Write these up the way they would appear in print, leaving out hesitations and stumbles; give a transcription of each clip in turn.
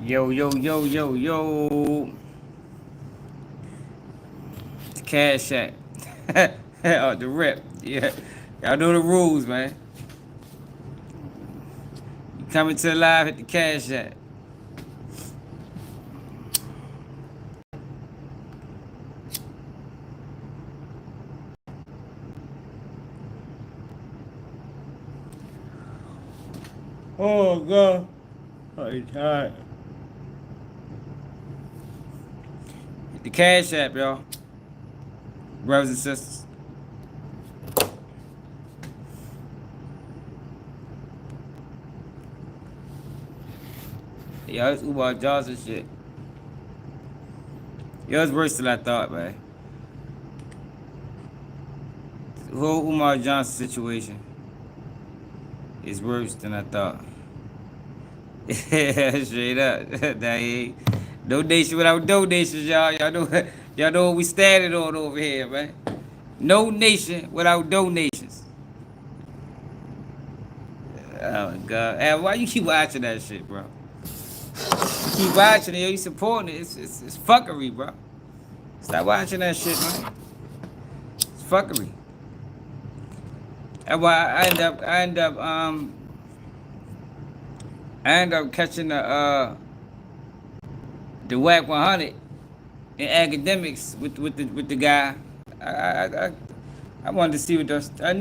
Yo, yo, yo, yo, yo. The Cash App. Oh, the rep. Yeah. Y'all know the rules, man. You coming to the live at the Cash App. Oh, God. Oh, it's hot. The Cash App, y'all. Brothers and sisters. Yo, it's Umar Johnson shit. Yo, it's worse than I thought, man. The whole Umar Johnson situation is worse than I thought. Yeah, straight up. Nah, ain't no nation without donations, y'all. Y'all know what we standing on over here, man. No nation without donations. Oh my God. Hey, why you keep watching that shit, bro? You keep watching it, yo, you supporting it. It's fuckery, bro. Stop watching that shit, man. It's fuckery. That's why I end up catching the whack 100 in academics with the guy. I wanted to see what those. I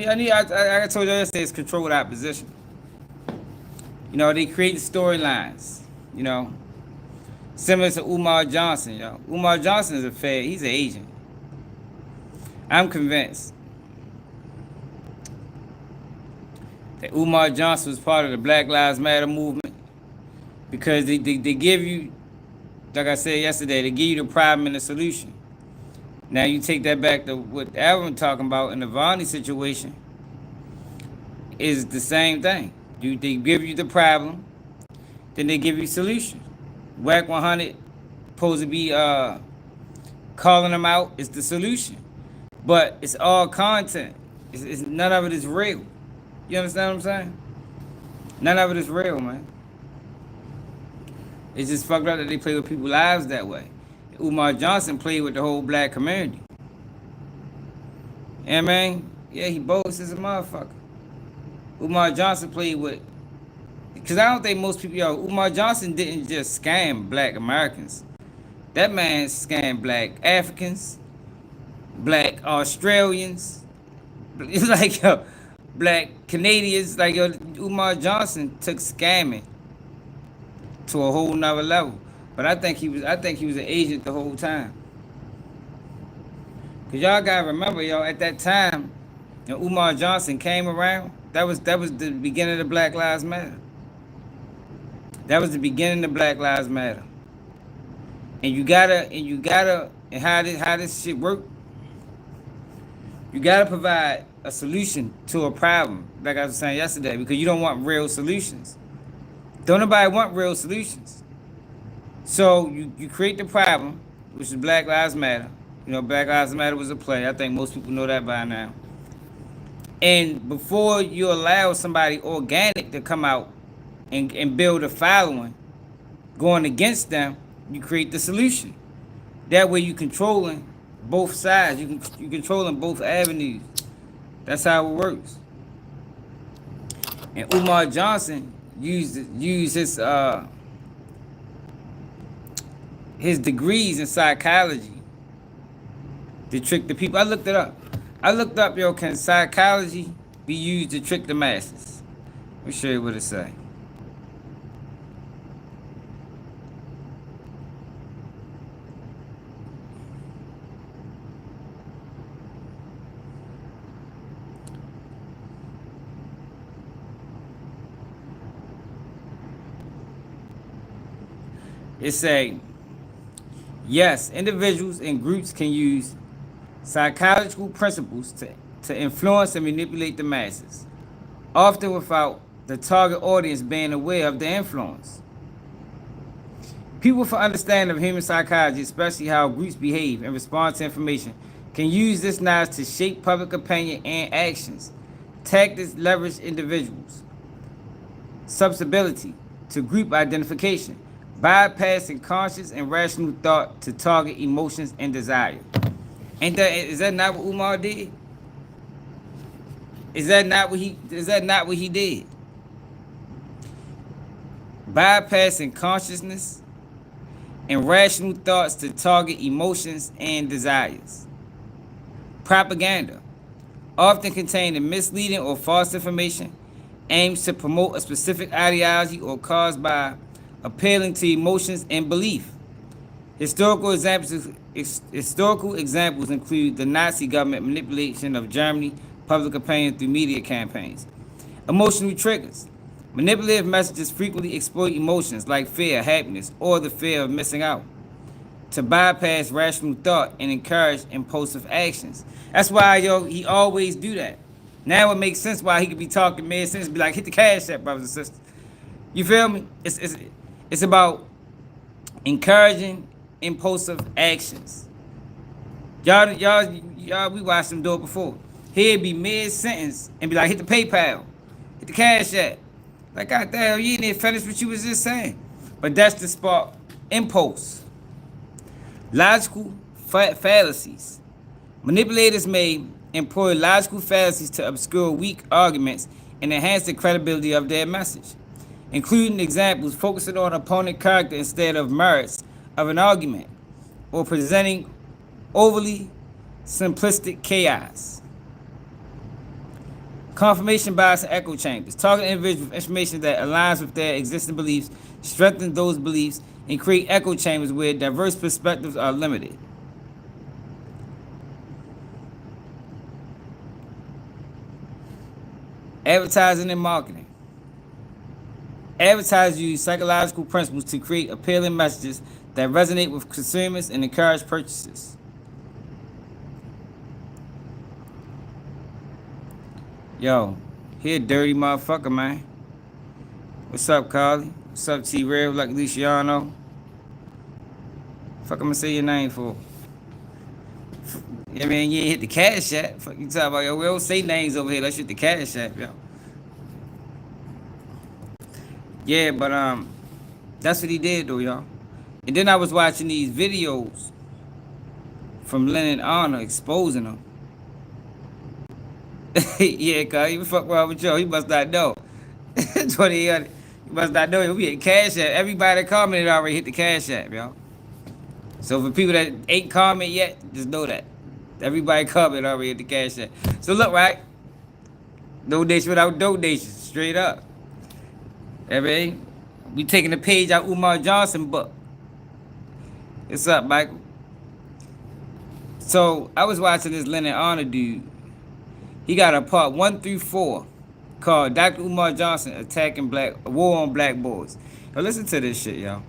told you yesterday it's controlled opposition. You know, they create storylines. You know, similar to Umar Johnson. You know, Umar Johnson is a Fed. He's an agent. I'm convinced that Umar Johnson was part of the Black Lives Matter movement because they give you, like I said yesterday, they give you the problem and the solution. Now you take that back to what Alvin talking about in the Vonnie situation is the same thing. They give you the problem, then they give you solution. Whack 100 supposed to be calling them out is the solution, but it's all content. It's none of it is real. You understand what I'm saying? None of it is real, man. It's just fucked up that they play with people's lives that way. Umar Johnson played with the whole black community. Yeah, man. Yeah, he boasts as a motherfucker. Umar Johnson played with, because I don't think most people, Umar Johnson didn't just scam black Americans. That man scammed black Africans, black Australians, like, black Canadians. Like, Umar Johnson took scamming to a whole nother level. But I think he was an agent the whole time. Cause y'all gotta remember, at that time, when Umar Johnson came around, that was the beginning of the Black Lives Matter. That was the beginning of Black Lives Matter. And how this shit work? You gotta provide a solution to a problem, like I was saying yesterday, because you don't want real solutions. Don't nobody want real solutions. So you create the problem, which is Black Lives Matter. Black Lives Matter was a play. I think most people know that by now. And before you allow somebody organic to come out and build a following going against them, you create the solution. That way you controlling both sides. You controlling both avenues. That's how it works. And Umar Johnson used his degrees in psychology to trick the people. I looked it up. Can psychology be used to trick the masses? Let me show you what it say. It say, yes, individuals and groups can use psychological principles to influence and manipulate the masses, often without the target audience being aware of the influence. People for understanding of human psychology, especially how groups behave and respond to information, can use this knowledge to shape public opinion and actions. Tactics leverage individuals' susceptibility to group identification, bypassing conscious and rational thought to target emotions and desire. Is that not what Umar did? Is that not what he did? Bypassing consciousness and rational thoughts to target emotions and desires. Propaganda, often containing misleading or false information, aims to promote a specific ideology or caused by appealing to emotions and belief. Historical examples include the Nazi government manipulation of Germany public opinion through media campaigns. Emotional triggers. Manipulative messages frequently exploit emotions like fear, happiness, or the fear of missing out to bypass rational thought and encourage impulsive actions. That's why, he always do that. Now it makes sense why he could be talking mad sense, be like, hit the cash app, brothers and sisters. You feel me? It's about encouraging impulsive actions. Y'all, we watched him do it before. He'd be mid-sentence and be like, hit the PayPal, hit the cash app. Like, goddamn, you didn't finish what you was just saying. But that's the spark impulse. Logical fallacies. Manipulators may employ logical fallacies to obscure weak arguments and enhance the credibility of their message, including examples focusing on opponent character instead of merits of an argument, or presenting overly simplistic chaos. Confirmation bias and echo chambers. Target individuals with information that aligns with their existing beliefs, strengthen those beliefs, and create echo chambers where diverse perspectives are limited. Advertising and marketing. Advertisers use psychological principles to create appealing messages that resonate with consumers and encourage purchases. Yo, he a dirty motherfucker, man. What's up, Carly? What's up, T-Rev, like Luciano? Fuck, I'm gonna say your name for. I mean, you ain't hit the cash app. Fuck you talking about, yo, we don't say names over here. Let's hit the cash app, yo. Yeah, but that's what he did though, y'all. And then I was watching these videos from Lennon Honor exposing him. Yeah, cuz he fuck around with Joe. He must not know. 20 he must not know. We hit cash app. Everybody that commented already hit the cash app, y'all. So for people that ain't comment yet, just know that. Everybody comment already hit the cash app. So look, right? Donation without donation. Straight up. I mean, we taking a page out Umar Johnson book. What's up, Michael? So I was watching this Lennon Honor dude. He got a part 1 through 4 called Dr. Umar Johnson Attacking War on Black Boys. Now listen to this shit, y'all.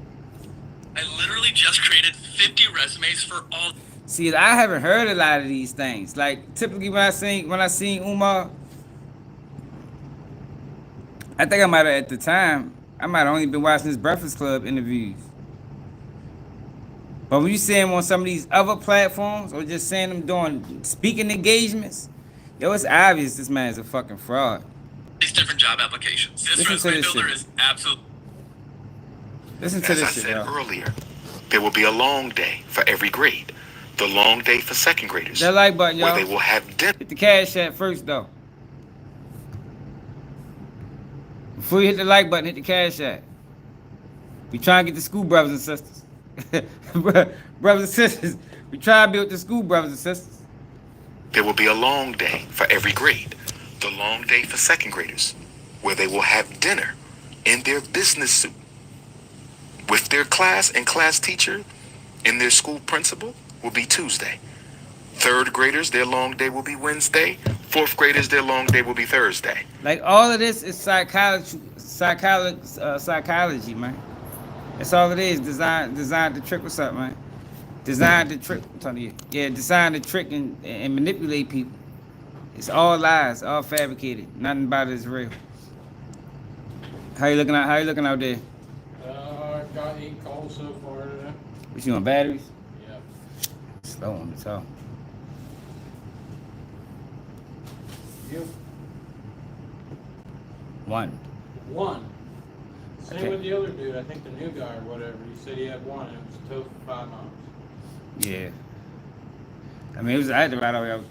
I literally just created 50 resumes for all. See, I haven't heard a lot of these things. Like typically when I seen Umar, I think I might have at the time, I might have only been watching his Breakfast Club interviews. But when you see him on some of these other platforms or just seeing him doing speaking engagements, yo, it's obvious this man's a fucking fraud. These different job applications. This resume builder is absolute. Listen to this shit, As I said earlier, there will be a long day for every grade. The long day for second graders. That like button, y'all. Where they will have dinner. Hit the cash app first, though. Before you hit the like button, hit the cash app. We trying to get the school brothers and sisters. Brothers and sisters. We try to build the school brothers and sisters. There will be a long day for every grade. The long day for second graders, where they will have dinner in their business suit with their class and class teacher and their school principal will be Tuesday. Third graders, their long day will be Wednesday. Fourth graders, their long day will be Thursday. Like all of this is psychology, man. That's all it is. Designed to trick. What's up, man? Designed to trick. I'm talking to you. Yeah, designed to trick and manipulate people. It's all lies, all fabricated. Nothing about it is real. How you looking out there? Got 8 calls so far today. What you on, batteries? Yeah. Slow on the top. You? 1. 1. Same with the other dude. I think the new guy or whatever. He said he had one. And it was a tow for 5 miles. Yeah. I mean, I had to ride all the way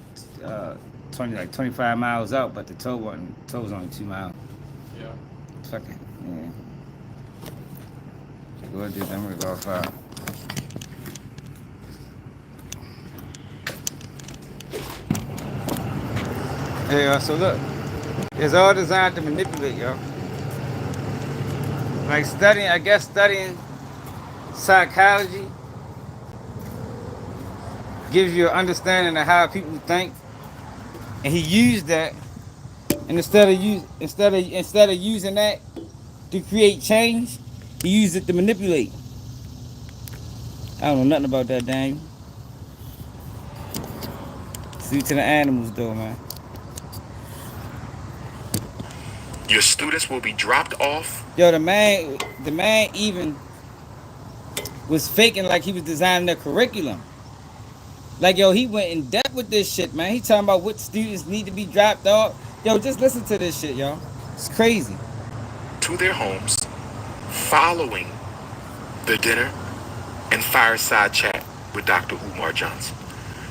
out 25 miles out, but the tow was only 2 miles. Yeah. Fucking, yeah. Go ahead, dude. I'm gonna go far. Hey, so look, it's all designed to manipulate, y'all. Like studying psychology gives you an understanding of how people think, and he used that, and instead of using that to create change, he used it to manipulate. I don't know nothing about that, Daniel. See to the animals, though, man. Your students will be dropped off. Yo, the man even was faking like he was designing the curriculum. Like, yo, he went in depth with this shit, man. He talking about what students need to be dropped off. Yo, just listen to this shit, y'all. It's crazy. To their homes following the dinner and fireside chat with Dr. Umar Johnson.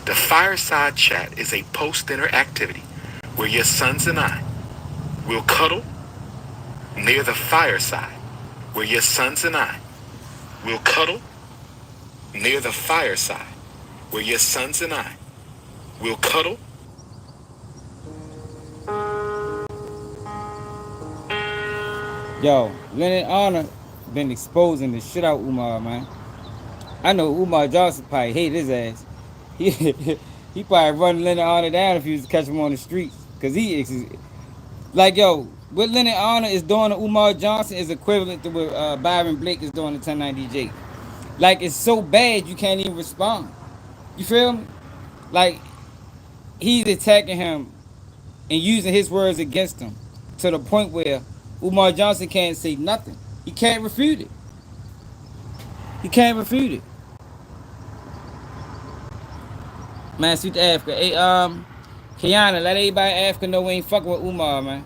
The fireside chat is a post-dinner activity where your sons and I will cuddle near the fireside, where your sons and I will cuddle near the fireside, where your sons and I will cuddle. Yo, Leonard Honor been exposing the shit out Umar, man. I know Umar Johnson probably hate his ass. He he probably run Leonard Honor down if he was to catch him on the streets. Cause like, yo, what Leonard Honor is doing to Umar Johnson is equivalent to what Byron Blake is doing to 1090J. Like, it's so bad you can't even respond. You feel me? Like, he's attacking him and using his words against him to the point where Umar Johnson can't say nothing. He can't refute it. He can't refute it. Man, sweet to Africa. Hey, Kiana, let everybody in Africa know we ain't fucking with Umar, man.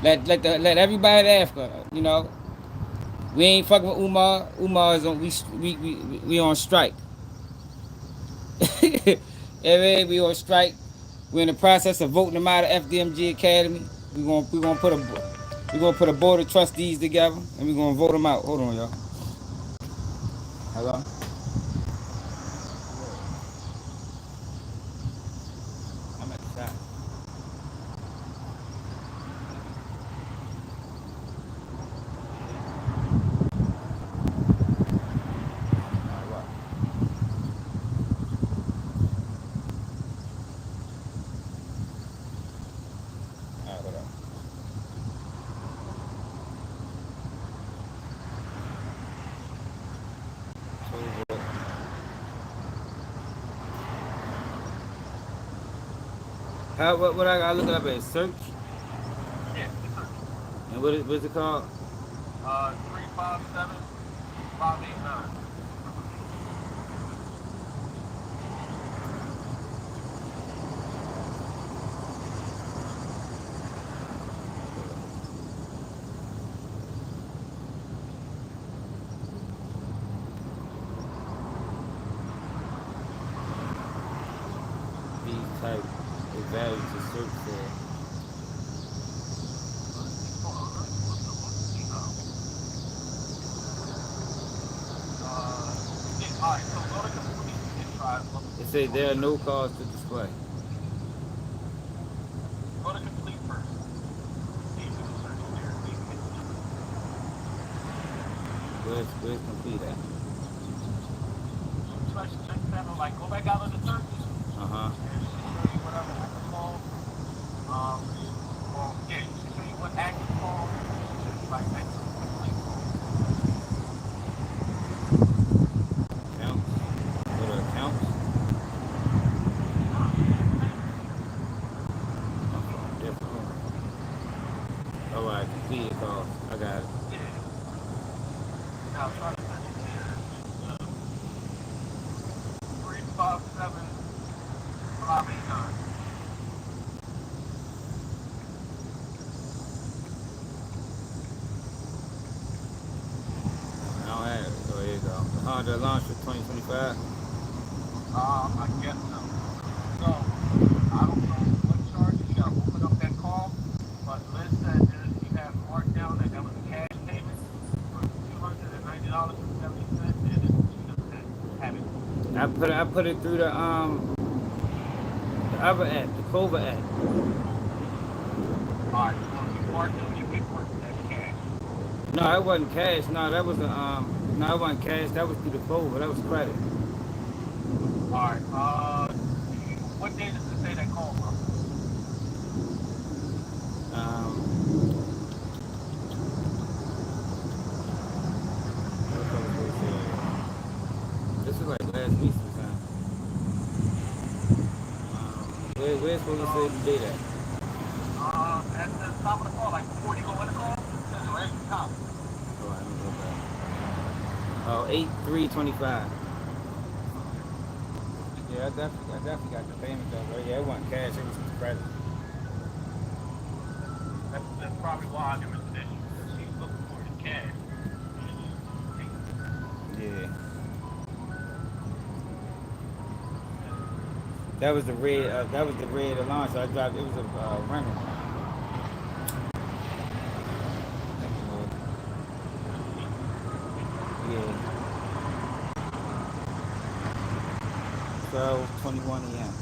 Let everybody in Africa, you know, we ain't fucking with Umar. Umar is on we on strike. We on strike. We're in the process of voting them out of FDMG Academy. We gonna put a board of trustees together and we're gonna vote them out. Hold on, y'all. Hello? I'm at the shop. Alright, what? Alright, hold on. What I gotta look it up at search? Yeah, And what's it called? 357 589. These type of value to search for. Alright, so go to complete and try. It say there are no calls to display. Go to complete first. See if you can search there. See if you can see. Where's complete at? Check that out. Like, go back out of the search. Uh-huh. And it should show you whatever active call. Well, yeah, it should show you what active call. It should be like next to complete call. Accounts. Go to accounts. Different. Alright, complete calls. I got it. Now try to search it here. 357 589. you go. The Honda launch for 2025. I guess so. So, I don't know what charges. You gotta open up that call. But Liz said that you have marked down that was a cash payment for $290.70, and she doesn't have it. I put it through the other app, the Clover app. Alright, so you marked it on your paperwork as cash. No, it wasn't cash. No, that was a no, it wasn't cash. That was through the Clover. That was credit. Alright, what day does it say that call from? This is like last week sometime. Where's supposed to say the date at? At the top of the call, like before you go in the call, it says right at the top. Oh, let me go back. Oh, 8/3/25. Yeah, I definitely got the payment though. But yeah, it wasn't cash. It was credit. That's probably why I give it to this. She's looking for the cash. Yeah. That was the red. That was the red alarm. So I dropped. It was a rental. Yeah. 12:21 a.m.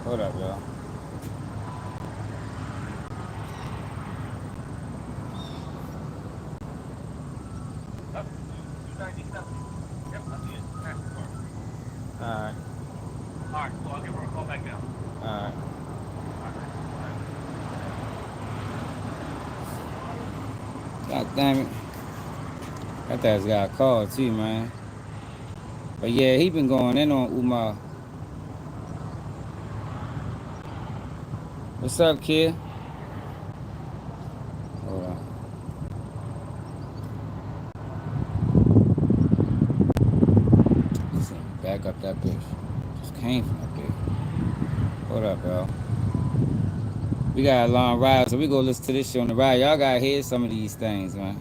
Hold up, y'all. Yep, 297. Yep, I see it. MasterCard. Alright. Alright, so I'll give her a call back now. Alright. God damn it. That guy's got a call too, man. But yeah, he been going in on Umar. What's up, kid? Hold on. Listen, back up that bitch. Just came from up there. Hold up, y'all. We got a long ride, so we go listen to this shit on the ride. Y'all gotta hear some of these things, man.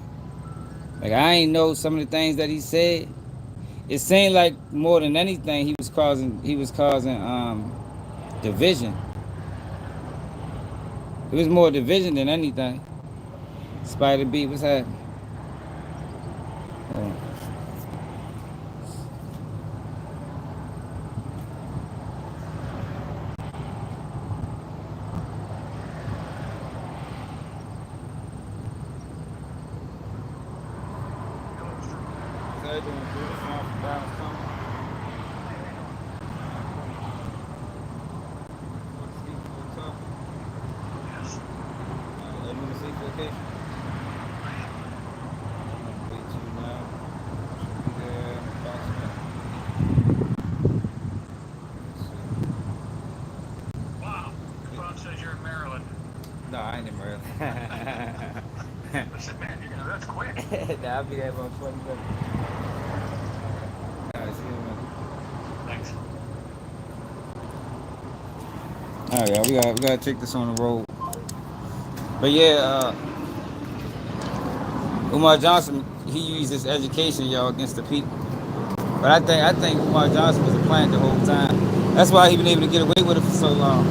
Like I ain't know some of the things that he said. It seemed like more than anything he was causing division. It was more division than anything. Spider B, what's happening? Hold on. How you doing, dude? From Dallas, Thomas? Want to speak for talk? Yes. Let me see location. Wait till now. Should be there approximately. Let's see. Wow, your phone says you're in Maryland. No, I ain't in Maryland. I said, man, that's quick. Nah, I'll be there about 20 minutes. Alright, see you in a minute. Thanks. Alright, y'all, we gotta take this on the road. But yeah, Umar Johnson, he used his education, y'all, against the people. But I think Umar Johnson was a plant the whole time. That's why he been able to get away with it for so long.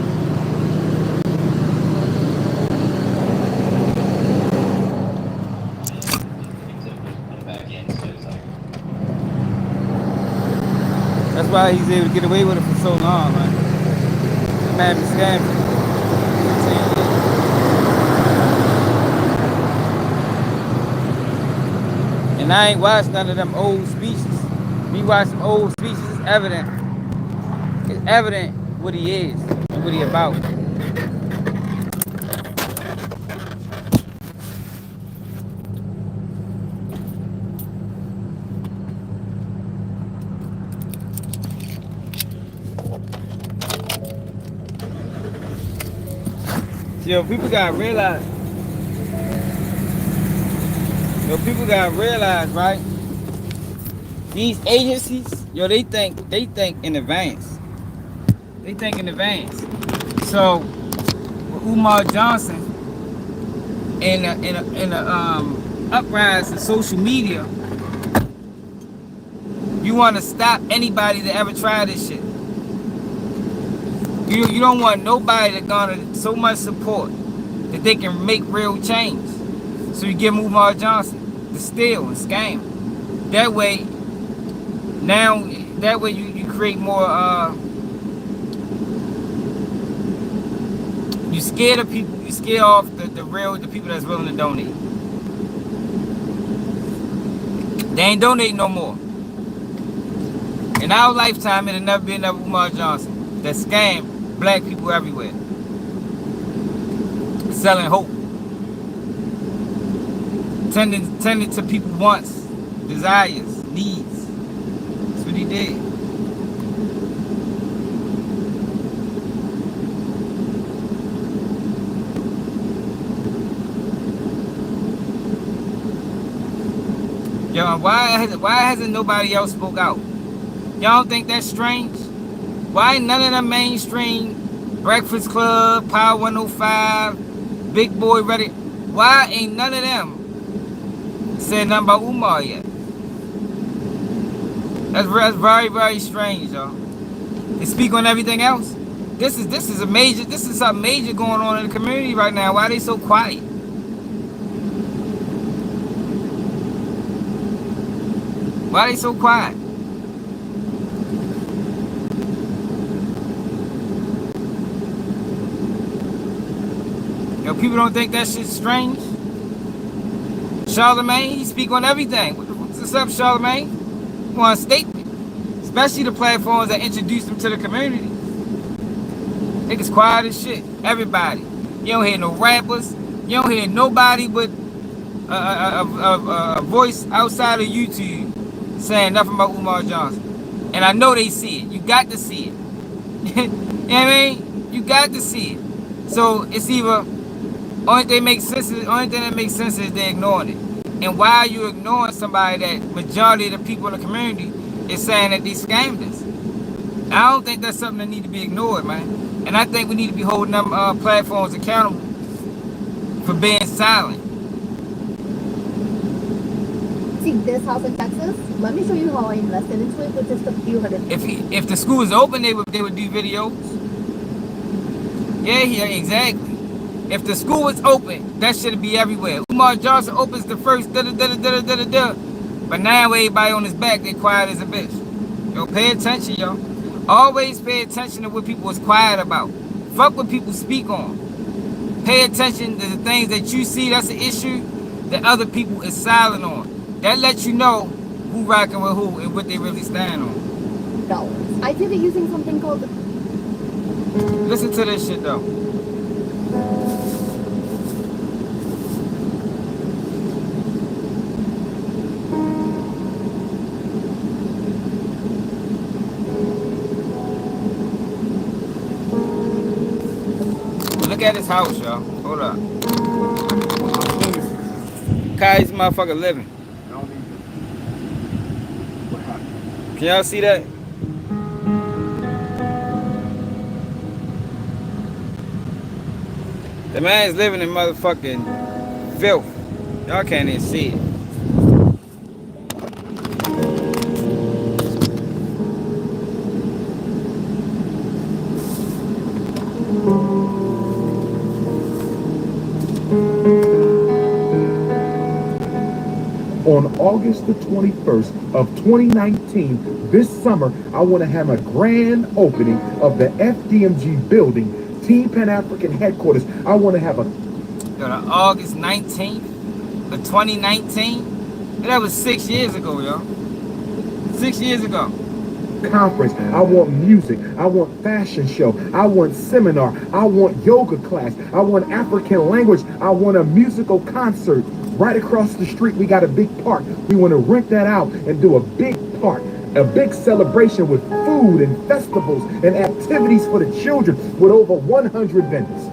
That's why he's able to get away with it for so long, man. That man been scamming. And I ain't watched none of them old speeches. We watched some old speeches. It's evident. It's evident what he is and what he about. Yo, people gotta realize Yo, people gotta realize, right? These agencies, yo, they think in advance. They think in advance. So with Umar Johnson in a uprise of social media, you want to stop anybody that ever try this shit. You don't want nobody that garner so much support that they can make real change. So you give Umar Johnson to steal and scam. That way, you create more. You scare the people. You scare off the people that's willing to donate. They ain't donating no more. In our lifetime, it'll never be another Umar Johnson that scammed black people everywhere, selling hope, tending to people's wants, desires, needs. That's what he did. Yo, why hasn't nobody else spoke out? Y'all don't think that's strange? Why none of the mainstream Breakfast Club, Power 105, Big Boy Ready? Why ain't none of them said nothing about Umar yet? That's very, very strange, y'all. They speak on everything else. This is something major going on in the community right now. Why are they so quiet? Why are they so quiet? Yo, people don't think that shit's strange. Charlemagne, he speak on everything. What's up, Charlemagne? You want a statement? Especially the platforms that introduce them to the community. Niggas quiet as shit. Everybody. You don't hear no rappers. You don't hear nobody with a voice outside of YouTube saying nothing about Umar Johnson. And I know they see it. You got to see it. You know what I mean? You got to see it. So it's either only thing that makes sense is they're ignoring it. And why are you ignoring somebody that majority of the people in the community is saying that they scammed us? I don't think that's something that need to be ignored, man. And I think we need to be holding them platforms accountable for being silent. See this house in Texas? Let me show you how I invested into it with just a few hundred. If the school is open, they would do videos. Yeah, exactly. If the school was open, that should be everywhere. Umar Johnson opens the first but now everybody on his back, they quiet as a bitch. Yo, pay attention, y'all. Always pay attention to what people is quiet about. Fuck what people speak on. Pay attention to the things that you see that's an issue that other people is silent on. That lets you know who rocking with who and what they really stand on. Dollars. I did it using something called. Listen to this shit though. Look at his house, y'all. Hold up. Kai's motherfucker living. Can y'all see that? The man's living in motherfucking filth. Y'all can't even see it. On August the 21st of 2019, this summer, I want to have a grand opening of the FDMG building, Team Pan-African headquarters. I want to have a... On August 19th of 2019? That was 6 years ago, y'all. 6 years ago. Conference. I want music. I want fashion show. I want seminar. I want yoga class. I want African language. I want a musical concert. Right across the street, we got a big park. We want to rent that out and do a big park, a big celebration with food and festivals and activities for the children with over 100 vendors.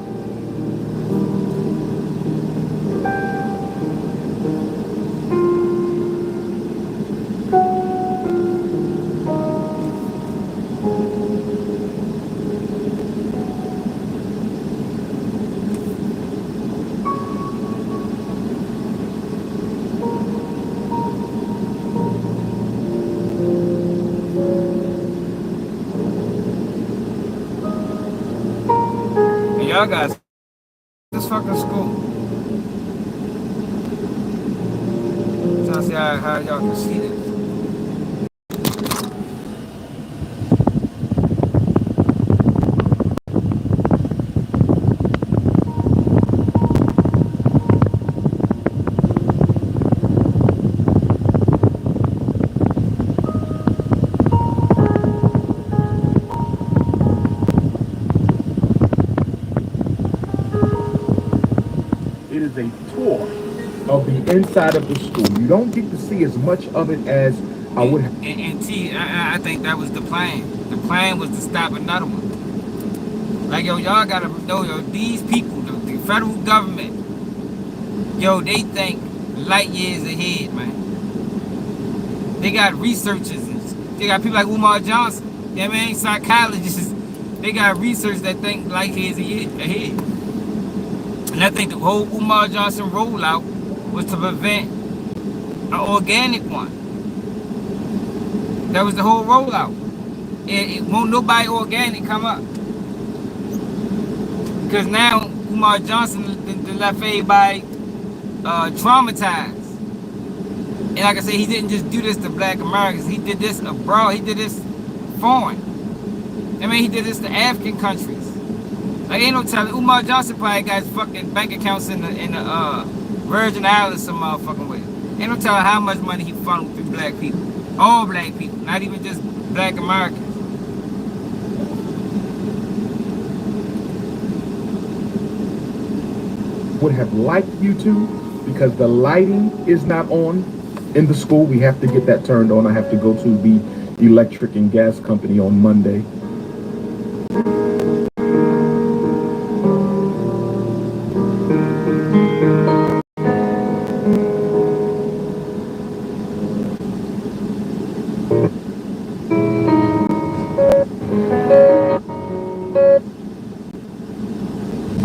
y'all guys. This fucking school. I'm trying to see how y'all can see this. It is a tour of the inside of the school. You don't get to see as much of it as I would have. And T, I think that was the plan. The plan was to stop another one. Like, yo, y'all gotta know, yo, these people, the federal government, yo, they think light years ahead, man. They got researchers, and they got people like Umar Johnson, you know what I mean, psychologists. They got research that think light years ahead. And I think the whole Umar Johnson rollout was to prevent an organic one. That was the whole rollout. It won't nobody organic come up. Because now Umar Johnson left everybody traumatized. And like I said, he didn't just do this to black Americans. He did this abroad. He did this foreign. I mean, he did this to African countries. Like, ain't no telling. Umar Johnson probably got his fucking bank accounts in the Virgin Islands some motherfucking way. Ain't no telling how much money he funneled through black people. All black people, not even just black Americans. Would have liked you to, because the lighting is not on in the school. We have to get that turned on. I have to go to the electric and gas company on Monday.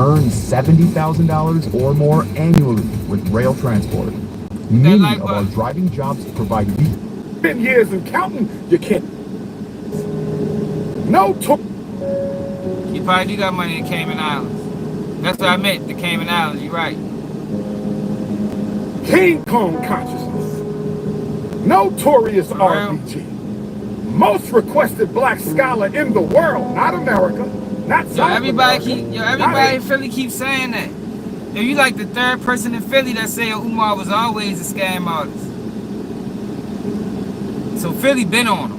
Earn $70,000 or more annually with rail transport. Many of our driving jobs provide 10 years and counting. You can't. No. You probably do got money in the Cayman Islands. That's what I meant, the Cayman Islands. You're right. King Kong consciousness. Notorious RPG. Most requested black scholar in the world, not America. Not South everybody America, everybody in Philly keeps saying that. Yo, you like the third person in Philly that say Umar was always a scam artist. So Philly been on him.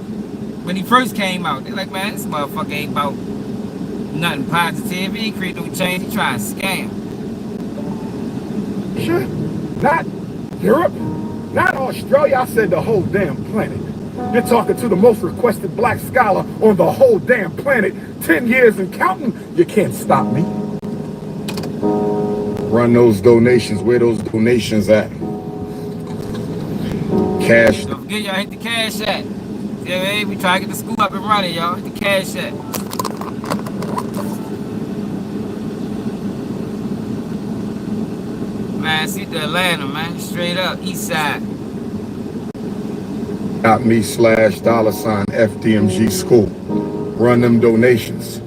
When he first came out, they're like, man, this motherfucker ain't about nothing positive. He ain't create no change. He trying to scam. Sure. Not Europe, not Australia. I said the whole damn planet. You're talking to the most requested black scholar on the whole damn planet. 10 years and counting. You can't stop me. Run those donations. Where those donations at? Cash. Don't forget, y'all, hit the cash app. Yeah, man, we try to get the school up and running, y'all. Hit the cash app. Man, see the Atlanta, man. Straight up, east side. .me/$FDMG school. Run them donations.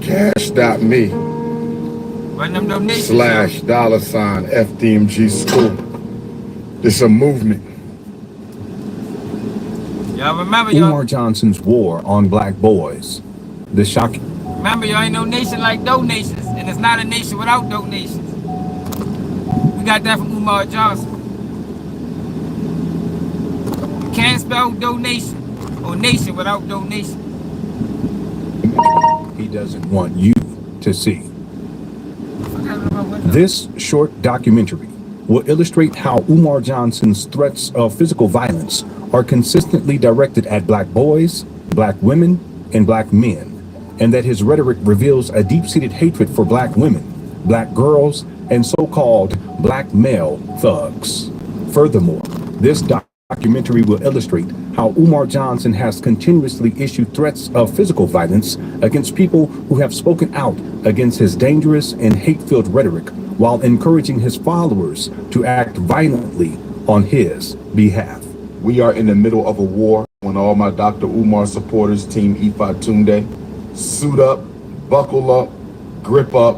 Cash.me. Run them donations. /$FDMG school. It's a movement. Y'all remember, y'all. Umar Johnson's war on black boys. The shocking. Remember, y'all ain't no nation like donations. And it's not a nation without donations. We got that from Umar Johnson. You can't spell donation or nation without donation. He doesn't want you to see. This short documentary will illustrate how Umar Johnson's threats of physical violence are consistently directed at black boys, black women, and black men, and that his rhetoric reveals a deep-seated hatred for black women, black girls, and so-called black male thugs. Furthermore, this documentary will illustrate how Umar Johnson has continuously issued threats of physical violence against people who have spoken out against his dangerous and hate-filled rhetoric, while encouraging his followers to act violently on his behalf. We are in the middle of a war. When all my Dr. Umar supporters, Team Ifa Tunde, suit up, buckle up, grip up,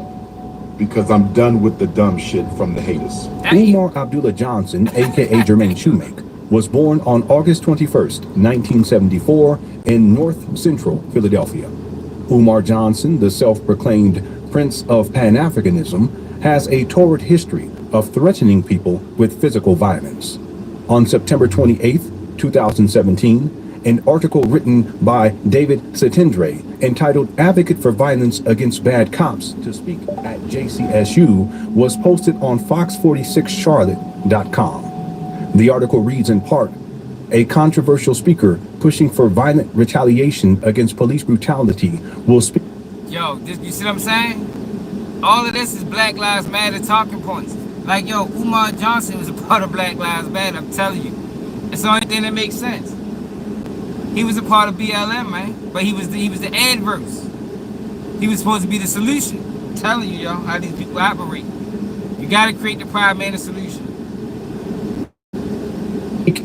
because I'm done with the dumb shit from the haters. Umar Abdullah Johnson, aka Jermaine Shoemake, was born on August 21st, 1974 in North Central Philadelphia. Umar Johnson, the self-proclaimed Prince of Pan-Africanism, has a torrid history of threatening people with physical violence. On September 28th, 2017, an article written by David Setendre entitled Advocate for Violence Against Bad Cops to Speak at JCSU was posted on fox46charlotte.com. The article reads in part, a controversial speaker pushing for violent retaliation against police brutality will speak. Yo, you see what I'm saying? All of this is Black Lives Matter talking points. Like, yo, Umar Johnson was a part of Black Lives Matter, I'm telling you. It's the only thing that makes sense. He was a part of BLM, man. But he was the adverse. He was supposed to be the solution. I'm telling you, yo, how these people operate. You gotta create the prime man of solution.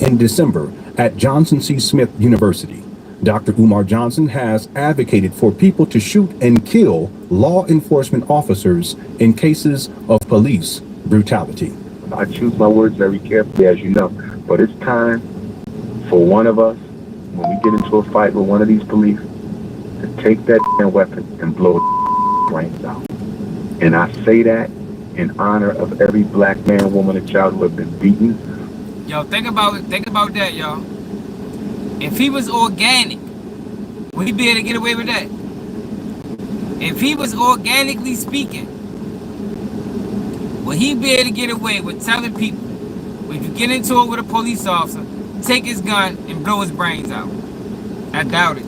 In December at Johnson C. Smith University, Dr. Umar Johnson has advocated for people to shoot and kill law enforcement officers in cases of police brutality. I choose my words very carefully, as you know, but it's time for one of us, when we get into a fight with one of these police, to take that weapon and blow the brains out. And I say that in honor of every black man, woman, and child who have been beaten. Yo, think about that, y'all. If he was organic, would he be able to get away with that? If he was organically speaking, would he be able to get away with telling people, when you get into it with a police officer, take his gun and blow his brains out? I doubt it.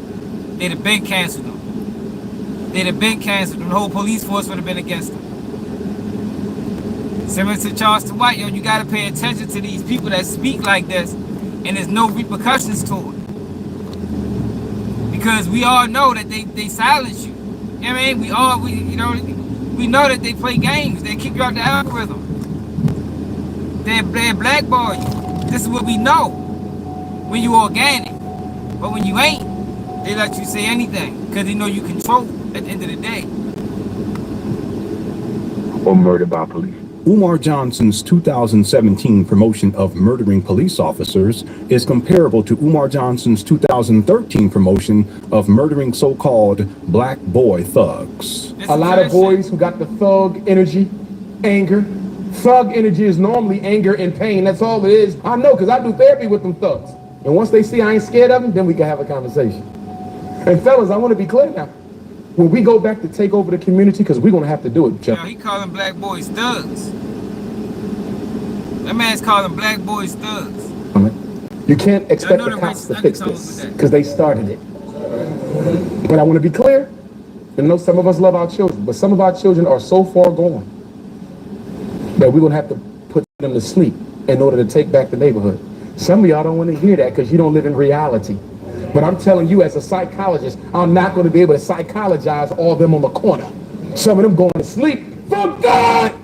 They'd have been canceled him. They'd have been canceled him. The whole police force would have been against him. Similar to Charleston White, yo, you gotta pay attention to these people that speak like this, and there's no repercussions to it. Because we all know that they silence you. You know what I mean? We know that they play games. They kick you out the algorithm. They blackball you. This is what we know. When you organic. But when you ain't, they let you say anything. Because they know you control at the end of the day. Or murdered by police. Umar Johnson's 2017 promotion of murdering police officers is comparable to Umar Johnson's 2013 promotion of murdering so-called black boy thugs. A lot of boys who got the thug energy, anger. Thug energy is normally anger and pain. That's all it is. I know, because I do therapy with them thugs. And once they see I ain't scared of them, then we can have a conversation. And fellas, I want to be clear now. When we go back to take over the community, because we're going to have to do it, Chuck. Yo, he calling black boys thugs. That man's calling black boys thugs. You can't expect the cops to fix this, because they started it. But I want to be clear. I know some of us love our children, but some of our children are so far gone that we're going to have to put them to sleep in order to take back the neighborhood. Some of y'all don't want to hear that because you don't live in reality. But I'm telling you, as a psychologist, I'm not going to be able to psychologize all of them on the corner. Some of them going to sleep. For God!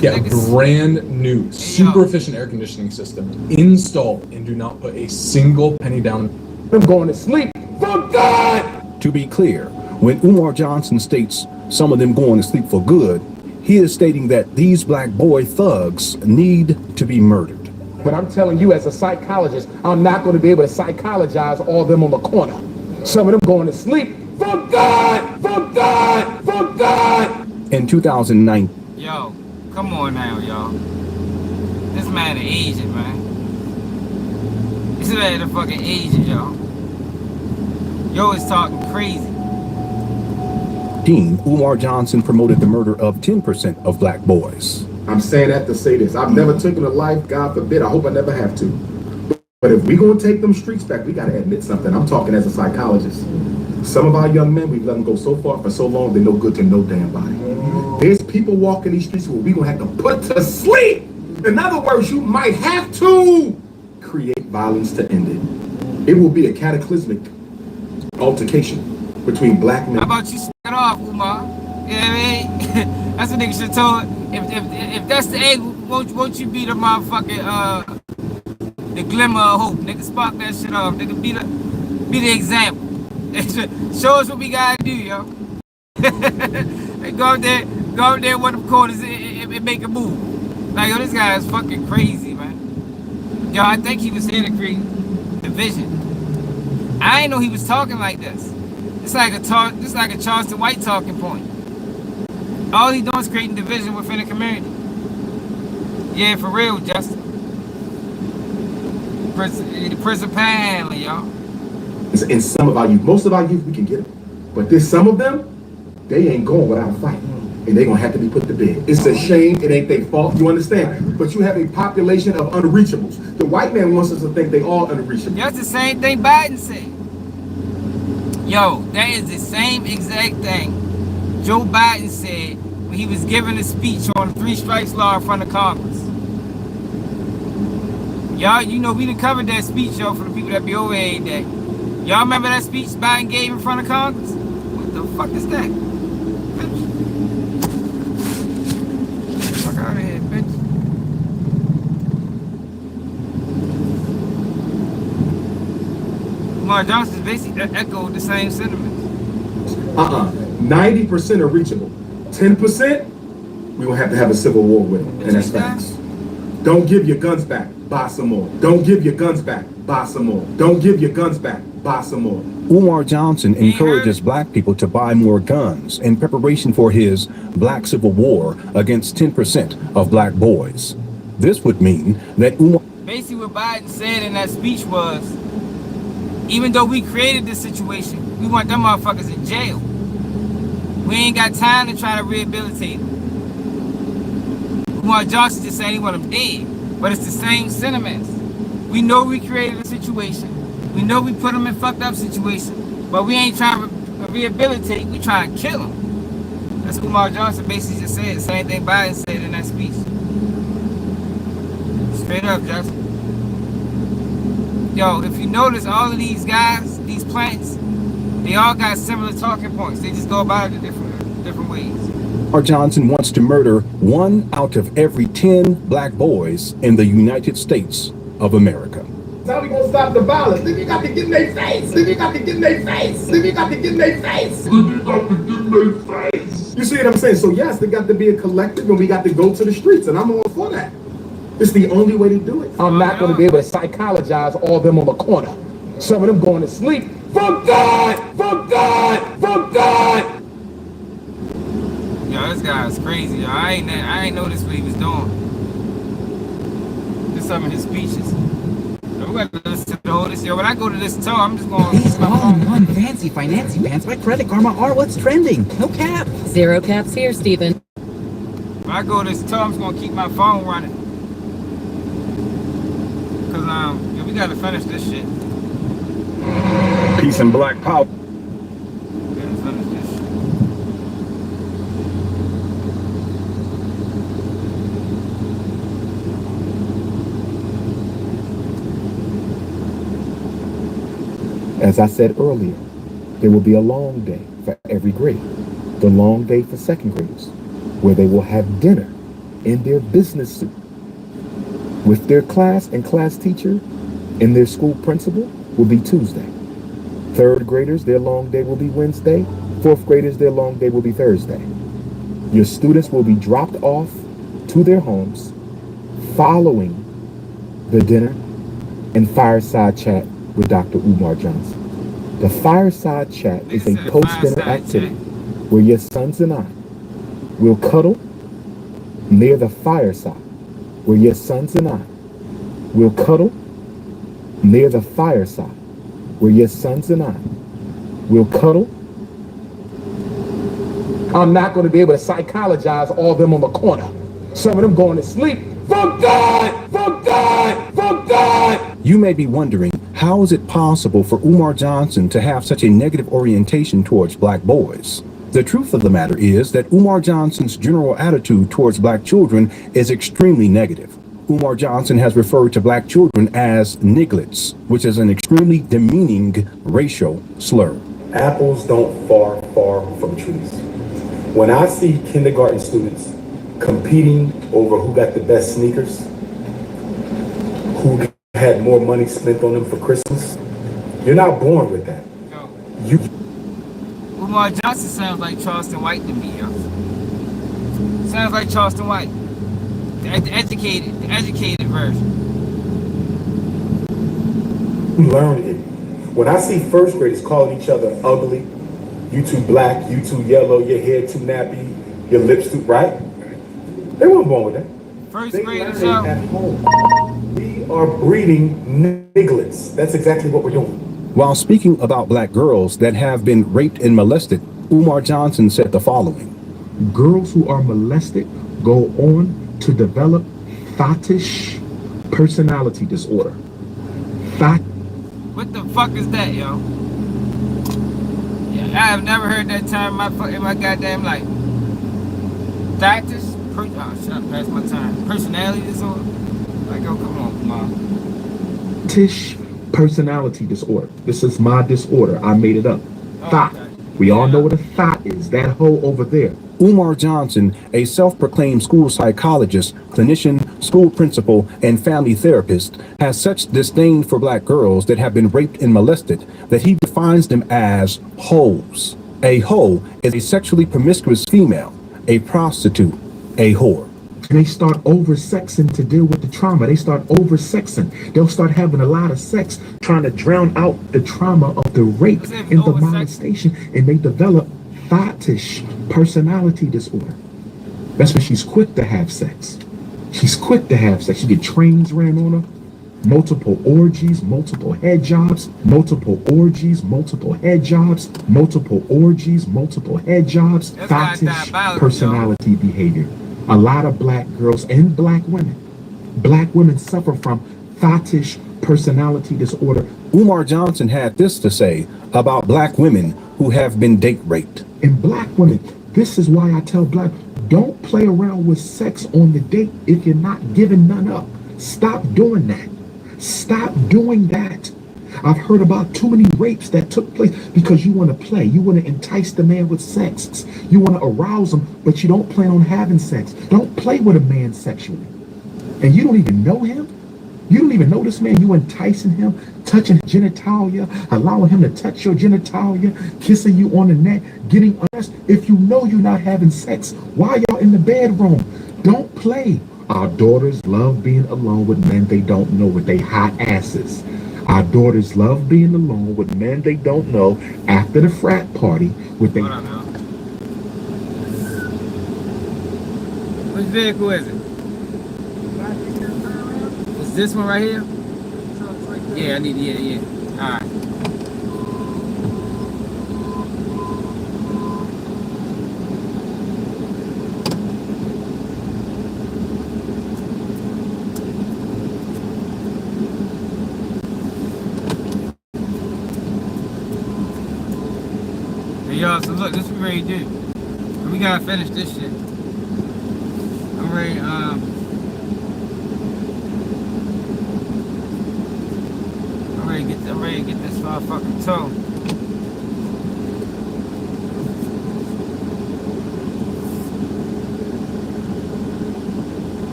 Yeah, brand new, super efficient air conditioning system installed, and do not put a single penny down. Them going to sleep. For God! To be clear, when Umar Johnson states some of them going to sleep for good, he is stating that these black boy thugs need to be murdered. But I'm telling you, as a psychologist, I'm not going to be able to psychologize all of them on the corner. Some of them going to sleep. For God! For God! For God! In 2009. Yo, come on now, y'all. This man an Asian, man. This man a fucking Asian, y'all. Yo is talking crazy. Umar Johnson promoted the murder of 10% of black boys. I'm saying that to say this. I've never taken a life, God forbid. I hope I never have to. But if we're going to take them streets back, we got to admit something. I'm talking as a psychologist. Some of our young men, we've let them go so far for so long, they're no good to no damn body. There's people walking these streets who we're going to have to put to sleep. In other words, you might have to create violence to end it. It will be a cataclysmic altercation between black men. How about you start off, Umar? You know what I mean? That's what niggas should told. If that's the aim, won't you be the motherfucking the glimmer of hope? Nigga, spark that shit off. Nigga, be the example. Show us what we gotta do, yo. Go out there, Go out there with them quarters and make a move. Like, yo, this guy is fucking crazy, man. Yo, I think he was here to create division. I didn't know he was talking like this. It's like a Charleston White talking point. All he doing is creating division within the community. Yeah, for real, Justin. The prison panhandler, y'all. And some of our youth, most of our youth, we can get them. But there's some of them, they ain't going without a fight. And they're going to have to be put to bed. It's a shame. It ain't their fault. You understand? But you have a population of unreachables. The white man wants us to think they all unreachable. That's the same thing Biden said. Yo, that is the same exact thing Joe Biden said when he was giving a speech on the 3 strikes law in front of Congress. Y'all, you know, we done covered that speech, yo, for the people that be over every day. Y'all remember that speech Biden gave in front of Congress? What the fuck is that? Bitch. Get the fuck out of here, bitch. Umar Johnson basically echoed the same sentiments. 90% are reachable. 10%, we will have to have a civil war with them. And that's facts. Don't give your guns back. Buy some more. Don't give your guns back. Buy some more. Don't give your guns back. Buy some more. Umar Johnson encourages black people to buy more guns in preparation for his black civil war against 10% of black boys. This would mean that Umar... Basically what Biden said in that speech was, even though we created this situation, we want them motherfuckers in jail. We ain't got time to try to rehabilitate them. Umar Johnson just said he want them dead. But it's the same sentiments. We know we created a situation. We know we put them in fucked up situation. But we ain't trying to rehabilitate. We trying to kill them. That's what Umar Johnson basically just said. Same thing Biden said in that speech. Straight up, Justin. Yo, if you notice, all of these guys, these plants, they all got similar talking points. They just go about it different ways. Umar Johnson wants to murder 1 out of every 10 black boys in the United States of America. How we gonna stop the violence? Then you got to get in their face. Then you got to get in their face. Then you got to get in their face. Then you got to get in their face. You see what I'm saying? So yes, there got to be a collective and we got to go to the streets, and I'm all for that. It's the only way to do it. I'm not going to be able to psychologize all of them on the corner. Some of them going to sleep. Fuck God! Fuck God! Fuck God! Yo, this guy's crazy, yo. I ain't noticed what he was doing. Just some of his speeches. Yo, we gotta listen to the whole this. Yo, when I go to this tour, I'm just going. These all-in-one fancy financing pants by Credit Karma are what's trending. No cap. Zero caps here, Stephen. When I go to this tour, I'm just gonna keep my phone running. Cause yo, we gotta finish this shit. Peace and black power. We gotta finish this shit. As I said earlier, there will be a long day for every grade. The long day for second graders, where they will have dinner in their business suit with their class and class teacher and their school principal will be Tuesday. Third graders, their long day will be Wednesday. Fourth graders, their long day will be Thursday. Your students will be dropped off to their homes following the dinner and fireside chat with Dr. Umar Johnson. The fireside chat is a post-dinner activity where your sons and I will cuddle near the fireside, where your sons and I will cuddle near the fireside, where your sons and I will cuddle. I'm not going to be able to psychologize all of them on the corner. Some of them going to sleep. Fuck God! Fuck God! Fuck God! You may be wondering, how is it possible for Umar Johnson to have such a negative orientation towards black boys? The truth of the matter is that Umar Johnson's general attitude towards black children is extremely negative. Umar Johnson has referred to black children as nigglets, which is an extremely demeaning racial slur. Apples don't fall far from trees. When I see kindergarten students competing over who got the best sneakers, who had more money spent on them for Christmas, you're not born with that. Umar Johnson sounds like Charleston White to me, yo. Sounds like Charleston White. The educated version. Learn it. When I see first graders calling each other ugly, you too black, you too yellow, your hair too nappy, your lips too bright, they weren't born with that. First They graders, learned it yo. at home. We are breeding nigglets. That's exactly what we're doing. While speaking about black girls that have been raped and molested, Umar Johnson said the following. Girls who are molested go on to develop fetish personality disorder. What the fuck is that, yo? Yeah, I have never heard that term in my goddamn life. Doctors? Oh, shut up, past my time. Personality disorder? Like, oh, come on, Fetish personality disorder. This is my disorder. I made it up. Thought. okay. We all know what a thought is. That hoe over there. Umar Johnson, a self-proclaimed school psychologist, clinician, school principal, and family therapist, has such disdain for black girls that have been raped and molested that he defines them as hoes. A hoe is a sexually promiscuous female, a prostitute, a whore. They start over-sexing to deal with the trauma. They start over-sexing. They'll start having a lot of sex, trying to drown out the trauma of the rape and the molestation, and they develop fetish personality disorder. That's when she's quick to have sex. She's quick to have sex. She get trains ran on her, multiple orgies, multiple head jobs, multiple orgies, multiple head jobs, multiple orgies, multiple head jobs, fetish personality behavior. A lot of black girls and black women suffer from fetish personality disorder. Umar Johnson had this to say about black women who have been date raped. And black women, this is why I tell black, don't play around with sex on the date if you're not giving none up. Stop doing that. Stop doing that. I've heard about too many rapes that took place because you want to play. You want to entice the man with sex. You want to arouse him, but you don't plan on having sex. Don't play with a man sexually. And you don't even know him. You don't even know this man. You enticing him, touching genitalia, allowing him to touch your genitalia, kissing you on the neck, getting undressed. If you know you're not having sex, why y'all in the bedroom? Don't play. Our daughters love being alone with men they don't know with they hot asses. Our daughters love being alone with men they don't know after the frat party with they. Which vehicle is it? Is this one right here? Yeah, I need, yeah. Alright. Hey, y'all, so look, this is what we ready to do. We gotta finish this shit. I'm ready, I'm ready to get this motherfucking toe.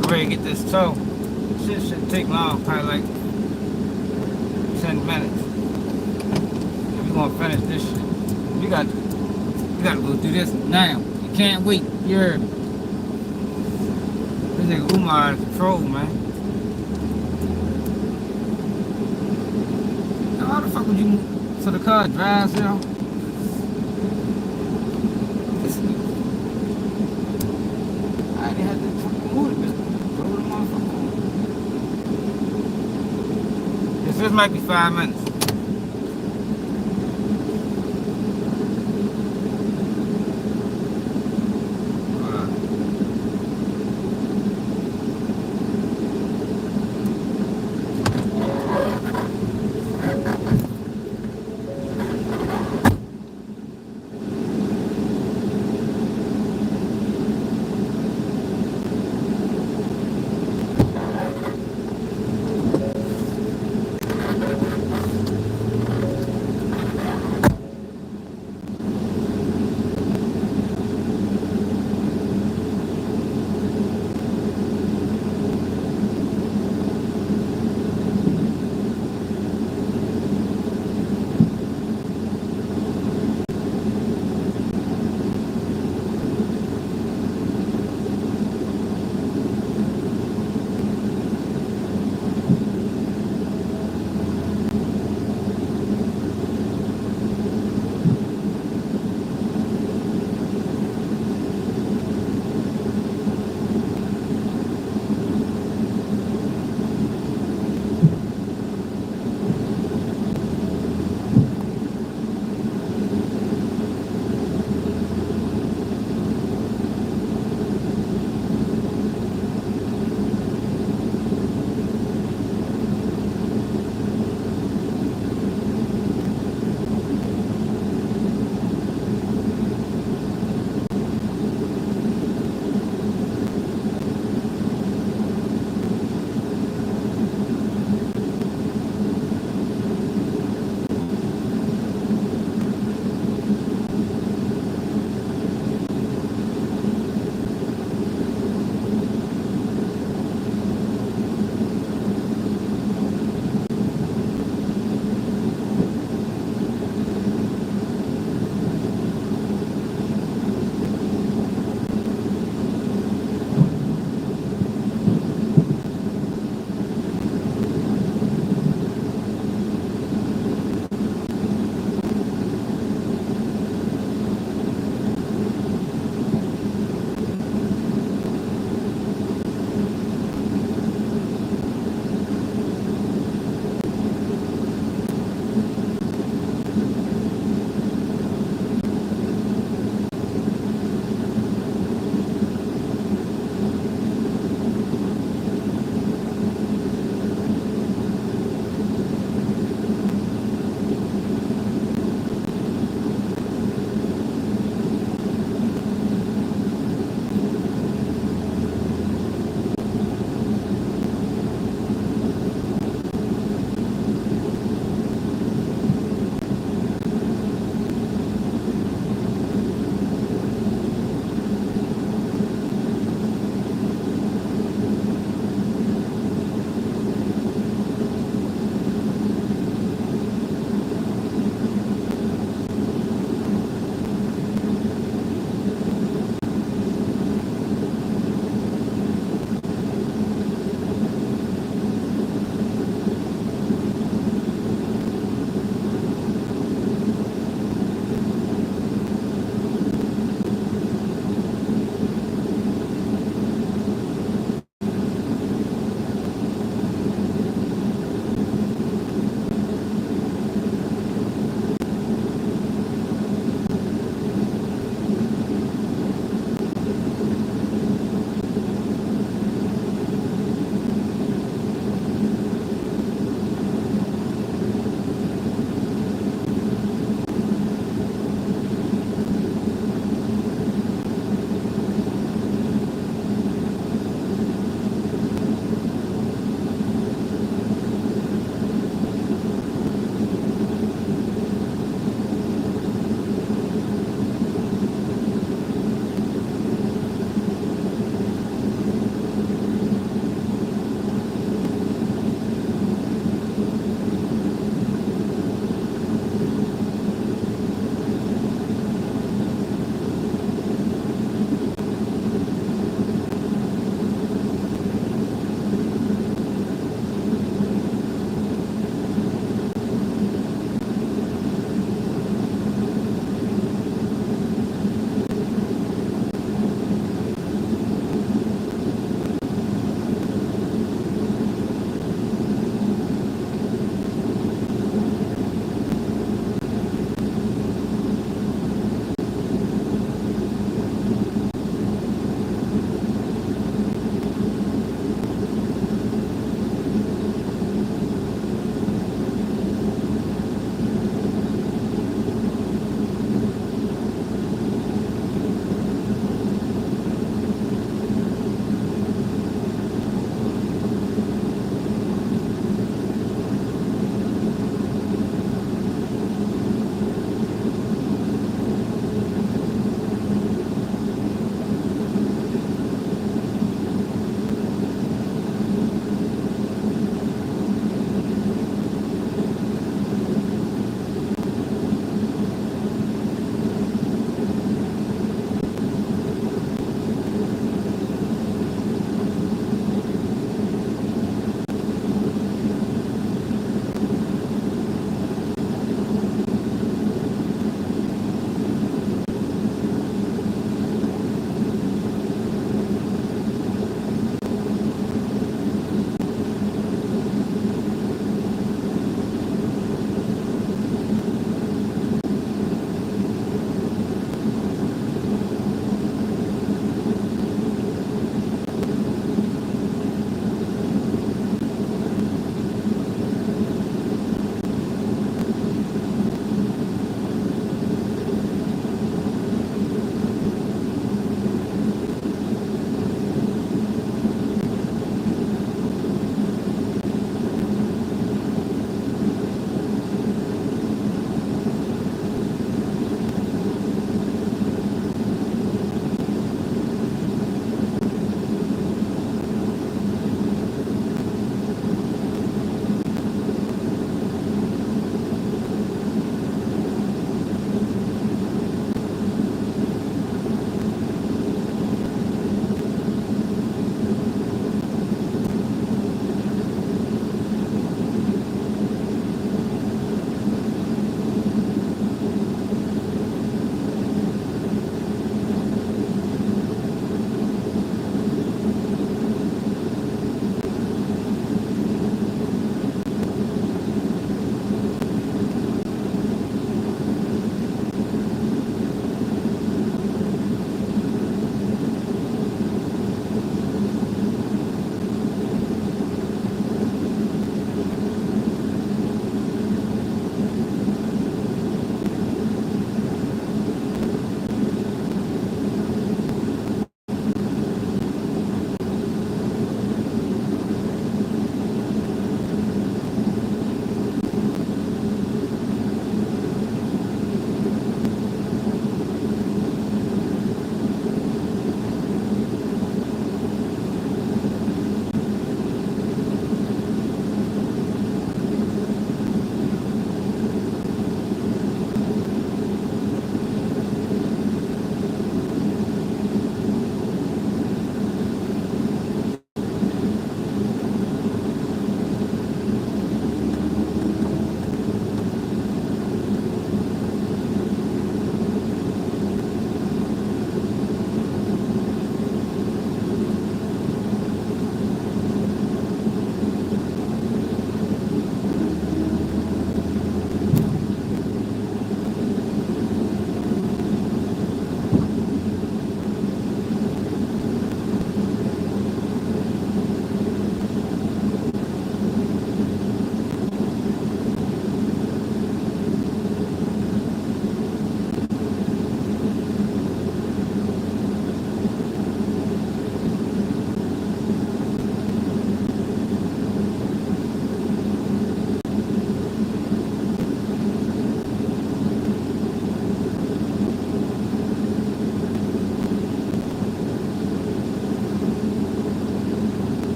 I'm ready to get this toe. Shit shouldn't take long, probably like 10 minutes. We're gonna finish this shit. You gotta go through this now. You can't wait. You're this nigga Umar is control, man. Now how the fuck would you so the car drives, you know? I didn't have to fucking move it, go to the motherfucker. This might be 5 minutes.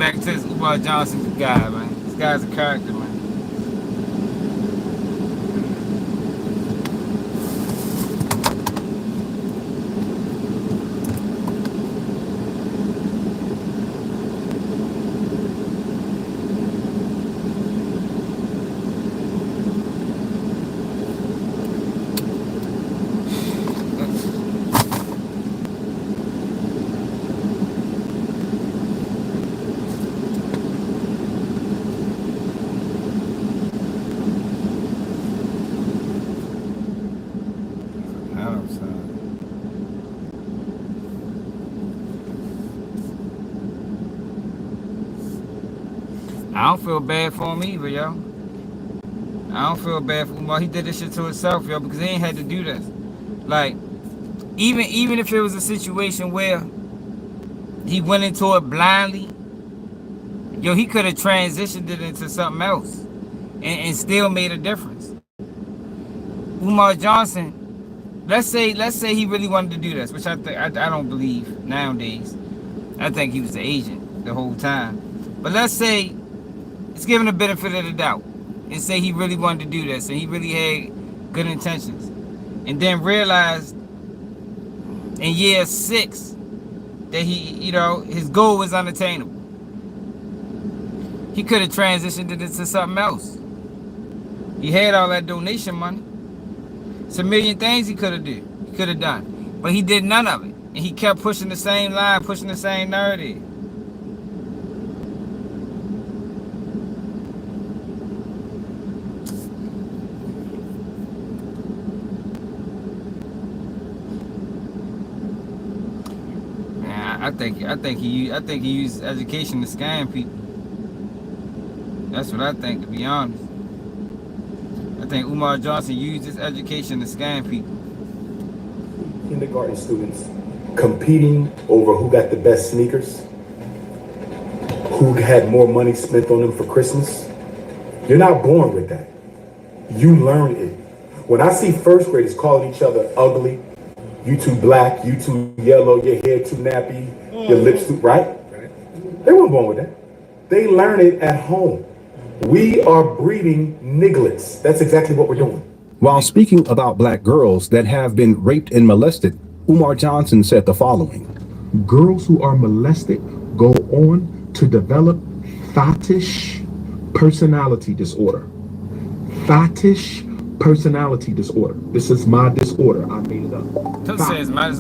back to this Umar Johnson guy, man. This guy's a character, man. I don't feel bad for him either, yo. I don't feel bad for Umar. He did this shit to himself, yo, because he ain't had to do this. Like, even if it was a situation where he went into it blindly, yo, he could have transitioned it into something else and still made a difference. Umar Johnson, let's say he really wanted to do this, which I don't believe nowadays. I think he was the agent the whole time. But let's say it's given the benefit of the doubt and say he really wanted to do this and he really had good intentions, and then realized in year 6 that his goal was unattainable. He could have transitioned it into something else. He had all that donation money. It's a million things he could have done, but he did none of it, and he kept pushing the same line, pushing the same narrative. I think he used education to scam people. That's what I think, to be honest. I think Umar Johnson used his education to scam people. Kindergarten students competing over who got the best sneakers, who had more money spent on them for Christmas. You're not born with that. You learn it. When I see first graders calling each other ugly, you too black, you too yellow, your hair too nappy, your lips too, right? They weren't born with that. They learn it at home. We are breeding nigglets. That's exactly what we're doing. While speaking about black girls that have been raped and molested, Umar Johnson said the following. Girls who are molested go on to develop fetish personality disorder. Fetish personality disorder. This is my disorder. I made it up.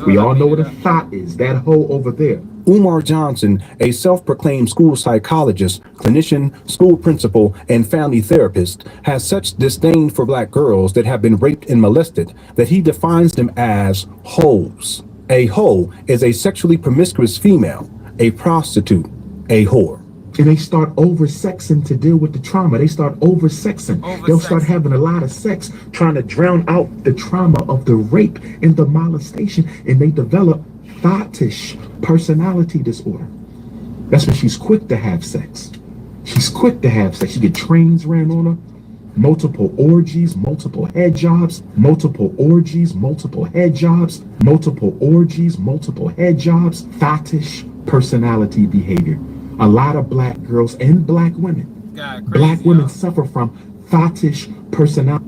We all know what a thought is. That hole over there. Umar Johnson, a self-proclaimed school psychologist, clinician, school principal, and family therapist, has such disdain for black girls that have been raped and molested that he defines them as hoes. A hoe is a sexually promiscuous female, a prostitute, a whore. And they start over-sexing to deal with the trauma. They start over-sexing. They'll start having a lot of sex, trying to drown out the trauma of the rape and the molestation, and they develop fetish personality disorder. That's when she's quick to have sex. She's quick to have sex. She get trains ran on her, multiple orgies, multiple head jobs, multiple orgies, multiple head jobs, multiple orgies, multiple head jobs, fetish personality behavior. A lot of black girls and black women, black women suffer from fetish personality.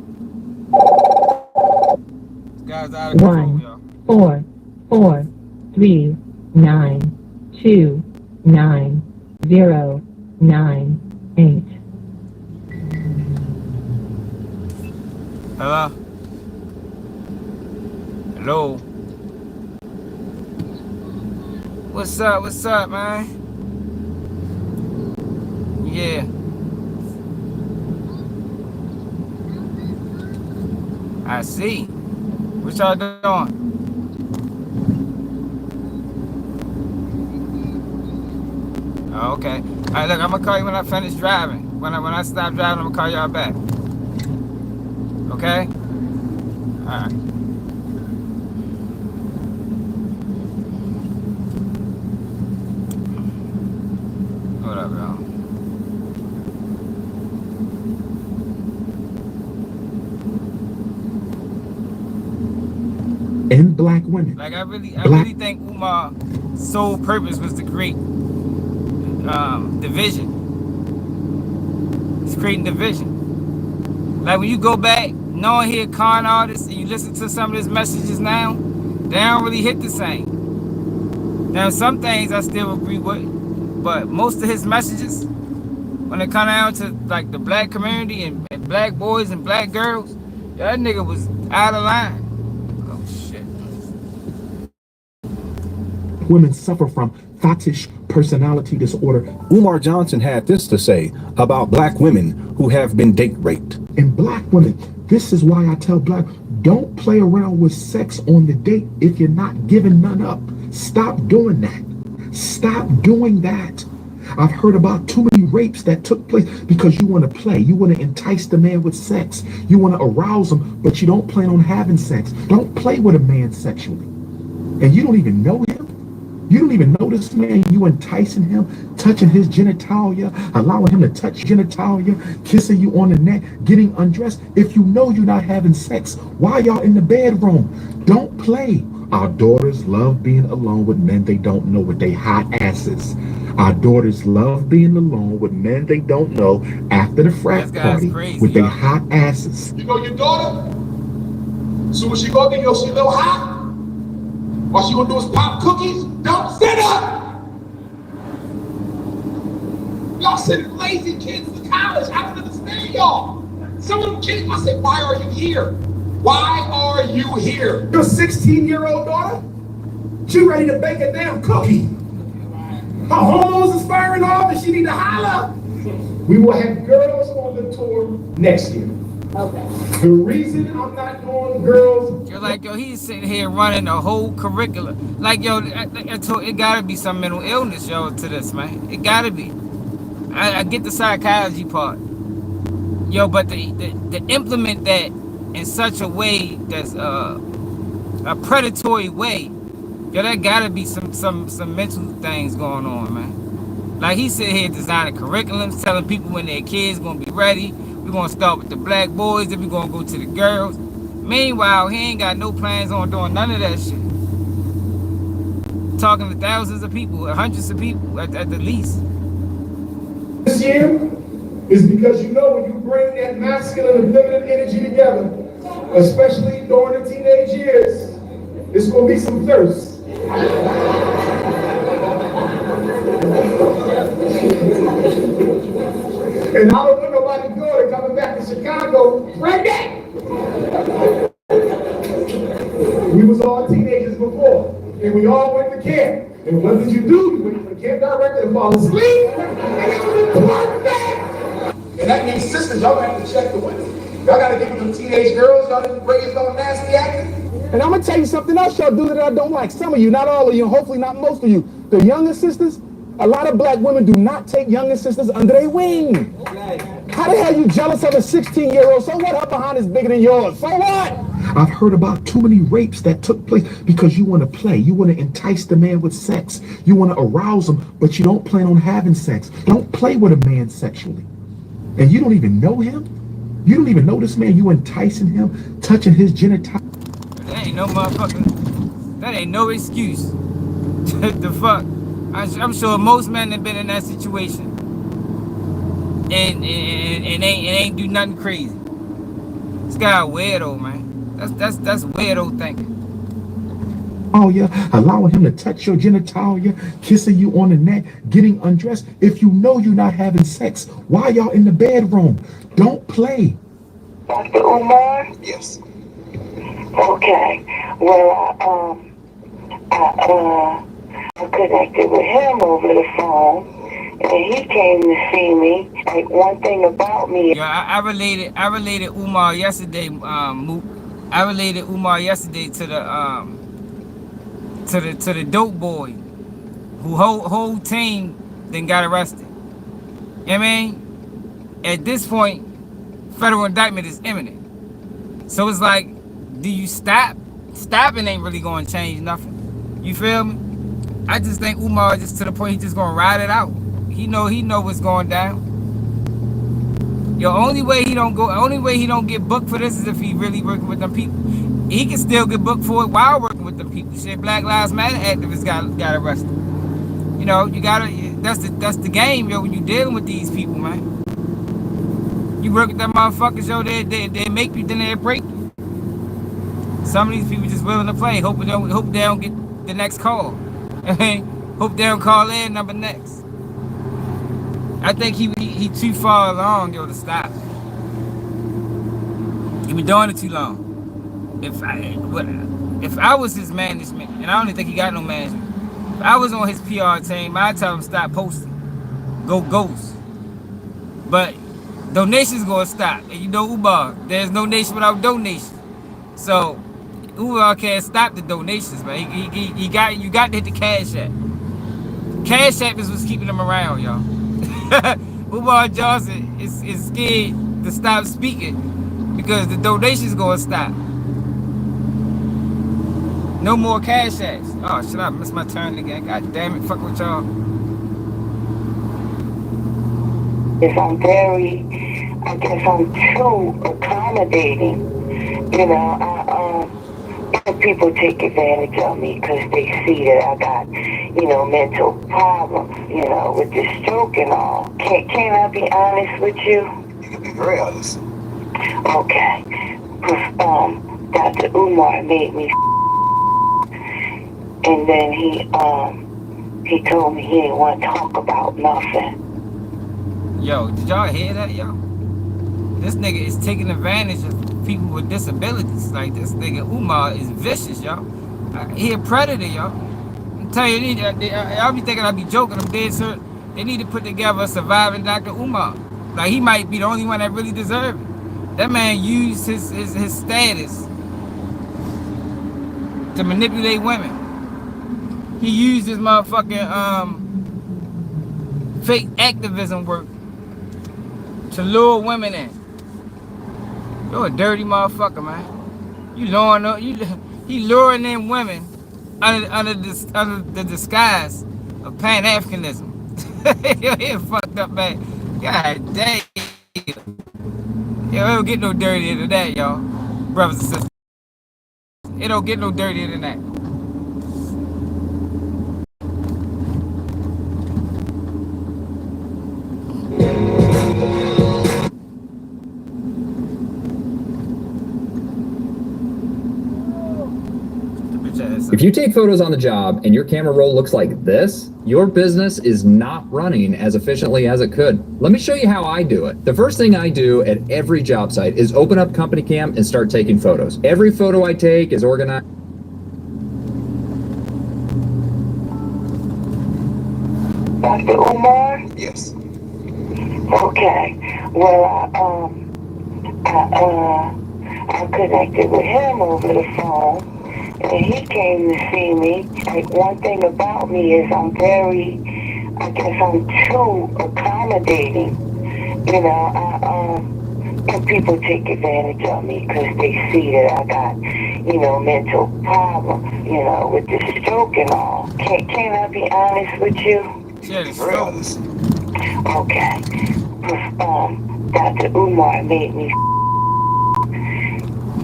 1 4 4 3 9 2 9 0 9 8. Hello? Hello? What's up, man? Yeah. I see. What y'all doing? Oh, okay. All right, look, I'm gonna call you when I finish driving. When I stop driving, I'm gonna call y'all back. Okay? All right. What up, y'all? And black women. Like I really think Umar's sole purpose was to create division. It's creating division. Like when you go back, knowing he a con artist, and you listen to some of his messages now, they don't really hit the same. Now, some things I still agree with, but most of his messages, when it come down to like the black community and black boys and black girls, that nigga was out of line. Oh shit. Women suffer from fetish personality disorder. Umar Johnson had this to say about black women who have been date raped. And black women, this is why I tell black, don't play around with sex on the date if you're not giving none up. Stop doing that. Stop doing that. I've heard about too many rapes that took place because you want to play. You want to entice the man with sex. You want to arouse him, but you don't plan on having sex. Don't play with a man sexually. And you don't even know him. You don't even know this man. You enticing him, touching his genitalia, allowing him to touch genitalia, kissing you on the neck, getting undressed. If you know you're not having sex, why y'all in the bedroom? Don't play. Our daughters love being alone with men they don't know with they hot asses. Our daughters love being alone with men they don't know after the frat party with their hot asses. You know your daughter? Soon as she go there, she a little hot. All she gonna do is pop cookies. Don't stand up! Y'all sending lazy kids to college. I don't understand y'all. Some of them kids, I said, why are you here? Why are you here? Your 16-year-old daughter? She ready to bake a damn cookie. Her hormones is firing off and she need to holler. We will have girls on the tour next year. Okay. The reason I'm not doing girls... You're like, yo, he's sitting here running a whole curriculum. Like, yo, it gotta be some mental illness, yo, to this, man. It gotta be. I get the psychology part. Yo, but to implement that in such a way that's a predatory way, yo, that gotta be some mental things going on, man. Like, he sit here designing curriculums, telling people when their kids gonna be ready. We're gonna start with the black boys, then we're gonna go to the girls. Meanwhile, he ain't got no plans on doing none of that shit. Talking to thousands of people, hundreds of people at the least. This year is because you know when you bring that masculine and feminine energy together, especially during the teenage years, it's gonna be some thirst. And I don't want nobody good coming back to Chicago pregnant. We was all teenagers before, and we all went to camp. And what did you do? You went to the camp director and fall asleep. And that means sisters, y'all have to check the women. Y'all gotta get with them teenage girls, y'all didn't raise on nasty acting. And I'm gonna tell you something else y'all do that I don't like. Some of you, not all of you, and hopefully not most of you. The younger sisters, a lot of black women do not take younger sisters under their wing. How the hell you jealous of a 16-year-old? So what? Her behind is bigger than yours. So what? I've heard about too many rapes that took place because you want to play. You want to entice the man with sex. You want to arouse him, but you don't plan on having sex. Don't play with a man sexually. And you don't even know him? You don't even know this man. You enticing him, touching his genitalia. That ain't no motherfucking, that ain't no excuse. The fuck? I'm sure most men have been in that situation and ain't do nothing crazy. This guy weirdo, man. That's weirdo thinking. Oh yeah, allowing him to touch your genitalia, kissing you on the neck, getting undressed. If you know you're not having sex, why y'all in the bedroom? Don't play. Dr. Umar? Yes. Okay. Well, I connected with him over the phone, and he came to see me. Like, one thing about me. Yeah, I related Umar yesterday. I related Umar yesterday to the dope boy who whole team then got arrested. You know what I mean? At this point, federal indictment is imminent. So it's like, do you stop? Stopping ain't really going to change nothing. You feel me? I just think Umar just to the point he just gonna ride it out. He know what's going down. Your only way he don't get booked for this is if he really working with them people. He can still get booked for it while working with them people. Shit, Black Lives Matter activists got arrested. You know, you gotta that's the game, yo. When you dealing with these people, man, you work with them motherfuckers, yo. They make you, then they break you. Some of these people just willing to play, hope they don't get the next call. Hope they don't call their number next. I think he too far along, yo, to stop. He been doing it too long. If I was his management, and I don't even think he got no management, if I was on his PR team, I'd tell him stop posting. Go ghost. But donations gonna stop. And you know Umar, there's no nation without donation. So Umar can't stop the donations, man. You got to hit the Cash App. Cash App is what's keeping him around, y'all. Umar Johnson is scared to stop speaking because the donations gonna stop. No more Cash Apps. Oh shit, I missed my turn again. God damn it, fuck with y'all. If I'm I guess I'm too accommodating. You know, people take advantage of me because they see that I got, mental problems, with this stroke and all. Can I be honest with you? You can be very honest. Okay. Dr. Umar made me and then he told me he didn't want to talk about nothing. Yo, did y'all hear that, yo? This nigga is taking advantage of people with disabilities. Like, this nigga Umar is vicious, yo. He a predator, yo. I'm telling you, y'all be thinking I be joking. I'm dead, sir. They need to put together a surviving Dr. Umar. Like, he might be the only one that really deserves it. That man used his status to manipulate women. He used his motherfucking fake activism work to lure women in. You're a dirty motherfucker, man. He luring in women under the disguise of Pan-Africanism. He fucked up, man. God damn. Yo, it don't get no dirtier than that, y'all. Brothers and sisters. It don't get no dirtier than that. If you take photos on the job and your camera roll looks like this, your business is not running as efficiently as it could. Let me show you how I do it. The first thing I do at every job site is open up Company Cam and start taking photos. Every photo I take is organized. Dr. Umar? Yes. Okay. Well, I connected with him over the phone. And he came to see me. Like, one thing about me is I'm too accommodating. And people take advantage of me because they see that I got, mental problems, with this stroke and all. Can I be honest with you? Yeah, Very honest. Okay. Dr. Umar made me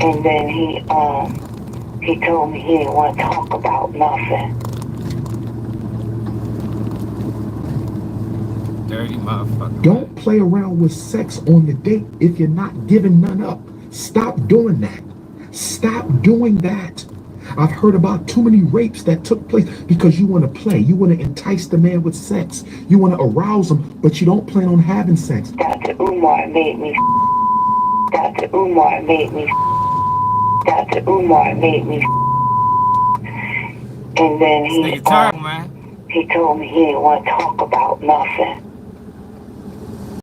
and then he told me he didn't want to talk about nothing. Dirty motherfucker. Don't play around with sex on the date if you're not giving none up. Stop doing that. Stop doing that. I've heard about too many rapes that took place because you want to play. You want to entice the man with sex. You want to arouse him, but you don't plan on having sex. Dr. Umar made me. Dr. Umar made me. Dr. Umar made me. And then he told me he didn't want to talk about nothing.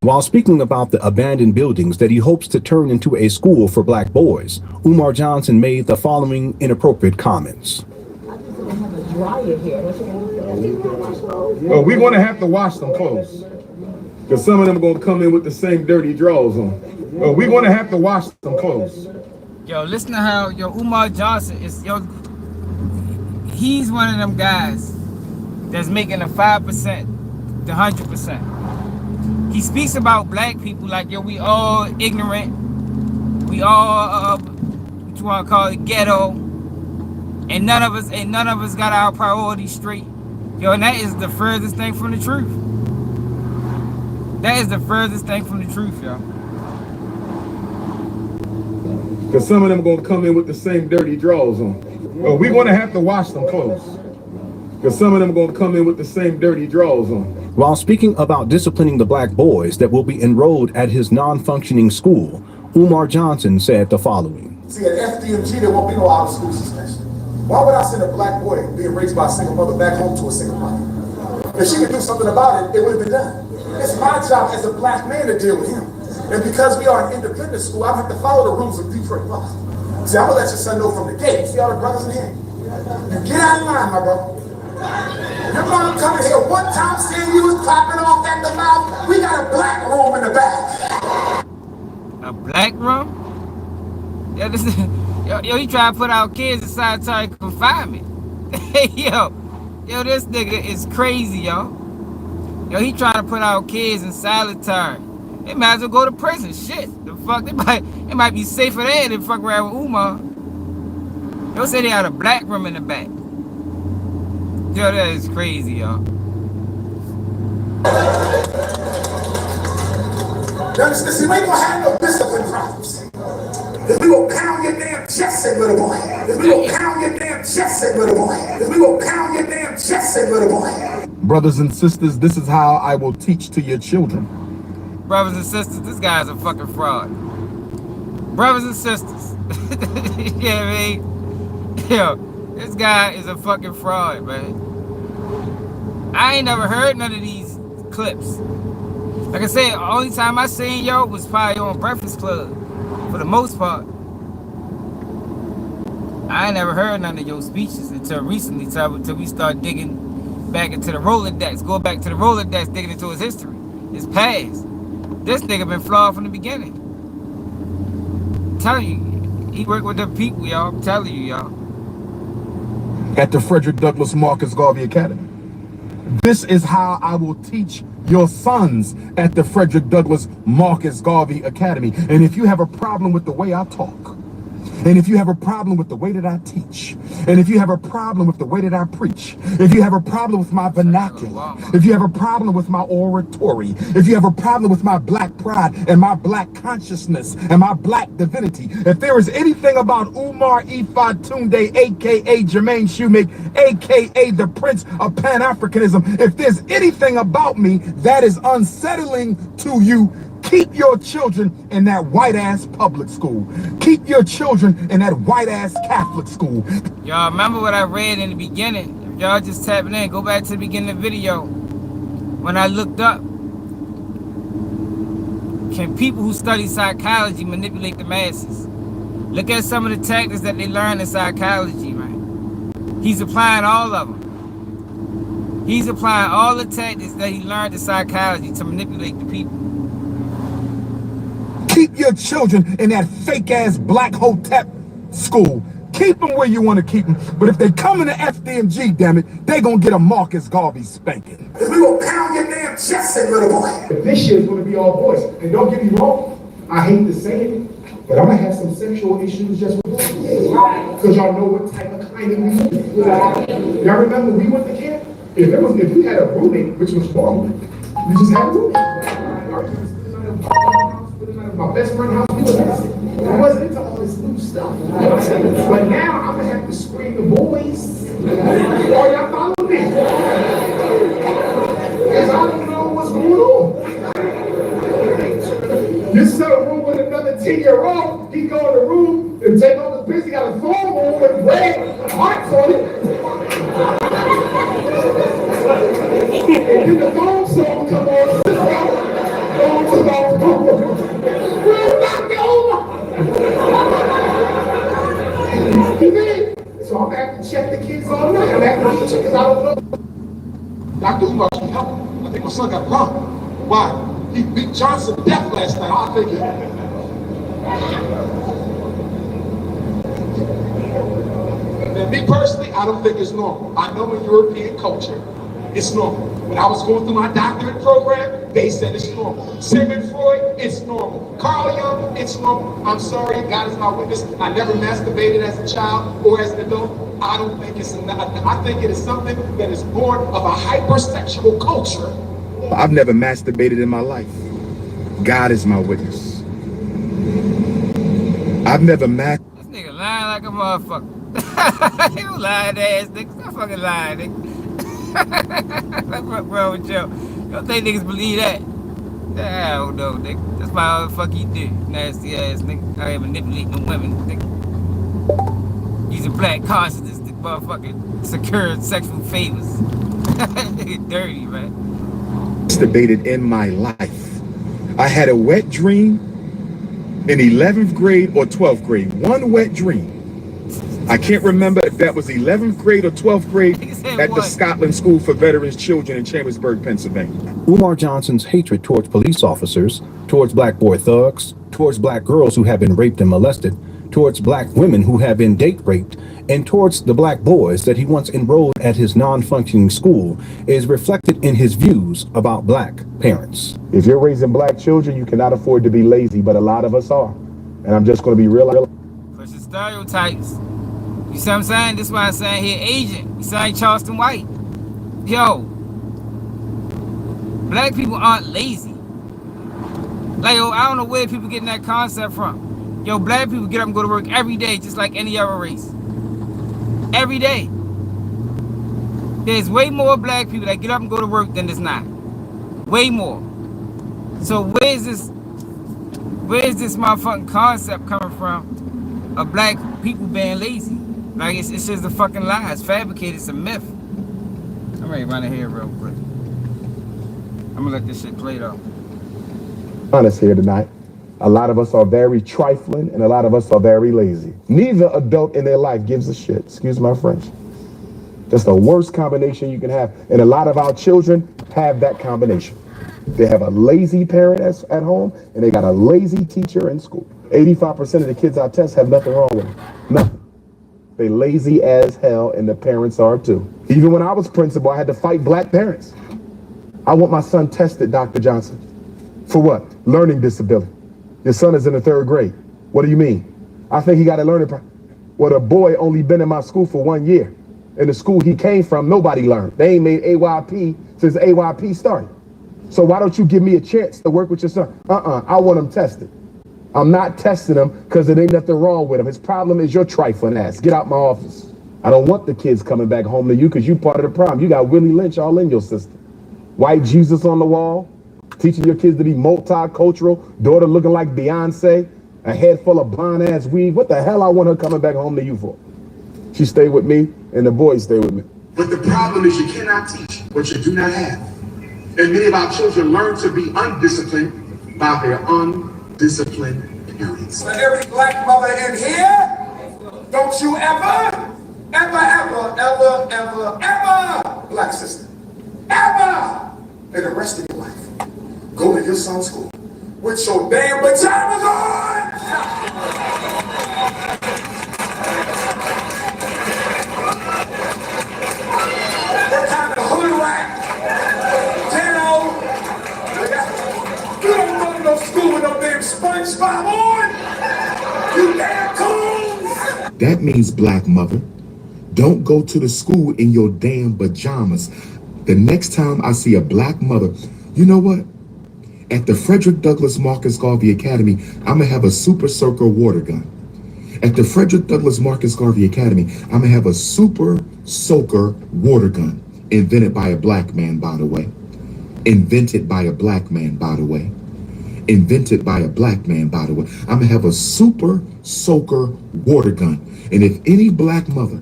While speaking about the abandoned buildings that he hopes to turn into a school for black boys, Umar Johnson made the following inappropriate comments. Well, we're going to have to wash them clothes because some of them are going to come in with the same dirty drawers on. Well, we're going to have to wash them clothes. Yo, listen to how Umar Johnson is, he's one of them guys that's making the 5%, the 100%. He speaks about black people like, we all ignorant. We all, what you want to call it, ghetto. And none of us got our priorities straight. Yo, and that is the furthest thing from the truth. That is the furthest thing from the truth, yo. Because some of them gonna come in with the same dirty drawers on. Well, we're gonna have to wash them clothes. Because some of them gonna come in with the same dirty drawers on. While speaking about disciplining the black boys that will be enrolled at his non-functioning school, Umar Johnson said the following. See, at FDMG, there won't be no out-of-school suspension. Why would I send a black boy being raised by a single mother back home to a single mother? If she could do something about it, it would have been done. It's my job as a black man to deal with him. And because we are an independent school, I have to follow the rules of Detroit law. See, I'm gonna let your son know from the gate. See all the brothers in here? You get out of line, my brother. Your mom coming here one time saying you was popping off at the mouth. We got a black room in the back. A black room? Yo, this is, yo, he trying to put our kids in solitary confinement. Hey, yo, this nigga is crazy, yo. Yo, he trying to put our kids in solitary. They might as well go to prison. Shit, the fuck, it might be safer there than fuck around with Umar. Yo, say they had a black room in the back. Yo, that is crazy, yo. See, we ain't gonna have no discipline problems. If we gonna pound your damn chest, say little boy. If we gonna pound your damn chest, say little boy. If we gonna pound your damn chest, say little boy. Brothers and sisters, this is how I will teach to your children. Brothers and sisters, this guy's a fucking fraud. Brothers and sisters. You know what I mean? Yo, this guy is a fucking fraud, man. I ain't never heard none of these clips. Like I said, only time I seen yo was probably on Breakfast Club, for the most part. I ain't never heard none of your speeches until recently, until we start digging back into the Rolodex, go back to the Rolodex, digging into his history, his past. This nigga been flawed from the beginning. I'm telling you, he worked with them people, y'all. I'm telling you, y'all. At the Frederick Douglass Marcus Garvey Academy. This is how I will teach your sons at the Frederick Douglass Marcus Garvey Academy. And if you have a problem with the way I talk, and if you have a problem with the way that I teach, and if you have a problem with the way that I preach, if you have a problem with my vernacular, if you have a problem with my oratory, if you have a problem with my black pride and my black consciousness and my black divinity, if there is anything about Umar Ifa Tunde, aka Jermaine Shoemake, aka the Prince of Pan-Africanism, if there's anything about me that is unsettling to you, keep your children in that white-ass public school. Keep your children in that white-ass Catholic school. Y'all remember what I read in the beginning? If y'all just tapping in, go back to the beginning of the video. When I looked up, can people who study psychology manipulate the masses? Look at some of the tactics that they learn in psychology, man. He's applying all of them. He's applying all the tactics that he learned in psychology to manipulate the people. Keep your children in that fake-ass Black Hotep school. Keep them where you want to keep them. But if they come into FDMG, damn it, they gonna get a Marcus Garvey spanking. If we gonna pound your damn chest, say little boy. This year's gonna be all boys. And don't get me wrong, I hate to say it, but I'm gonna have some sexual issues just with boys. Because y'all know what type of climate we live in. Y'all remember when we went to camp? If we had a roommate, which was normal, we just had a roommate. My best friend house, we was dancing. I wasn't into all this new stuff. But now I'm gonna have to screen the boys. Oh, y'all follow me? Because I don't know what's going on. You sit in a room with another 10-year-old, he go in the room and take off his pants, he got a phone on with red hearts on it. And then the phone song come on. So I'm gonna have to check the kids all night. I'm gonna have to teach it because I don't know. Dr. Umar, can you help him? I think my son got lung. Why? He beat Johnson to death last night. I think it. And me personally, I don't think it's normal. I know in European culture, it's normal. When I was going through my doctorate program, They said it's normal. Sigmund Freud, it's normal. Carl Jung, it's normal. I'm sorry, God is my witness. I never masturbated as a child or as an adult. I don't think it's I think it is something that is born of a hypersexual culture. I've never masturbated in my life. God is my witness. I've never masturbated. This nigga lying like a motherfucker. You lying ass nigga. Stop fucking lying, nigga. What the fuck wrong with you? You don't think niggas believe that? I don't know, nigga. That's why the fuck you do. Nasty ass nigga. I ain't manipulating the women, nigga. Using black consciousness to motherfucking secure sexual favors. Nigga dirty, man. Masturbated in my life. I had a wet dream in 11th grade or 12th grade. One wet dream. I can't remember if that was 11th grade or 12th grade at the Scotland School for Veterans Children in Chambersburg, Pennsylvania. Umar Johnson's hatred towards police officers, towards black boy thugs, towards black girls who have been raped and molested, towards black women who have been date raped, and towards the black boys that he once enrolled at his non-functioning school is reflected in his views about black parents. If you're raising black children, you cannot afford to be lazy, but a lot of us are. And I'm just going to be real. Pushing stereotypes. You see what I'm saying? This is why I'm saying here, agent. You sound like Charleston White. Yo, black people aren't lazy. Like, yo, I don't know where people getting that concept from. Yo, black people get up and go to work every day, just like any other race. Every day. There's way more black people that get up and go to work than there's not. Way more. So where's this motherfucking concept coming from of black people being lazy? Like, it's just a fucking lie. It's fabricated. It's a myth. I'm ready to run in here real quick. I'm gonna let this shit play though. Honest here tonight. A lot of us are very trifling and a lot of us are very lazy. Neither adult in their life gives a shit. Excuse my French. That's the worst combination you can have. And a lot of our children have that combination. They have a lazy parent at home and they got a lazy teacher in school. 85% of the kids I test have nothing wrong with them. Nothing. They lazy as hell and the parents are too. Even when I was principal, I had to fight black parents. I want my son tested, Dr. Johnson. For what? Learning disability. Your son is in the 3rd grade. What do you mean? I think he got a learning problem. Well, the boy only been in my school for 1 year. In the school he came from, nobody learned. They ain't made AYP since AYP started. So why don't you give me a chance to work with your son? I want him tested. I'm not testing him because there ain't nothing wrong with him. His problem is your trifling ass. Get out my office. I don't want the kids coming back home to you because you part of the problem. You got Willie Lynch all in your system. White Jesus on the wall, teaching your kids to be multicultural, daughter looking like Beyonce, a head full of blonde ass weave. What the hell I want her coming back home to you for? She stay with me and the boys stay with me. But the problem is you cannot teach what you do not have. And many of our children learn to be undisciplined by their undisciplined parents. For every black mother in here, don't you ever, black sister, ever, in the rest of your life, go to your son's school with your damn pajamas on. What kind of hood rat? You don't go to no school with no damn SpongeBob on. You damn coons. That means, black mother, don't go to the school in your damn pajamas. The next time I see a black mother, you know what? At the Frederick Douglass Marcus Garvey Academy, I'm gonna have a Super Soaker water gun. At the Frederick Douglass Marcus Garvey Academy, I'm gonna have a Super Soaker water gun. Invented by a black man, by the way. Invented by a black man, by the way. Invented by a black man, by the way. I'm gonna have a Super Soaker water gun. And if any black mother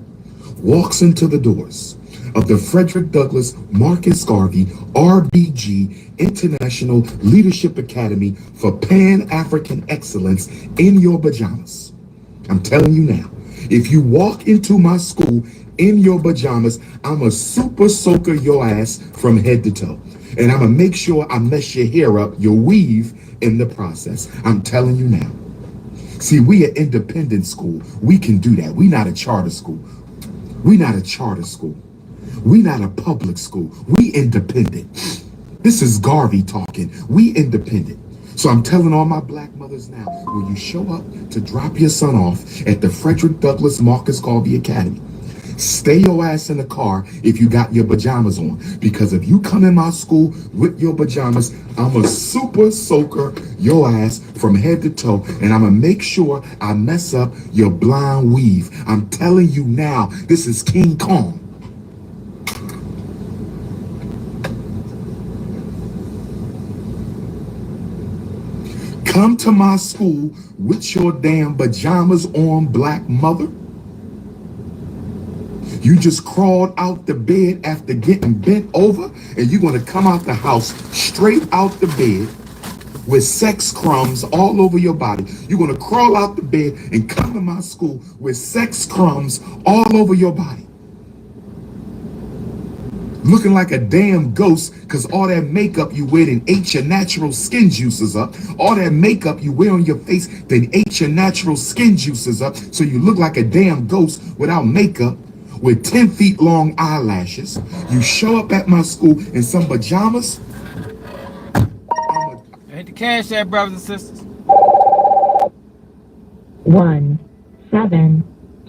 walks into the doors of the Frederick Douglass Marcus Garvey RBG International Leadership Academy for Pan-African Excellence in your pajamas, I'm telling you now, if you walk into my school in your pajamas, I'm a Super Soaker your ass from head to toe. And I'm gonna make sure I mess your hair up, your weave in the process. I'm telling you now. See, we an independent school. We can do that. We not a charter school. We not a charter school. We not a public school. We independent. This is Garvey talking. We independent. So I'm telling all my black mothers now, when you show up to drop your son off at the Frederick Douglass Marcus Garvey Academy, stay your ass in the car if you got your pajamas on. Because if you come in my school with your pajamas, I'm a super soaker your ass from head to toe. And I'm going to make sure I mess up your blonde weave. I'm telling you now, this is King Kong. Come to my school with your damn pajamas on, black mother. You just crawled out the bed after getting bent over, and you're going to come out the house straight out the bed with sex crumbs all over your body. You're going to crawl out the bed and come to my school with sex crumbs all over your body. Looking like a damn ghost because all that makeup you wear then ate your natural skin juices up. All that makeup you wear on your face then ate your natural skin juices up. So you look like a damn ghost without makeup with 10 feet long eyelashes. You show up at my school in some pajamas. Hit the cash app, brothers and sisters. 1 7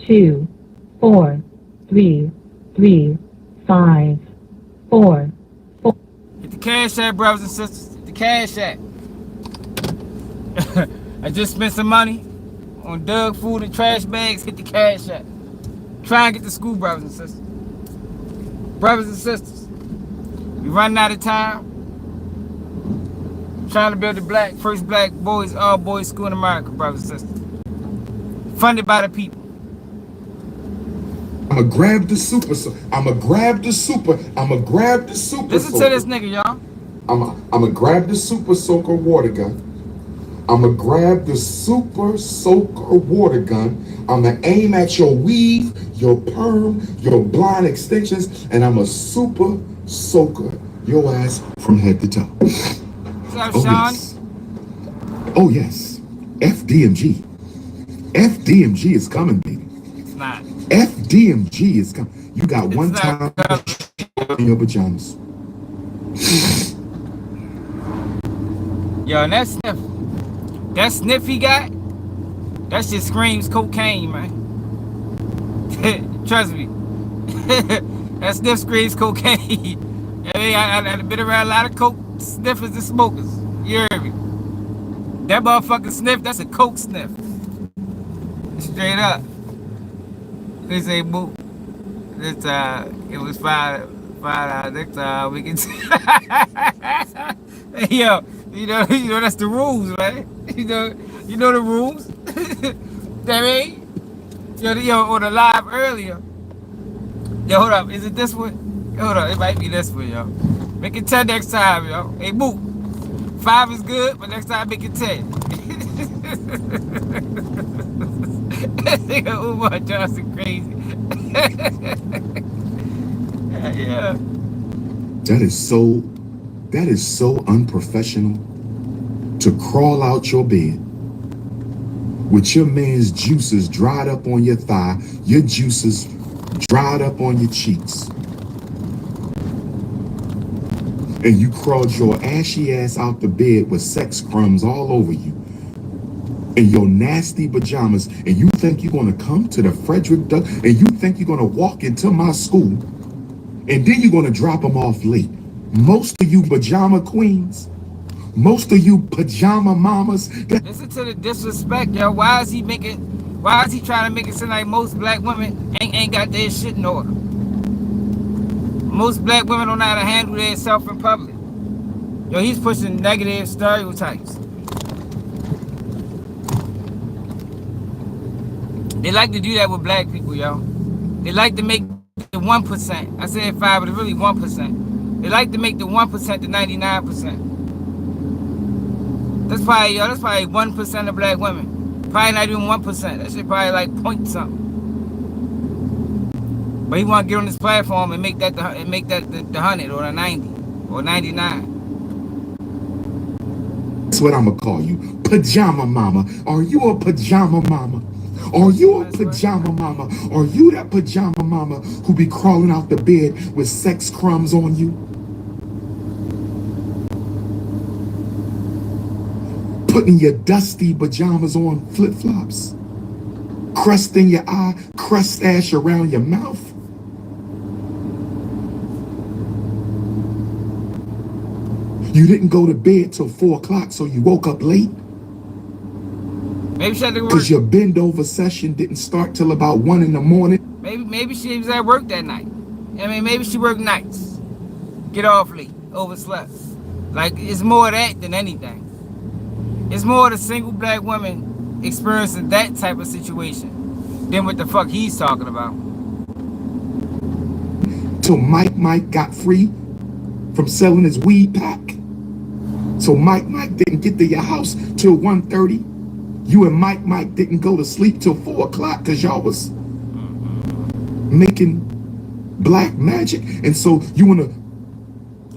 2 4 3 3 5 4 4. Hit the cash app, brothers and sisters. Hit the cash app. I just spent some money on dog food and trash bags. Hit the cash app. Try and get to school, brothers and sisters. Brothers and sisters, we running out of time. Trying to build the first black boys, all boys school in America, brothers and sisters. Funded by the people. I'ma grab the super. I'ma grab the super. Listen to this nigga, y'all. I'ma grab the super soaker water gun. I'ma grab the super soaker water gun. I'ma aim at your weave, your perm, your blonde extensions, and I'm a super soaker your ass from head to toe. What's up, Oh Sean? yes. Oh yes. FDMG. FDMG is coming, baby. It's not. FDMG is coming. You got It's one not. time in your pajamas. Yo, and that sniff he got, that shit screams cocaine, man. Trust me. That sniff screams cocaine. I mean, I've been around a lot of coke sniffers and smokers. You heard me? That motherfucking sniff, that's a coke sniff. Straight up. They say, boo. This time, it was $5. Next time, we can... Hey, yo, you know that's the rules, right? You know the rules. That mean, yo, on the live earlier. Yo, hold up, is it this one? Hold up, it might be this one, yo. Make it 10 next time, yo. Hey, boo. 5 is good, but next time make it 10. That nigga Umar Johnson crazy. Yeah. That is so unprofessional to crawl out your bed with your man's juices dried up on your thigh, your juices dried up on your cheeks. And you crawled your ashy ass out the bed with sex crumbs all over you in your nasty pajamas, and you think you're gonna come to the Frederick Douglass, and you think you're gonna walk into my school, and then you're gonna drop them off late. Most of you pajama queens, most of you pajama mamas. Listen to the disrespect, yo. Why is he trying to make it seem like most black women ain't got their shit in order? Most black women don't know how to handle themselves in public. Yo, he's pushing negative stereotypes. They like to do that with black people, yo. They like to make the 1%. I said 5, but it's really 1%. They like to make the 1% the 99%. That's probably 1% of black women. Probably not even 1%. That shit probably like point something. But he want to get on this platform and make that the 100 or the 90 or 99. That's what I'm gonna call you, pajama mama. Are you a pajama mama? Are you a pajama mama? Are you that pajama mama who be crawling out the bed with sex crumbs on you? Putting your dusty pajamas on flip-flops. Crust in your eye, crust stash around your mouth. You didn't go to bed till 4 o'clock, so you woke up late. Maybe she had to work. Because your bend over session didn't start till about 1 in the morning. Maybe she was at work that night. I mean, maybe she worked nights. Get off late, overslept. Like, it's more of that than anything. It's more the single black woman experiencing that type of situation than what the fuck he's talking about. Till Mike got free from selling his weed pack. So Mike didn't get to your house till 1:30. You and Mike didn't go to sleep till 4 o'clock because y'all was making black magic. And so you want to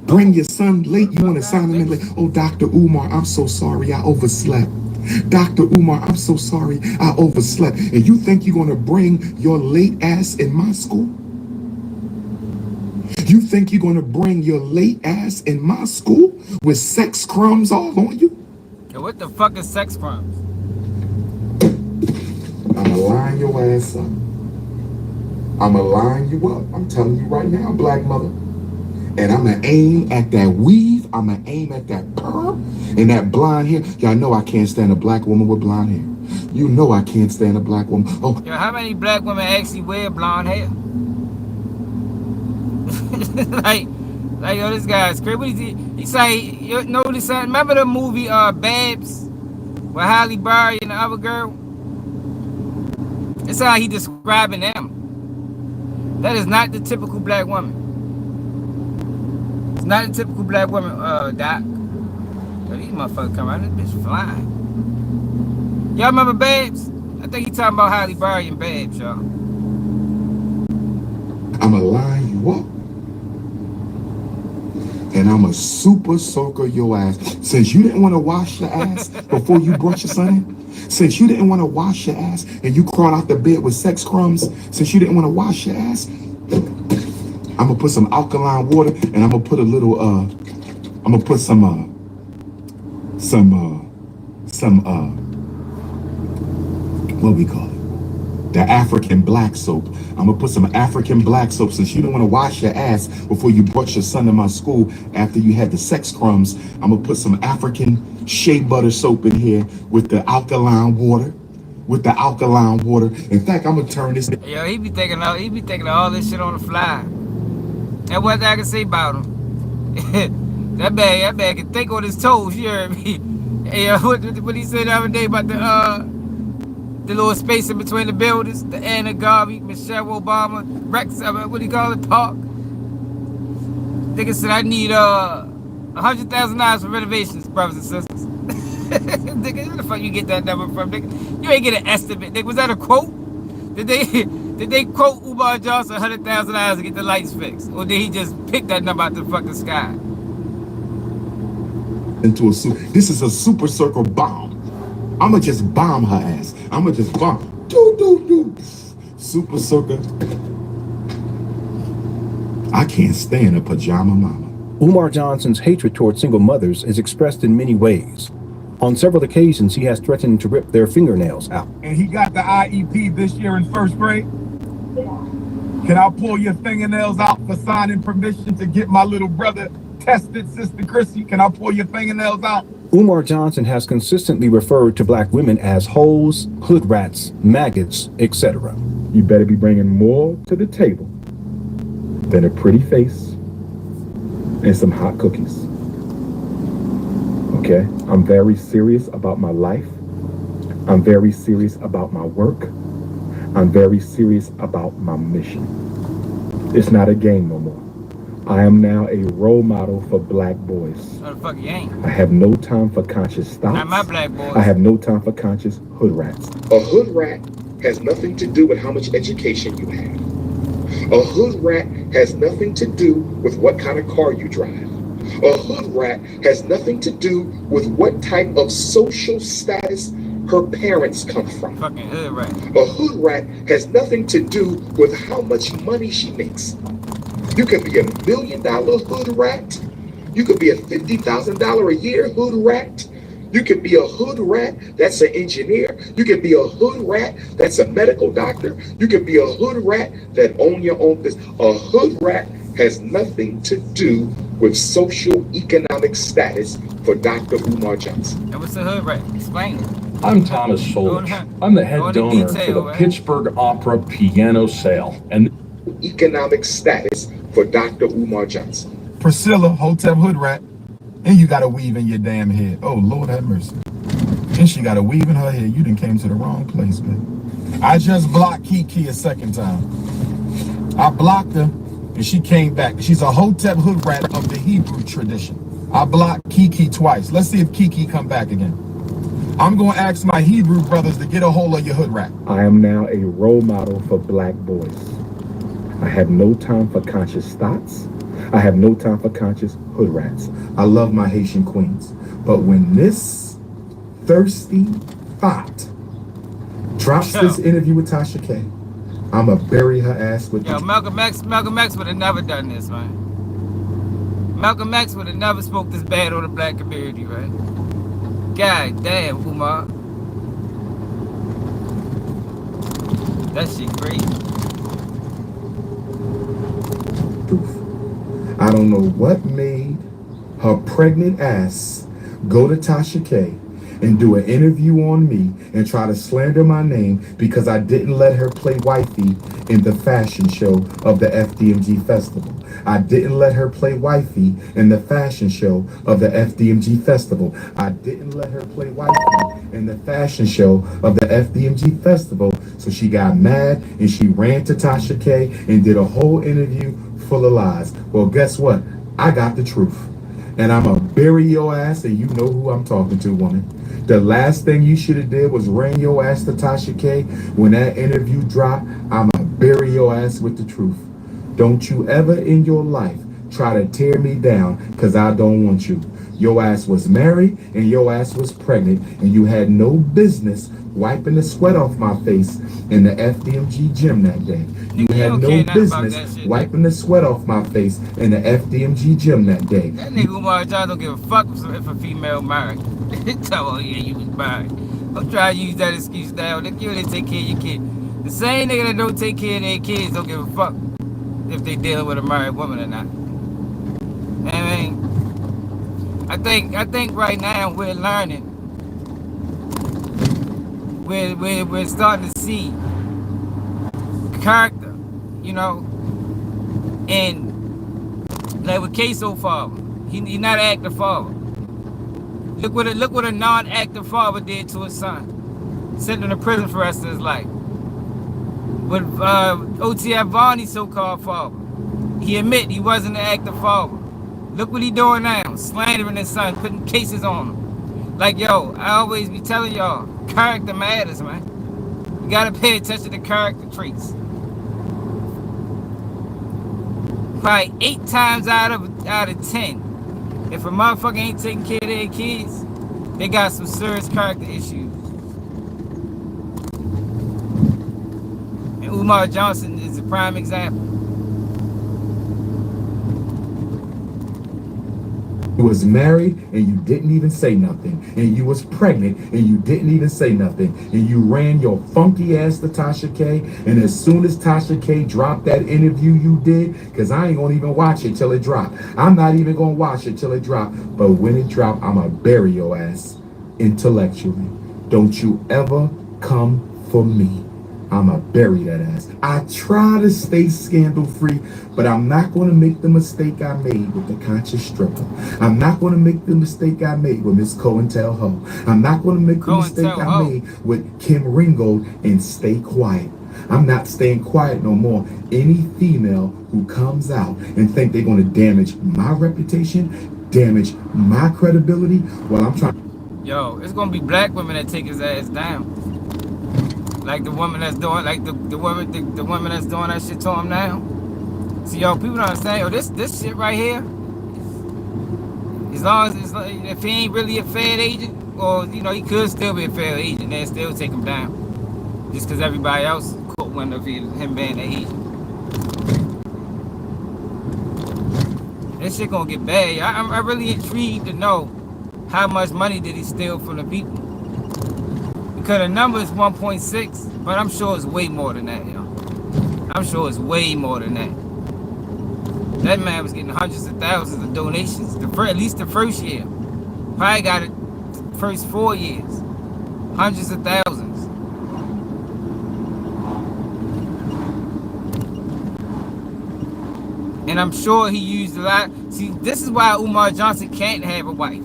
bring your son late. You want to sign him in late. Oh, Dr. Umar, I'm so sorry I overslept. Dr. Umar, I'm so sorry I overslept. And you think you're going to bring your late ass in my school? You think you're going to bring your late ass in my school with sex crumbs all on you? Yo, what the fuck is sex crumbs? I'ma line your ass up. I'ma line you up. I'm telling you right now, black mother. And I'ma aim at that weave. I'ma aim at that perm and that blonde hair. Y'all know I can't stand a black woman with blonde hair. You know I can't stand a black woman. Oh, Yo, how many black women actually wear blonde hair? like, yo, this guy's crazy. What is he? He's like, you know this? Remember the movie Babs with Halle Berry and the other girl? It's how he describing them. That is not the typical black woman. It's not a typical black woman, Doc. Yo, these motherfuckers come around, this bitch flying. Y'all remember Babs? I think he talking about Halle Berry and Babs, y'all. I'ma line you up. And I'ma super soaker your ass. Since you didn't want to wash your ass before you brought your son in, since you didn't want to wash your ass and you crawled out the bed with sex crumbs, since you didn't want to wash your ass, I'm gonna put some alkaline water and I'm gonna put a little, I'm gonna put some what we call it? The African black soap. I'm gonna put some African black soap since you didn't want to wash your ass before you brought your son to my school after you had the sex crumbs. I'm gonna put some African shea butter soap in here with the alkaline water. In fact, I'm gonna turn this. Yo, he be thinking all this shit on the fly. That's what I can say about him. that bag can think on his toes. You heard me? Hey, what he said the other day about the little space in between the buildings, the Anna Garvey, Michelle Obama, Rex, what do you call it, Park? Nigga said I need $100,000 for renovations, brothers and sisters. Nigga, where the fuck you get that number from, nigga? You ain't get an estimate, nigga. Was that a quote? Did they quote Umar Johnson $100,000 to get the lights fixed, or did he just pick that number out the fucking sky? This is a super circle bomb. I'ma just bomb her ass. I'ma just bomb. Do. Super circle. I can't stand a pajama mama. Umar Johnson's hatred toward single mothers is expressed in many ways. On several occasions, he has threatened to rip their fingernails out. And he got the IEP this year in first grade. Can I pull your fingernails out for signing permission to get my little brother tested, Sister Chrissy? Can I pull your fingernails out? Umar Johnson has consistently referred to black women as hoes, hood rats, maggots, etc. You better be bringing more to the table than a pretty face and some hot cookies. Okay? I'm very serious about my life. I'm very serious about my work. I'm very serious about my mission. It's not a game no more. I am now a role model for black boys. No, the fuck you ain't. I have no time for conscious thoughts. Not my black boys. I have no time for conscious hood rats. A hood rat has nothing to do with how much education you have. A hood rat has nothing to do with what kind of car you drive. A hood rat has nothing to do with what type of social status her parents come from. Fucking hood rat. A hood rat has nothing to do with how much money she makes. You could be $1 million hood rat. You could be a $50,000 a year hood rat. You can be a hood rat that's an engineer. You can be a hood rat that's a medical doctor. You can be a hood rat that own your own business. A hood rat has nothing to do with social economic status for Dr. Umar Johnson. And what's a hood rat? Explain it. I'm Thomas Solich. I'm the head donor for the Pittsburgh Opera piano sale. And economic status for Dr. Umar Johnson. Priscilla, Hotep Hood Rat, and you got a weave in your damn head. Oh, Lord have mercy. And she got a weave in her head. You done came to the wrong place, man. I just blocked Kiki a second time. I blocked her, and she came back. She's a Hotep Hood Rat of the Hebrew tradition. I blocked Kiki twice. Let's see if Kiki come back again. I'm going to ask my Hebrew brothers to get a hold of your hood rat. I am now a role model for black boys. I have no time for conscious thoughts. I have no time for conscious hood rats. I love my Haitian queens. But when this thirsty thought drops this interview with Tasha K, I'ma bury her ass with Malcolm X would have never done this, man. Malcolm X would have never spoke this bad on the black community, right? God damn, Umar. That shit great. I don't know what made her pregnant ass go to Tasha K and do an interview on me and try to slander my name because I didn't let her play wifey in the fashion show of the FDMG festival. I didn't let her play wifey in the fashion show of the FDMG festival. I didn't let her play wifey in the fashion show of the FDMG festival. So she got mad and she ran to Tasha K and did a whole interview full of lies. Well, guess what? I got the truth. And I'ma bury your ass, and you know who I'm talking to, woman. The last thing you should have did was ran your ass to Tasha K. When that interview dropped, I'ma bury your ass with the truth. Don't you ever in your life try to tear me down, because I don't want you. Your ass was married and your ass was pregnant, and you had no business wiping the sweat off my face in the FDMG gym that day. You had no business wiping the sweat off my face in the FDMG gym that day. That nigga Umar Johnson don't give a fuck if a female married. Tell her, yeah, you was married. I'm trying to use that excuse now. You didn't take care of your kid. The same nigga that don't take care of their kids don't give a fuck if they dealing with a married woman or not. I mean, I think right now we're learning. We're starting to see character, you know, and like with Queso father, he's not an active father. Look what a non-active father did to his son, sent him to prison for the rest of his life. With OTF Vonnie's so-called father, he admit he wasn't an active father. Look what he doing now, slandering his son, putting cases on him. Like, yo, I always be telling y'all, character matters, man. You gotta pay attention to character traits. Probably 8 times out of 10, if a motherfucker ain't taking care of their kids, they got some serious character issues. And Umar Johnson is a prime example. You was married and you didn't even say nothing, and you was pregnant and you didn't even say nothing, and you ran your funky ass to Tasha K, and as soon as Tasha K dropped that interview you did, because I ain't gonna even watch it till it dropped. I'm not even gonna watch it till it dropped, but when it dropped, I'ma bury your ass intellectually. Don't you ever come for me. I'ma bury that ass. I try to stay scandal free, but I'm not going to make the mistake I made with the conscious stripper. I'm not going to make the mistake I made with Miss COINTELHO. I'm not going to make the mistake I made with Kim Ringgold and stay quiet. I'm not staying quiet no more. Any female who comes out and think they're going to damage my reputation, damage my credibility, well, I'm trying. Yo, it's going to be black women that take his ass down. Like the woman that's doing, like the woman that's doing that shit to him now. See, yo, people don't understand. Yo, this shit right here. As long as it's like, if he ain't really a Fed agent, or you know, he could still be a Fed agent, they'll still take him down. Just because everybody else caught wind of him being an agent. This shit gonna get bad. I'm really intrigued to know how much money did he steal from the people? Because the number is 1.6, but I'm sure it's way more than that, yo. I'm sure it's way more than that. That man was getting hundreds of thousands of donations, at least the first year. Probably got it the first 4 years. Hundreds of thousands. And I'm sure he used a lot. See, this is why Umar Johnson can't have a wife.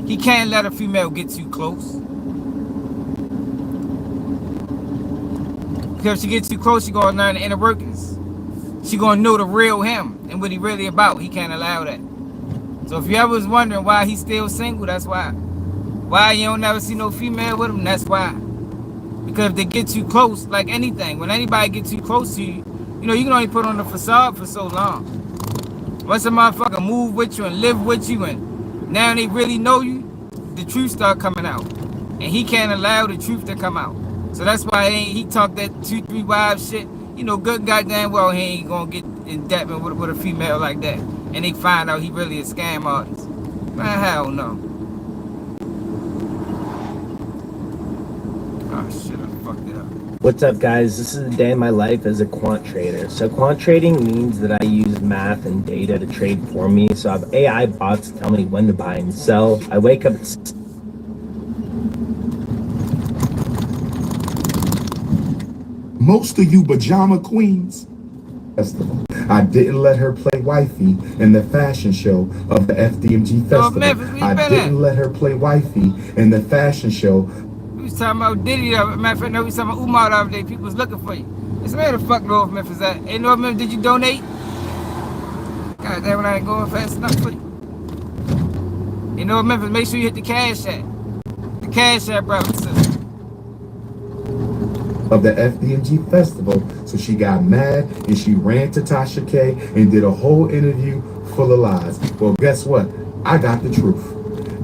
He can't let a female get too close. Because if she gets too close, she gonna learn the inner workings. She gonna know the real him and what he really about. He can't allow that. So if you ever was wondering why he's still single, that's why. Why you don't never see no female with him, that's why. Because if they get too close, like anything, when anybody get too close to you, you know, you can only put on the facade for so long. Once a motherfucker move with you and live with you and now they really know you, the truth start coming out. And he can't allow the truth to come out. So that's why he talked that 2-3 wives shit. You know, good goddamn well he ain't gonna get in debt with a female like that. And they find out he really a scam artist. Man, hell no. Oh shit, I fucked it up. What's up, guys? This is a day in my life as a quant trader. So quant trading means that I use math and data to trade for me. So I have AI bots tell me when to buy and sell. I wake up at Most of you pajama queens. Festival. I didn't let her play wifey in the fashion show of the FDMG festival. Memphis, I didn't let her play wifey in the fashion show. We was talking about Diddy. Matter of fact, no, we was talking about Umar the other day. People was looking for you. It's where the fuck North Memphis at? Hey, North Memphis, did you donate? God damn it, I ain't going fast enough for you. Hey, North Memphis, make sure you hit the cash app. The cash app, brother and sister. Of the FDMG festival, so she got mad and she ran to Tasha K and did a whole interview full of lies. Well, guess what? I got the truth,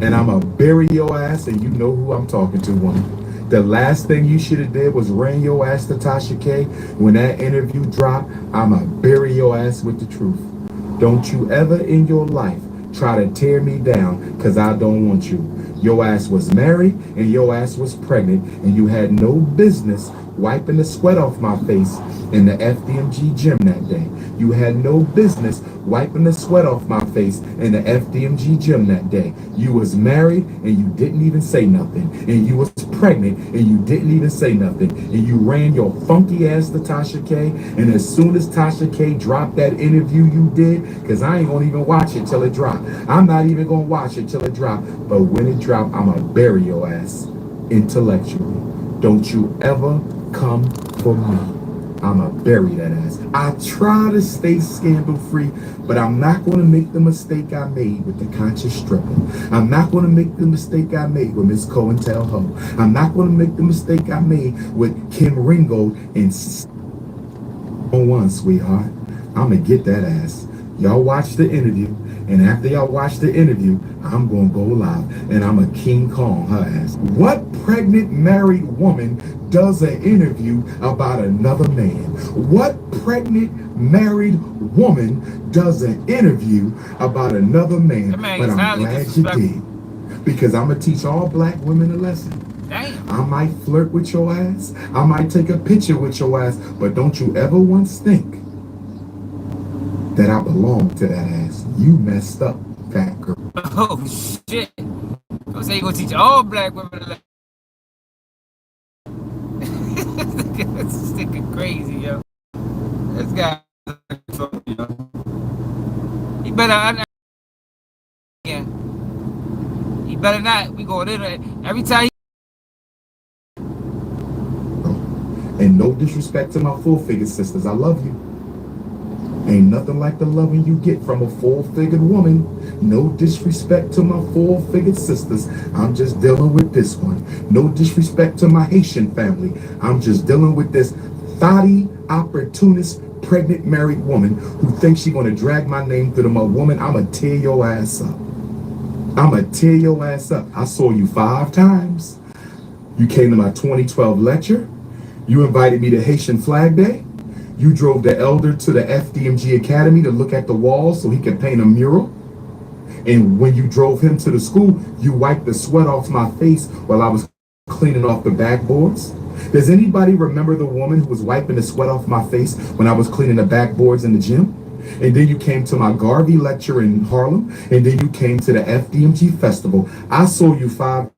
and I'ma bury your ass, and you know who I'm talking to, woman. The last thing you should have did was ran your ass to Tasha K. When that interview dropped, I'ma bury your ass with the truth. Don't you ever in your life try to tear me down, cause I don't want you. Your ass was married and your ass was pregnant, and you had no business wiping the sweat off my face in the FDMG gym that day. You had no business wiping the sweat off my face in the FDMG gym that day. You was married and you didn't even say nothing. And you was pregnant and you didn't even say nothing. And you ran your funky ass to Tasha K. And as soon as Tasha K dropped that interview you did, because I ain't gonna even watch it till it dropped. I'm not even gonna watch it till it dropped. But when it dropped, I'ma bury your ass intellectually. Don't you ever come for me. I'ma bury that ass. I try to stay scandal free, but I'm not going to make the mistake I made with the conscious stripper. I'm not going to make the mistake I made with Miss Cohen Tell Ho. I'm not going to make the mistake I made with Kim Ringold and on one, sweetheart. I'm going to get that ass. Y'all watch the interview, and after y'all watch the interview, I'm going to go live, and I'm a King Kong her ass. What pregnant married woman does an interview about another man? What pregnant married woman does an interview about another man? But I'm glad you did, because I'm going to teach all black women a lesson. Damn. I might flirt with your ass. I might take a picture with your ass, but don't you ever once think that I belong to that ass. You messed up, fat girl. Oh, shit. I was saying you're going to teach all black women to lesson. This nigga crazy, yo. This guy, yo. He better again. He better not. We going in there. Every time he... And no disrespect to my full-figured sisters. I love you. Ain't nothing like the loving you get from a full-figured woman. No disrespect to my full-figured sisters. I'm just dealing with this one. No disrespect to my Haitian family. I'm just dealing with this thotty, opportunist, pregnant, married woman who thinks she's going to drag my name through my woman. I'm going to tear your ass up. I'm going to tear your ass up. I saw you 5 times. You came to my 2012 lecture. You invited me to Haitian Flag Day. You drove the elder to the FDMG Academy to look at the walls so he could paint a mural. And when you drove him to the school, you wiped the sweat off my face while I was cleaning off the backboards. Does anybody remember the woman who was wiping the sweat off my face when I was cleaning the backboards in the gym? And then you came to my Garvey lecture in Harlem, and then you came to the FDMG festival. I saw you 5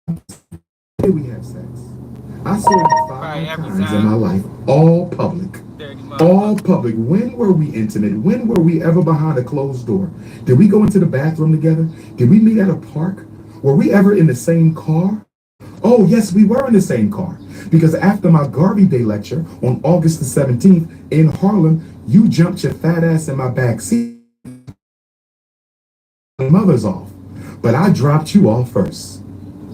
times. We have sex. I saw you 5 times in my life, all public. All public. When were we intimate? When were we ever behind a closed door? Did we go into the bathroom together? Did we meet at a park? Were we ever in the same car? Oh, yes, we were in the same car. Because after my Garvey Day lecture on August the 17th in Harlem, you jumped your fat ass in my back seat. My mother's off. But I dropped you off first.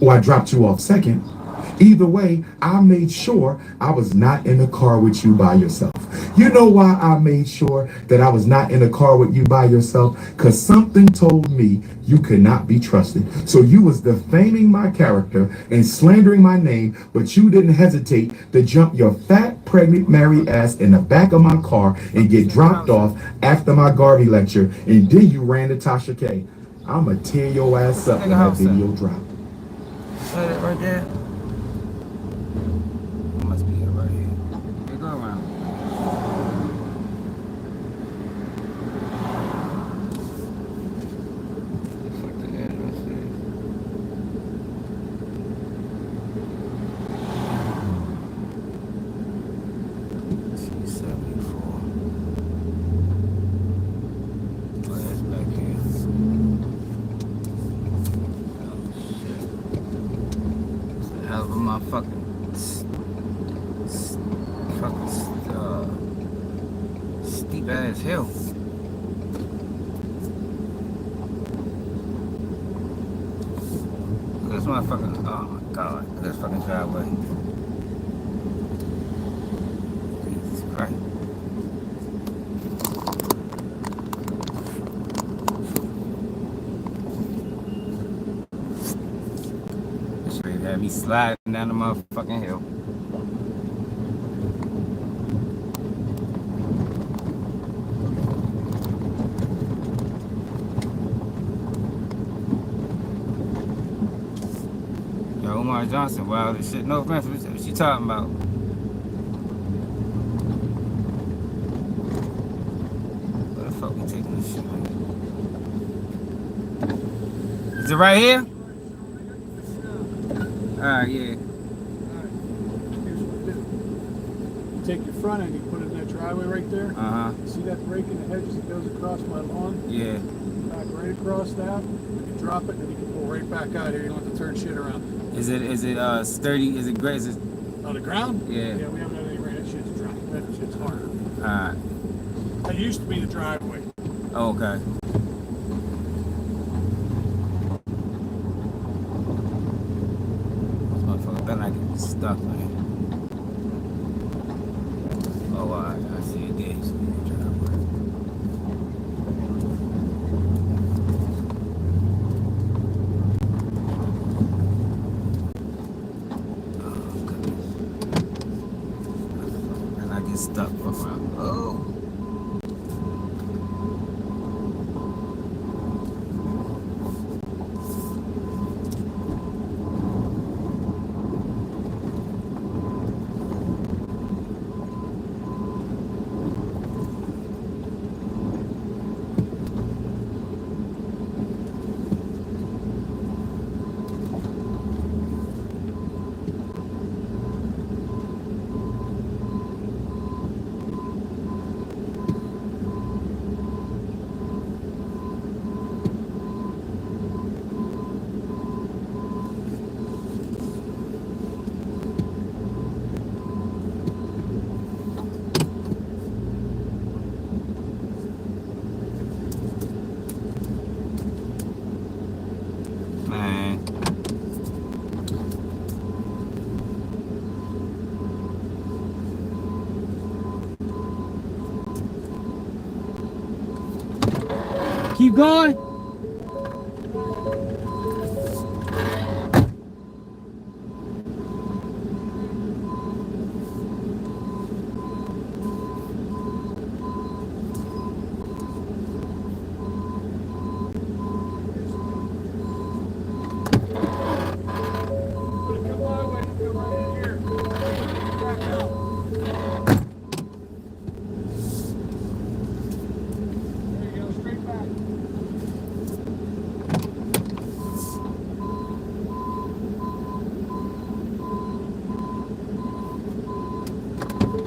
Or I dropped you off second. Either way, I made sure I was not in the car with you by yourself. You know why I made sure that I was not in the car with you by yourself? Because something told me you could not be trusted. So you was defaming my character and slandering my name, but you didn't hesitate to jump your fat, pregnant, married ass in the back of my car and get dropped off after my Garvey lecture. And then you ran to Tasha K. I'ma tear your ass up when that video drop. Right there. Must be it right here. Hey, go around. Fuck the address is. C74. Oh, that's back here. Hell of a motherfucking steep ass hill. Look at this motherfucking, oh my god, look at this fucking driveway. Jesus Christ. This shit had me sliding down the motherfucking hill. Umar Johnson, wild as shit. No offense, what you talking about? Where the fuck we taking this shit? Is it right here? Alright, yeah. You take your front end, you put it in that driveway right there. Uh-huh. See that break in the hedges that goes across my lawn? Yeah. Back right across that. You drop it, and you can pull right back out here. You don't have to turn shit around. Is it sturdy? Is it great? Is it on the ground? Yeah. Yeah, we haven't had any rain. That shit's dry. That shit's hard. Alright. That used to be the driveway. Oh, okay. This motherfucker better not get stuck, man. Oh, I see it there. So stuck for a while. Oh. Keep going.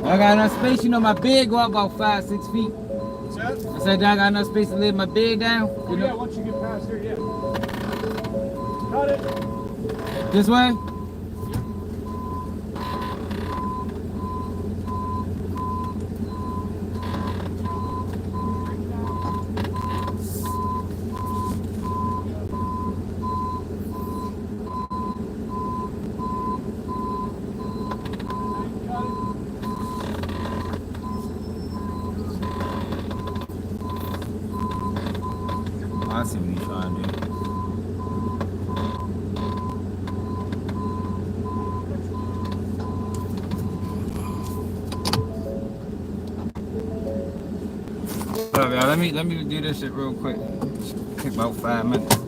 I got enough space. You know, my bed go up about 5, 6 feet. What's that? I said, I got enough space to lay my bed down. Oh, yeah, once you get past here, yeah. Got it. This way? I see what he's trying to do. Hold up, y'all. Let me do this shit real quick. Take about 5 minutes.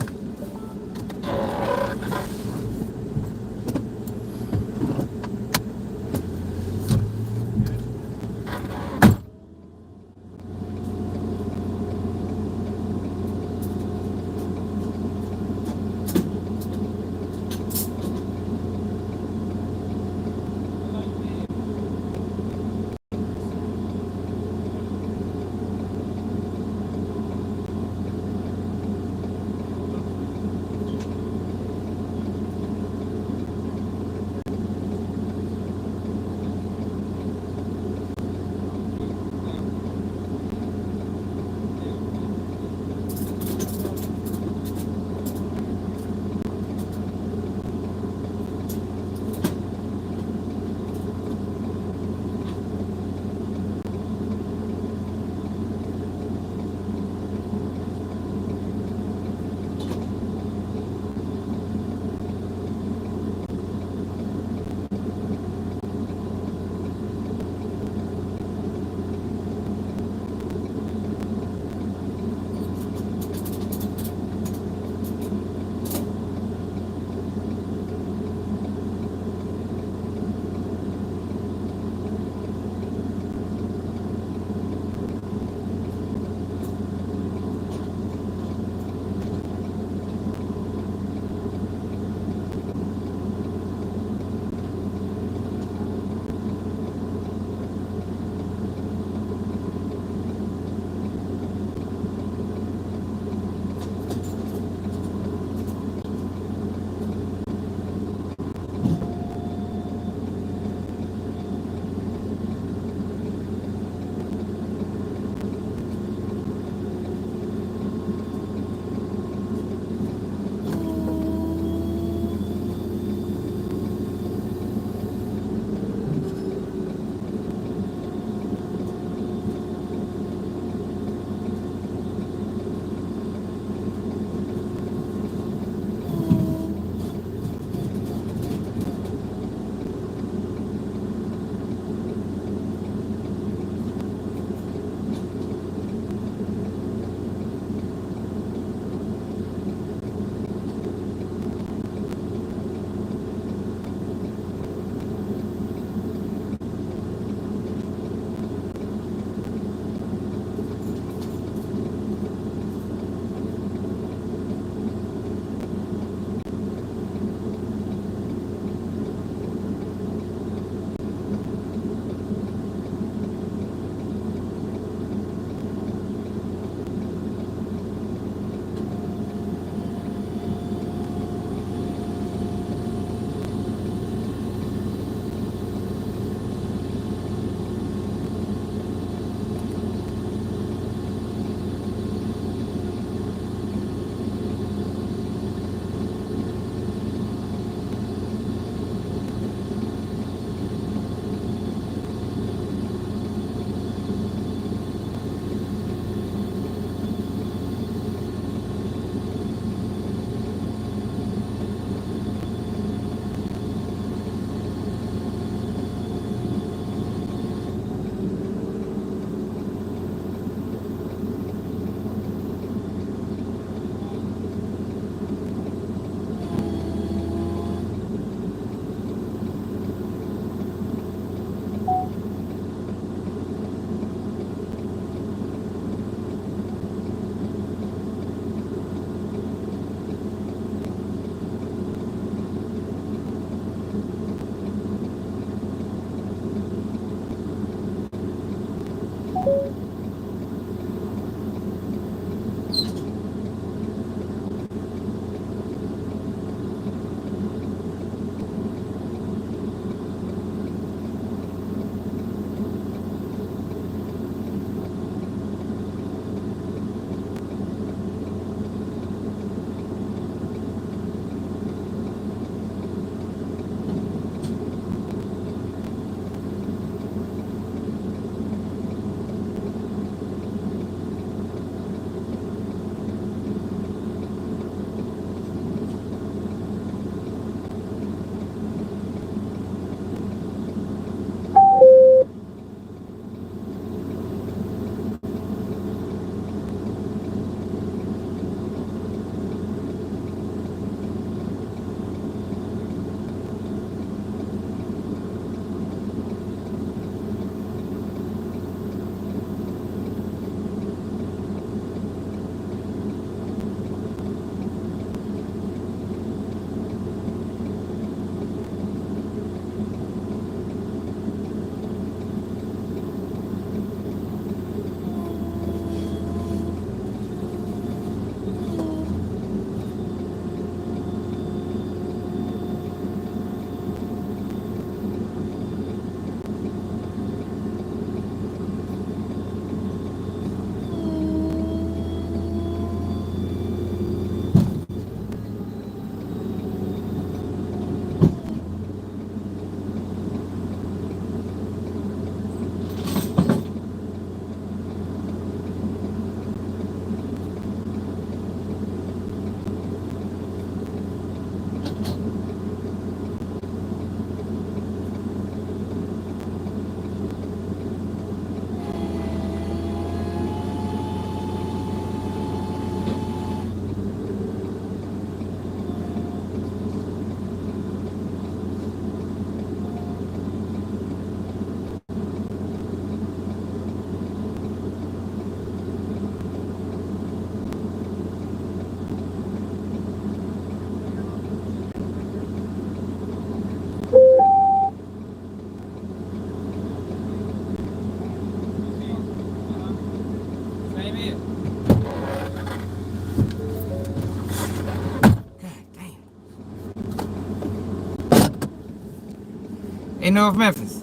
North Memphis,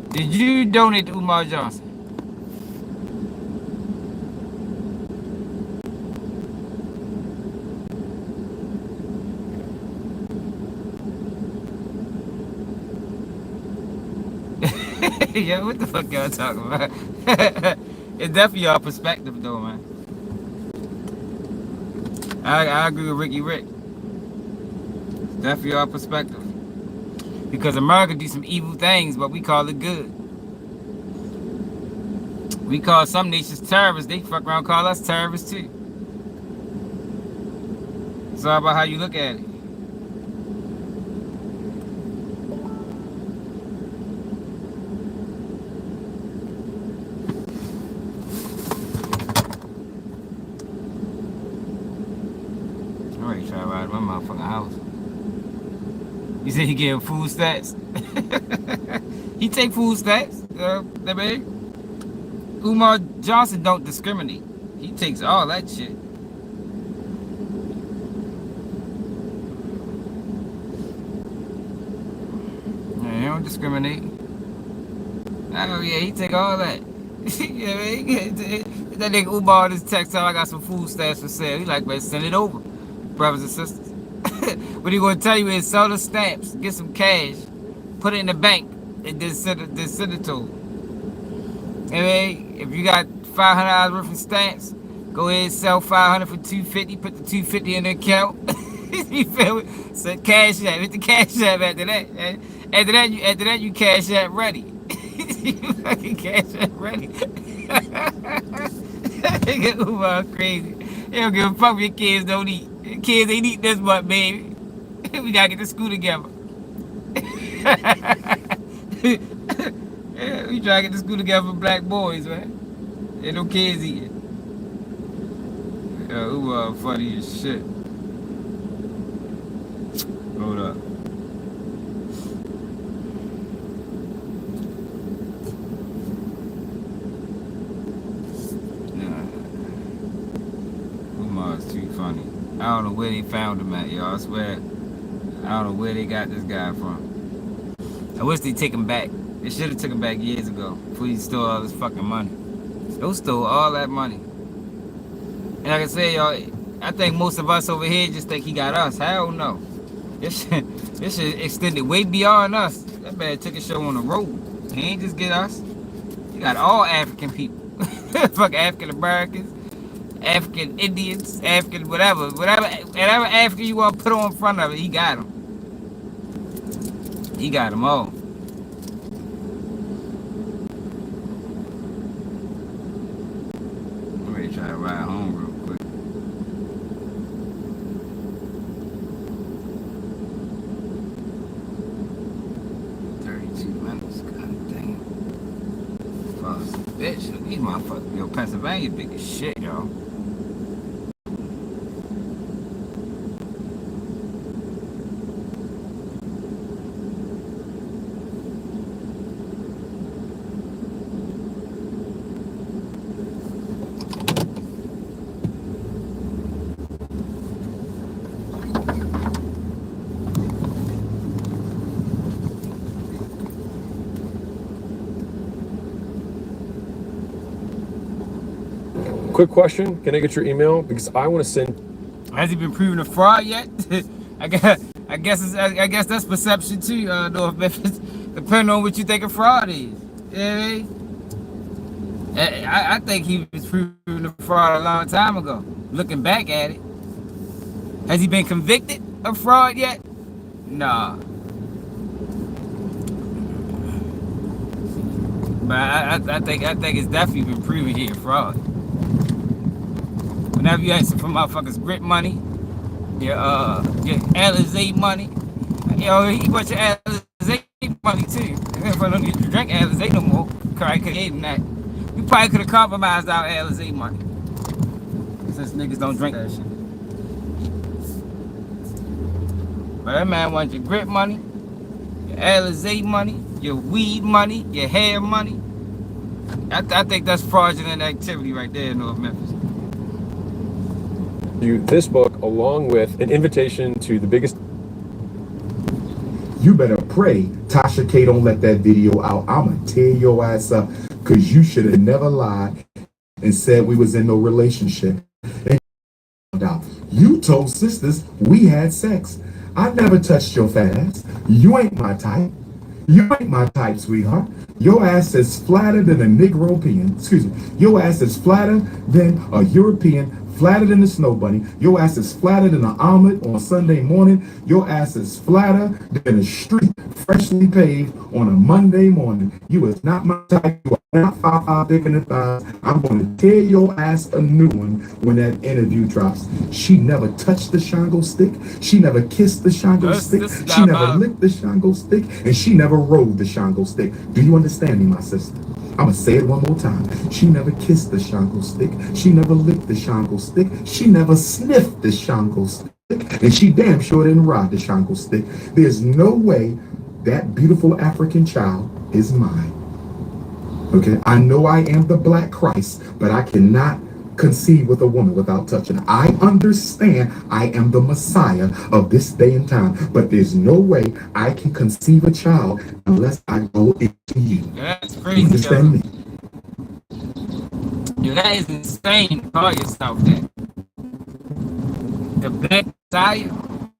did you donate to Umar Johnson? Yeah, what the fuck y'all talking about? It's definitely your perspective though, man. I agree with Ricky Rick. It's definitely our perspective. Because America do some evil things, but we call it good. We call some nations terrorists, they fuck around and call us terrorists too. It's all about how you look at it. I'm ready to try to ride my motherfucking house. You say he gave food stats? He take food stats. That big. Umar Johnson don't discriminate. He takes all that shit. Yeah, he don't discriminate. Oh yeah, he take all that. Yeah, man, that nigga Umar just text out, I got some food stats for sale. He like, man, send it over, brothers and sisters. What he gonna tell you is sell the stamps, get some cash, put it in the bank, and then send it to him. I mean, if you got $500 worth of stamps, go ahead and sell 500 for $250. Put the $250 in the account. You feel me? So cash app, hit the cash app after that. After that, you cash app ready. You fucking cash app ready. Nigga Umar crazy. They don't give a fuck if your kids don't eat. Your kids ain't eat this much, baby. We gotta get to school together. Yeah, we try to get to school together for black boys, man. Ain't no kids eating. Umar funny as shit. Hold up. Umar's too funny. I don't know where they found him at, y'all. I swear. I don't know where they got this guy from. I wish they take him back. They should have took him back years ago before he stole all this fucking money. They stole all that money. And like I said, y'all, I think most of us over here just think he got us. Hell no. This shit extended way beyond us. That man took a show on the road. He ain't just get us. He got all African people. Fuck African Americans, African Indians, African whatever African you want to put on front of it, he got them. He got them all. I'm ready to try to ride home real quick. Bitch, these motherfuckers, yo, Pennsylvania big as shit, y'all. Quick question, can I get your email? Because I want to send... Has he been proven a fraud yet? I guess that's perception too, North Memphis. Depending on what you think a fraud is. You know what I mean? I think he was proven a fraud a long time ago. Looking back at it. Has he been convicted of fraud yet? Nah. But I think it's definitely been proven he a fraud. Whenever you ask for motherfuckers grip money, your Alizé money, he want your Alizé money too. If I don't need to drink Alizé no more, I could have gave him that. We probably could have compromised our Alizé money. Since niggas don't drink that shit. But that man wants your grip money, your Alizé money, your weed money, your hair money. I think that's fraudulent activity right there in North Memphis. This book along with an invitation to the biggest... You better pray Tasha Tasha K, don't let that video out. I'ma tear your ass up, cause you should have never lied and said we was in no relationship. And out. You told sisters we had sex. I never touched your fat ass. You ain't my type. You ain't my type, sweetheart. Your ass is flatter than a Negropean. Excuse me. Your ass is flatter than a European, flatter than a snow bunny. Your ass is flatter than an omelet on Sunday morning. Your ass is flatter than a street freshly paved on a Monday morning. You is not my type. You are not 5'5" big in the thighs. I'm going to tear your ass a new one when that interview drops. She never touched the Shango stick. She never kissed the Shango stick. She never licked the Shango stick. And she never rode the Shango stick. Do you understand me, my sister? I'm going to say it one more time. She never kissed the Shango stick. She never licked the Shango stick. She never sniffed the Shango stick. And she damn sure didn't ride the Shango stick. There's no way that beautiful African child is mine. Okay, I know I am the Black Christ, but I cannot conceive with a woman without touching her. I understand I am the Messiah of this day and time, but there's no way I can conceive a child unless I go into you. That's crazy. You understand me? Yo, that is insane to call yourself that. The Black Messiah? Who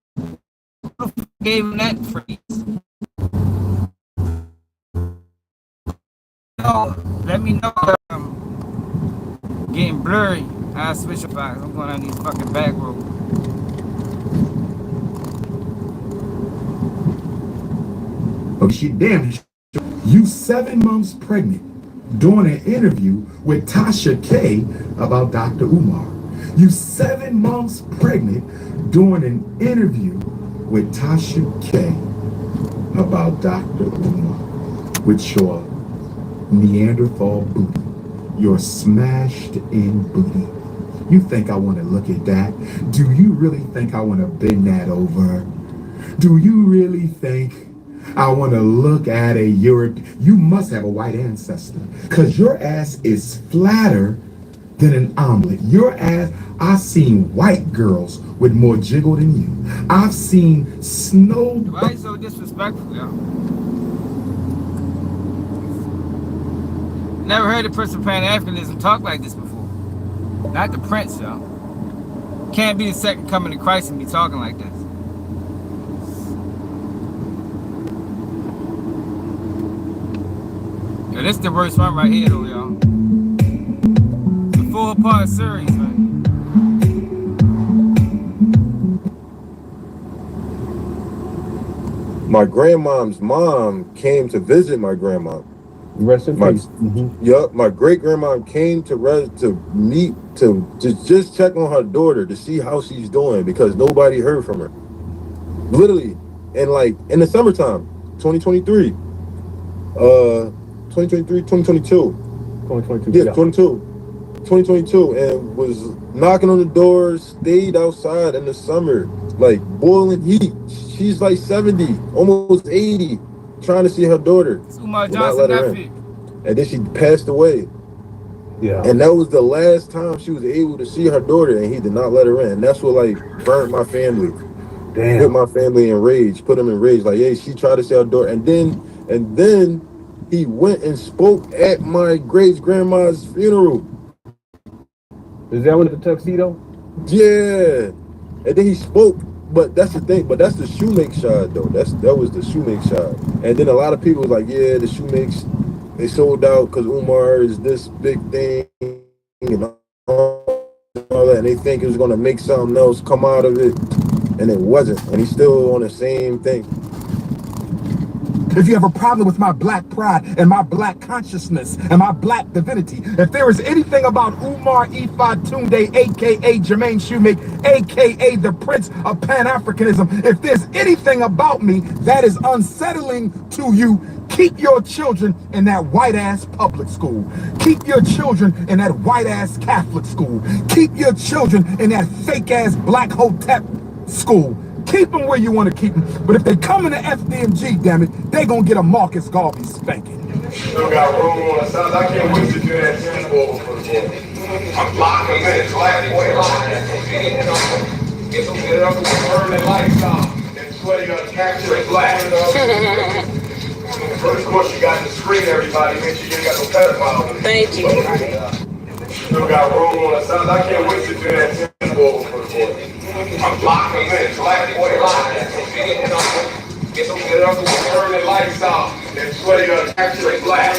the fuck gave him that phrase? No, let me know if I'm getting blurry. I'll switch it back. I'm going on these fucking back roads. Oh, she damn sure. You 7 months pregnant doing an interview with Tasha K about Dr. Umar. You 7 months pregnant doing an interview with Tasha K about Dr. Umar with your Neanderthal booty, your smashed in booty. You think I want to look at that? Do you really think I want to bend that over? Do you really think I want to look at a Europe? You must have a white ancestor, because your ass is flatter than an omelet. Your ass, I've seen white girls with more jiggle than you. I've seen snow. Why so disrespectful, y'all? Never heard a person Pan-Africanism talk like this before. Not the Prince, y'all. Can't be the second coming of Christ and be talking like this. Yo, this is the worst one right here, though, y'all. It's a 4-part series, man. My grandmom's mom came to visit my grandma. Rest in peace. Yup, my great grandma came to just check on her daughter to see how she's doing because nobody heard from her. Literally, and like in the summertime, 2023, 2022, and was knocking on the doors, stayed outside in the summer, like boiling heat. She's like 70, almost 80, trying to see her daughter. Umar Johnson, nephew. And then she passed away. Yeah. And that was the last time she was able to see her daughter, and he did not let her in. And that's what like burnt my family. Damn. Put my family in rage, put them in rage. Like, hey, she tried to see her daughter. And then he went and spoke at my great grandma's funeral. Is that one of the tuxedo? Yeah. And then he spoke, but that's the thing, but that's the shoemake shot though. That was the shoemake shot. And then a lot of people was like, yeah, the shoemakes, they sold out because Umar is this big thing and all that, and they think it was gonna make something else come out of it, and it wasn't. And he's still on the same thing. If you have a problem with my black pride and my black consciousness and my black divinity, if there is anything about Umar Ifa Tunde, aka Jermaine Shoemake, aka the Prince of Pan-Africanism, if there's anything about me that is unsettling to you, keep your children in that white-ass public school. Keep your children in that white-ass Catholic school. Keep your children in that fake-ass Black Hotep school. Keep them where you want to keep them. But if they come in the FDMG, damn it, they gonna get a Marcus Garvey spanking. Still got room on the sides. I can't wait to do that sleepover for the kid. I'm locking in. Glad boy. Get up with the burning lights on. And sweaty got capture it black. First course you got to screen everybody, make sure you ain't got no pedophile. Thank you. Still got room on the side. I can't wait to do that tempo for the course. I'm locking in, black boy locking. Get up and turn the lights off. And sweaty to actually black.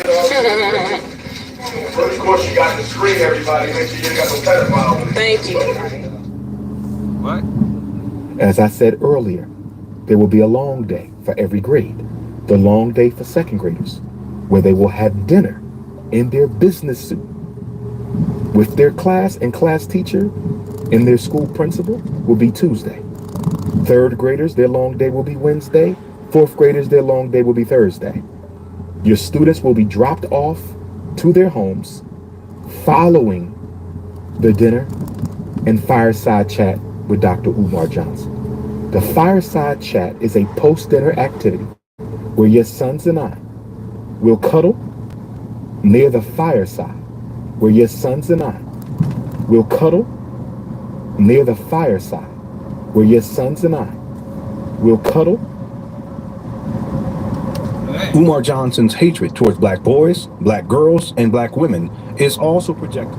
First course you got to screen everybody, make sure you ain't got no pedophile. Thank you. What? As I said earlier, there will be a long day for every grade. The long day for second graders, where they will have dinner in their business suit with their class and class teacher and their school principal will be Tuesday. Third graders, their long day will be Wednesday. Fourth graders, their long day will be Thursday. Your students will be dropped off to their homes following the dinner and fireside chat with Dr. Umar Johnson. The fireside chat is a post-dinner activity where your sons and I will cuddle near the fireside, where your sons and I will cuddle near the fireside, where your sons and I will cuddle. Umar Johnson's hatred towards black boys, black girls, and black women is also projected.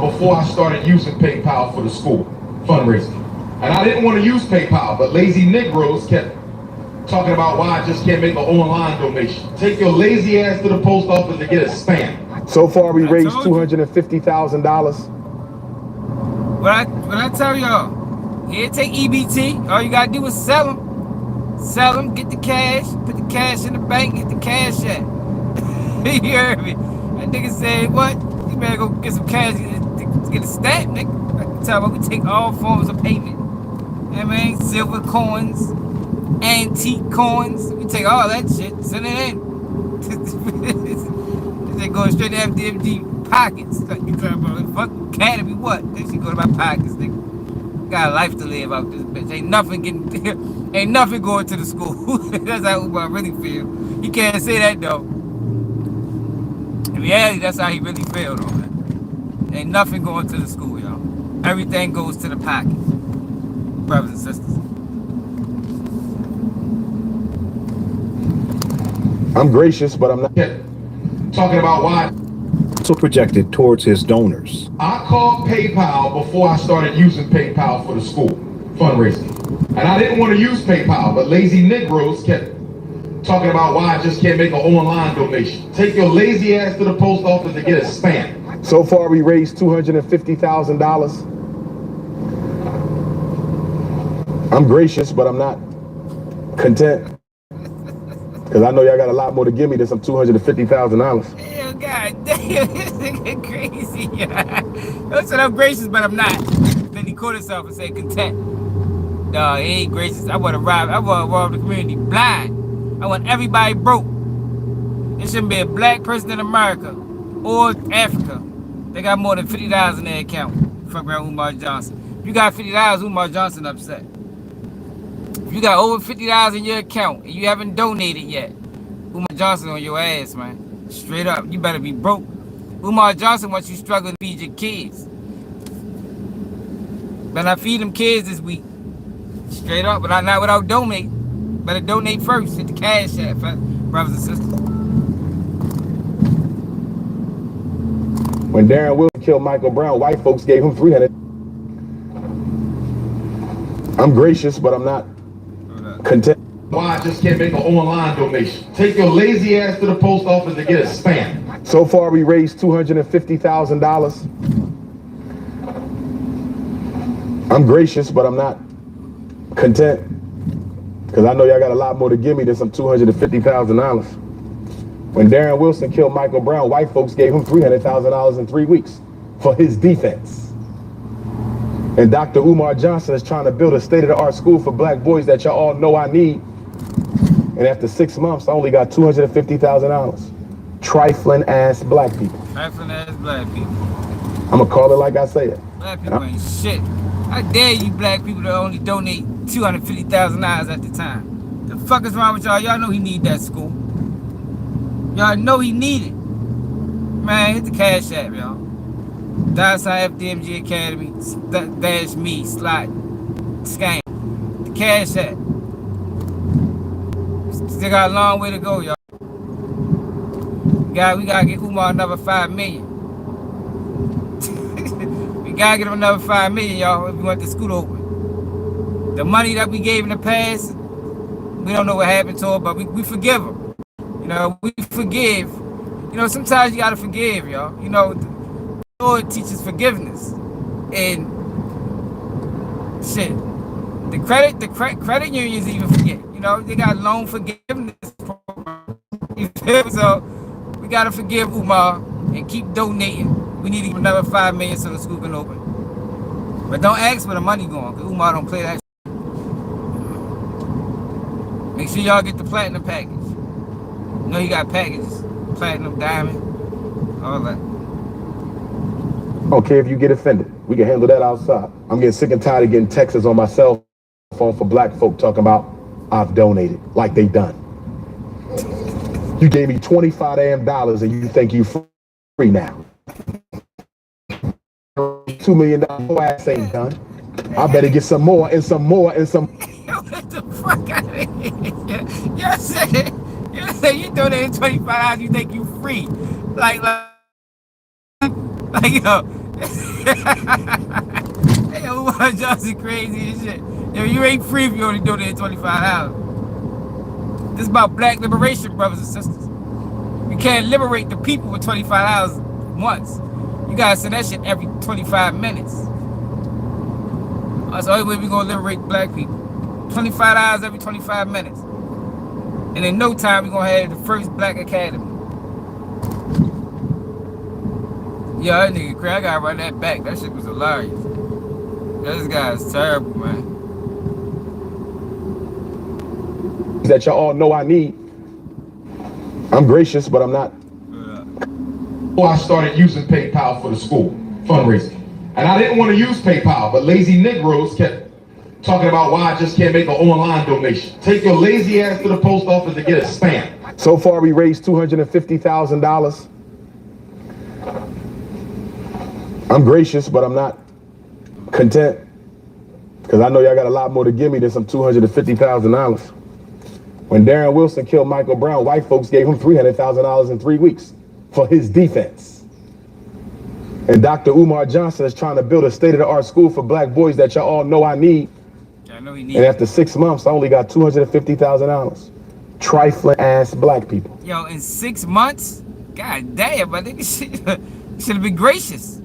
Before I started using PayPal for the school fundraising. And I didn't want to use PayPal, but lazy Negroes kept talking about why I just can't make an online donation. Take your lazy ass to the post office to get a spam. So far, we raised $250,000. When I tell y'all, here, take EBT. All you gotta do is sell them. Sell them, get the cash, put the cash in the bank, get the cash at. You heard me? That nigga said, what? You better go get some cash to get a stamp, nigga. I can tell you, we take all forms of payment. You know what I mean? Silver coins, antique coins. We take all that shit, send it in. They going straight to FDMG pockets. Like you talking about, fuck Academy, what? They should go to my pockets, nigga. Got a life to live out this bitch. Ain't nothing going to the school. That's how Umar really feel. He can't say that though. In reality, that's how he really feel though, man. Ain't nothing going to the school, y'all. Everything goes to the pocket. Brothers and sisters. I'm gracious, but I'm not talking about why. Also projected towards his donors. I called PayPal before I started using PayPal for the school fundraising. And I didn't want to use PayPal, but lazy Negroes kept talking about why I just can't make an online donation. Take your lazy ass to the post office to get a spam. So far, we raised $250,000. I'm gracious, but I'm not content. Because I know y'all got a lot more to give me than some $250,000. Hell, God damn, this nigga crazy. I said I'm gracious, but I'm not. Then he caught himself and said content. No, he ain't gracious. I want to rob the community blind. I want everybody broke. There shouldn't be a black person in America or Africa. They got more than $50 in their account. Fuck around Umar Johnson. If you got $50, Umar Johnson upset. If you got over $50 in your account and you haven't donated yet, Umar Johnson on your ass, man. Straight up. You better be broke. Umar Johnson wants you struggling to feed your kids. Better not feed them kids this week. Straight up, but not without donating. Better donate first. Hit the cash app, brothers and sisters. When Darren Wilson killed Michael Brown, white folks gave him $300. I'm gracious, but I'm not content. Why I just can't make an online donation. Take your lazy ass to the post office to get a spam. So far, we raised $250,000. I'm gracious, but I'm not content. Because I know y'all got a lot more to give me than some $250,000. When Darren Wilson killed Michael Brown, white folks gave him $300,000 in 3 weeks for his defense. And Dr. Umar Johnson is trying to build a state-of-the-art school for black boys that y'all all know I need. And after 6 months, I only got $250,000. Trifling ass black people. Trifling ass black people. I'm gonna call it like I say it. Black people ain't shit. I dare you black people to only donate $250,000 at the time. The fuck is wrong with y'all? Y'all know he need that school. Y'all know he need it. Man, hit the cash app, y'all. $FDMG Academy --me slot scam. The cash app. still got a long way to go, y'all. We gotta get Umar another 5 million. We gotta get him another 5 million, y'all, if we want the school to open. The money that we gave in the past, we don't know what happened to him, but we forgive him. You know, we forgive. You know, sometimes you gotta forgive, y'all. You know, the Lord teaches forgiveness. And shit, the credit unions even forget. You know, they got loan forgiveness program. So we gotta forgive Umar and keep donating. We need to give another 5 million so the school can open. But don't ask where the money going, because Umar don't play that shit. Make sure y'all get the platinum package. You know you got packages. Platinum, diamond, all that. I don't care if you get offended. We can handle that outside. I'm getting sick and tired of getting texts on my cell phone for black folk talking about I've donated, like they done. You gave me $25 damn and you think you free now. $2 million, your ass ain't done. I better get some more and some more and some. Get the fuck out of here. You said you donated $25, you think you free. Like yo. Hey, yo, Umar Johnson crazy as shit. Yo, you ain't free if you only donated $25. This is about black liberation, brothers and sisters. You can't liberate the people with $25 once. You gotta send that shit every 25 minutes. That's the only way we're gonna liberate black people. $25 every 25 minutes. And in no time, we're gonna have the first black academy. Yo, that nigga crazy. I gotta run that back. That shit was hilarious. This guy is terrible, man. That y'all all know I need. I'm gracious, but I'm not. I started using PayPal for the school fundraising. And I didn't want to use PayPal, but lazy Negroes kept talking about why I just can't make an online donation. Take your lazy ass to the post office to get a stamp. So far, we raised $250,000. I'm gracious, but I'm not content. Because I know y'all got a lot more to give me than some $250,000. When Darren Wilson killed Michael Brown, white folks gave him $300,000 in 3 weeks for his defense. And Dr. Umar Johnson is trying to build a state-of-the-art school for black boys that y'all all know I need. And after 6 months, I only got $250,000. Trifling ass black people. Yo, in 6 months? God damn, I think should have been gracious.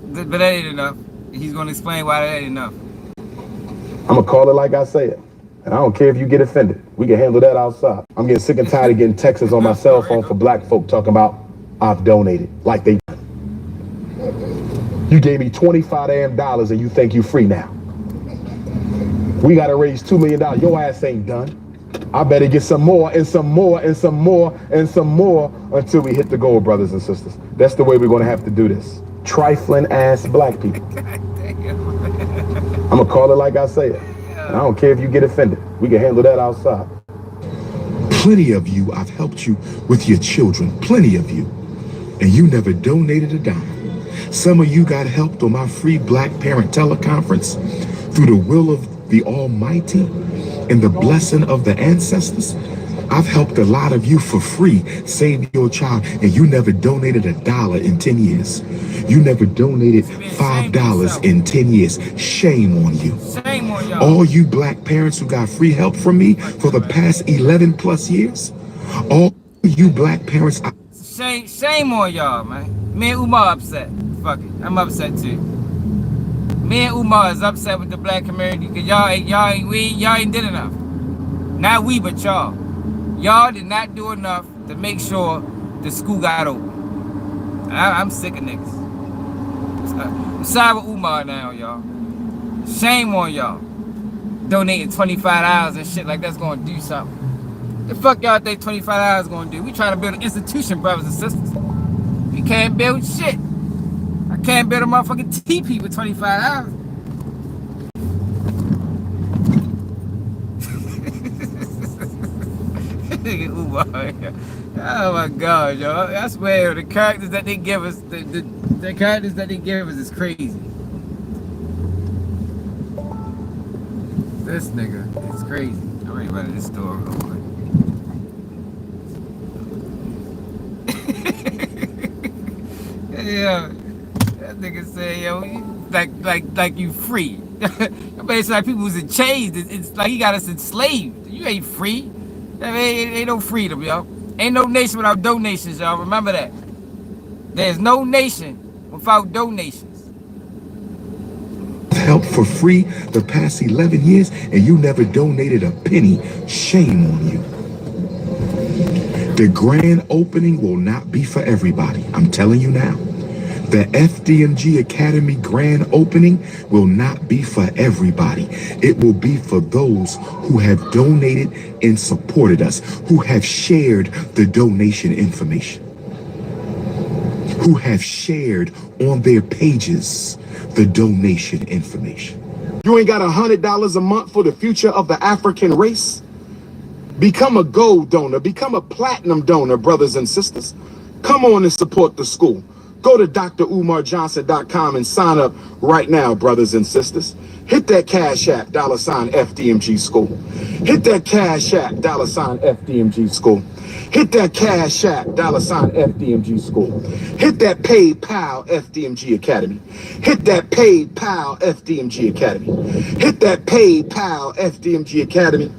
But that ain't enough. He's gonna explain why that ain't enough. I'm gonna call it like I say it. And I don't care if you get offended. We can handle that outside. I'm getting sick and tired of getting texts on my cell phone for black folk talking about I've donated, like they done. You gave me $25 damn and you think you free now. We gotta raise $2 million. Your ass ain't done. I better get some more and some more and some more and some more until we hit the goal, brothers and sisters. That's the way we're gonna have to do this. Trifling ass black people. I'm gonna call it like I say it. And I don't care if you get offended. We can handle that outside. Plenty of you, I've helped you with your children. Plenty of you. And you never donated a dime. Some of you got helped on my free Black Parent teleconference through the will of the Almighty and the blessing of the ancestors. I've helped a lot of you for free save your child, and you never donated $1 in 10 years. You never donated $5 in 10 years. Shame on you. Shame on y'all. All you black parents who got free help from me for the past 11 plus years, all you black parents. Shame on y'all, man. Me and Umar upset. Fuck it. I'm upset too. Me and Umar is upset with the black community because y'all ain't did enough. Not we, but y'all. Y'all did not do enough to make sure the school got open. I'm sick of niggas. I'm sorry with Umar now, y'all. Shame on y'all. Donating $25 and shit like that's gonna do something. The fuck y'all think $25 gonna do? We trying to build an institution, brothers and sisters. We can't build shit. I can't build a motherfucking teepee with $25. Oh my God, y'all! I swear the characters that they give us, the characters that they give us is crazy. This nigga is crazy. I'm ready to run this store real quick. Yeah. That nigga said, yo, like you free. It's like people was in chains. It's like he got us enslaved. You ain't free. I mean, ain't no freedom, yo. Ain't no nation without donations, y'all. Remember that. There's no nation without donations. Help for free the past 11 years and you never donated a penny. Shame on you. The grand opening will not be for everybody. I'm telling you now. The FDMG Academy grand opening will not be for everybody. It will be for those who have donated and supported us, who have shared the donation information, who have shared on their pages the donation information. You ain't got $100 a month for the future of the African race? Become a gold donor, become a platinum donor, brothers and sisters. Come on and support the school. Go to drumarjohnson.com and sign up right now, brothers and sisters. Hit that Cash App, $FDMG School. Hit that Cash App, $FDMG School. Hit that Cash App, $FDMG School. Hit that PayPal FDMG Academy. Hit that PayPal FDMG Academy. Hit that PayPal FDMG Academy.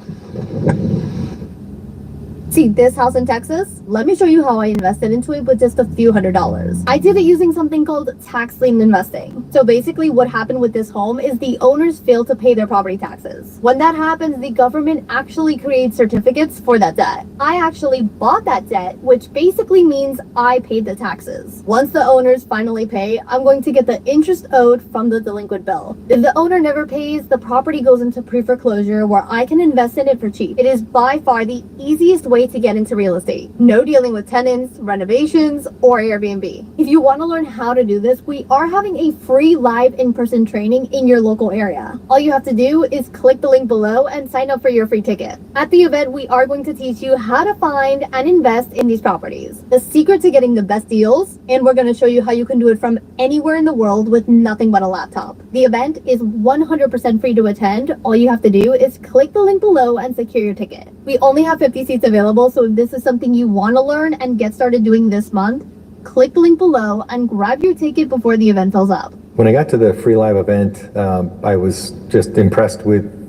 See this house in Texas? Let me show you how I invested into it with just a few $100s. I did it using something called tax lien investing. So basically what happened with this home is the owners failed to pay their property taxes. When that happens, the government actually creates certificates for that debt. I actually bought that debt, which basically means I paid the taxes. Once the owners finally pay, I'm going to get the interest owed from the delinquent bill. If the owner never pays, the property goes into pre-foreclosure where I can invest in it for cheap. It is by far the easiest way to get into real estate. No dealing with tenants, renovations, or Airbnb. If you want to learn how to do this, we are having a free live in-person training in your local area. All you have to do is click the link below and sign up for your free ticket. At the event, we are going to teach you how to find and invest in these properties, the secret to getting the best deals, and we're going to show you how you can do it from anywhere in the world with nothing but a laptop. The event is 100% free to attend. All you have to do is click the link below and secure your ticket. We only have 50 seats available, so if this is something you want to learn and get started doing this month, click the link below and grab your ticket before the event fills up. When I got to the free live event, I was just impressed with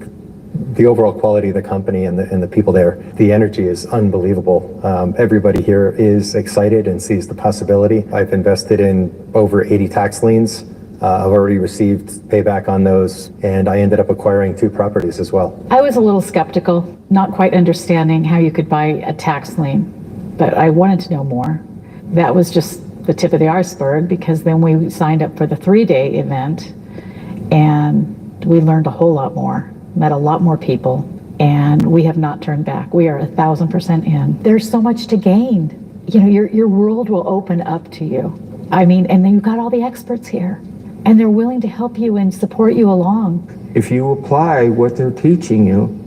the overall quality of the company and the people there. The energy is unbelievable. Everybody here is excited and sees the possibility. I've invested in over 80 tax liens. I've already received payback on those, and I ended up acquiring 2 properties as well. I was a little skeptical, not quite understanding how you could buy a tax lien, but I wanted to know more. That was just the tip of the iceberg, because then we signed up for the 3-day event and we learned a whole lot more, met a lot more people, and we have not turned back. We are 1,000% in. There's so much to gain. You know, your world will open up to you. I mean, and then you've got all the experts here, and they're willing to help you and support you along. If you apply what they're teaching you,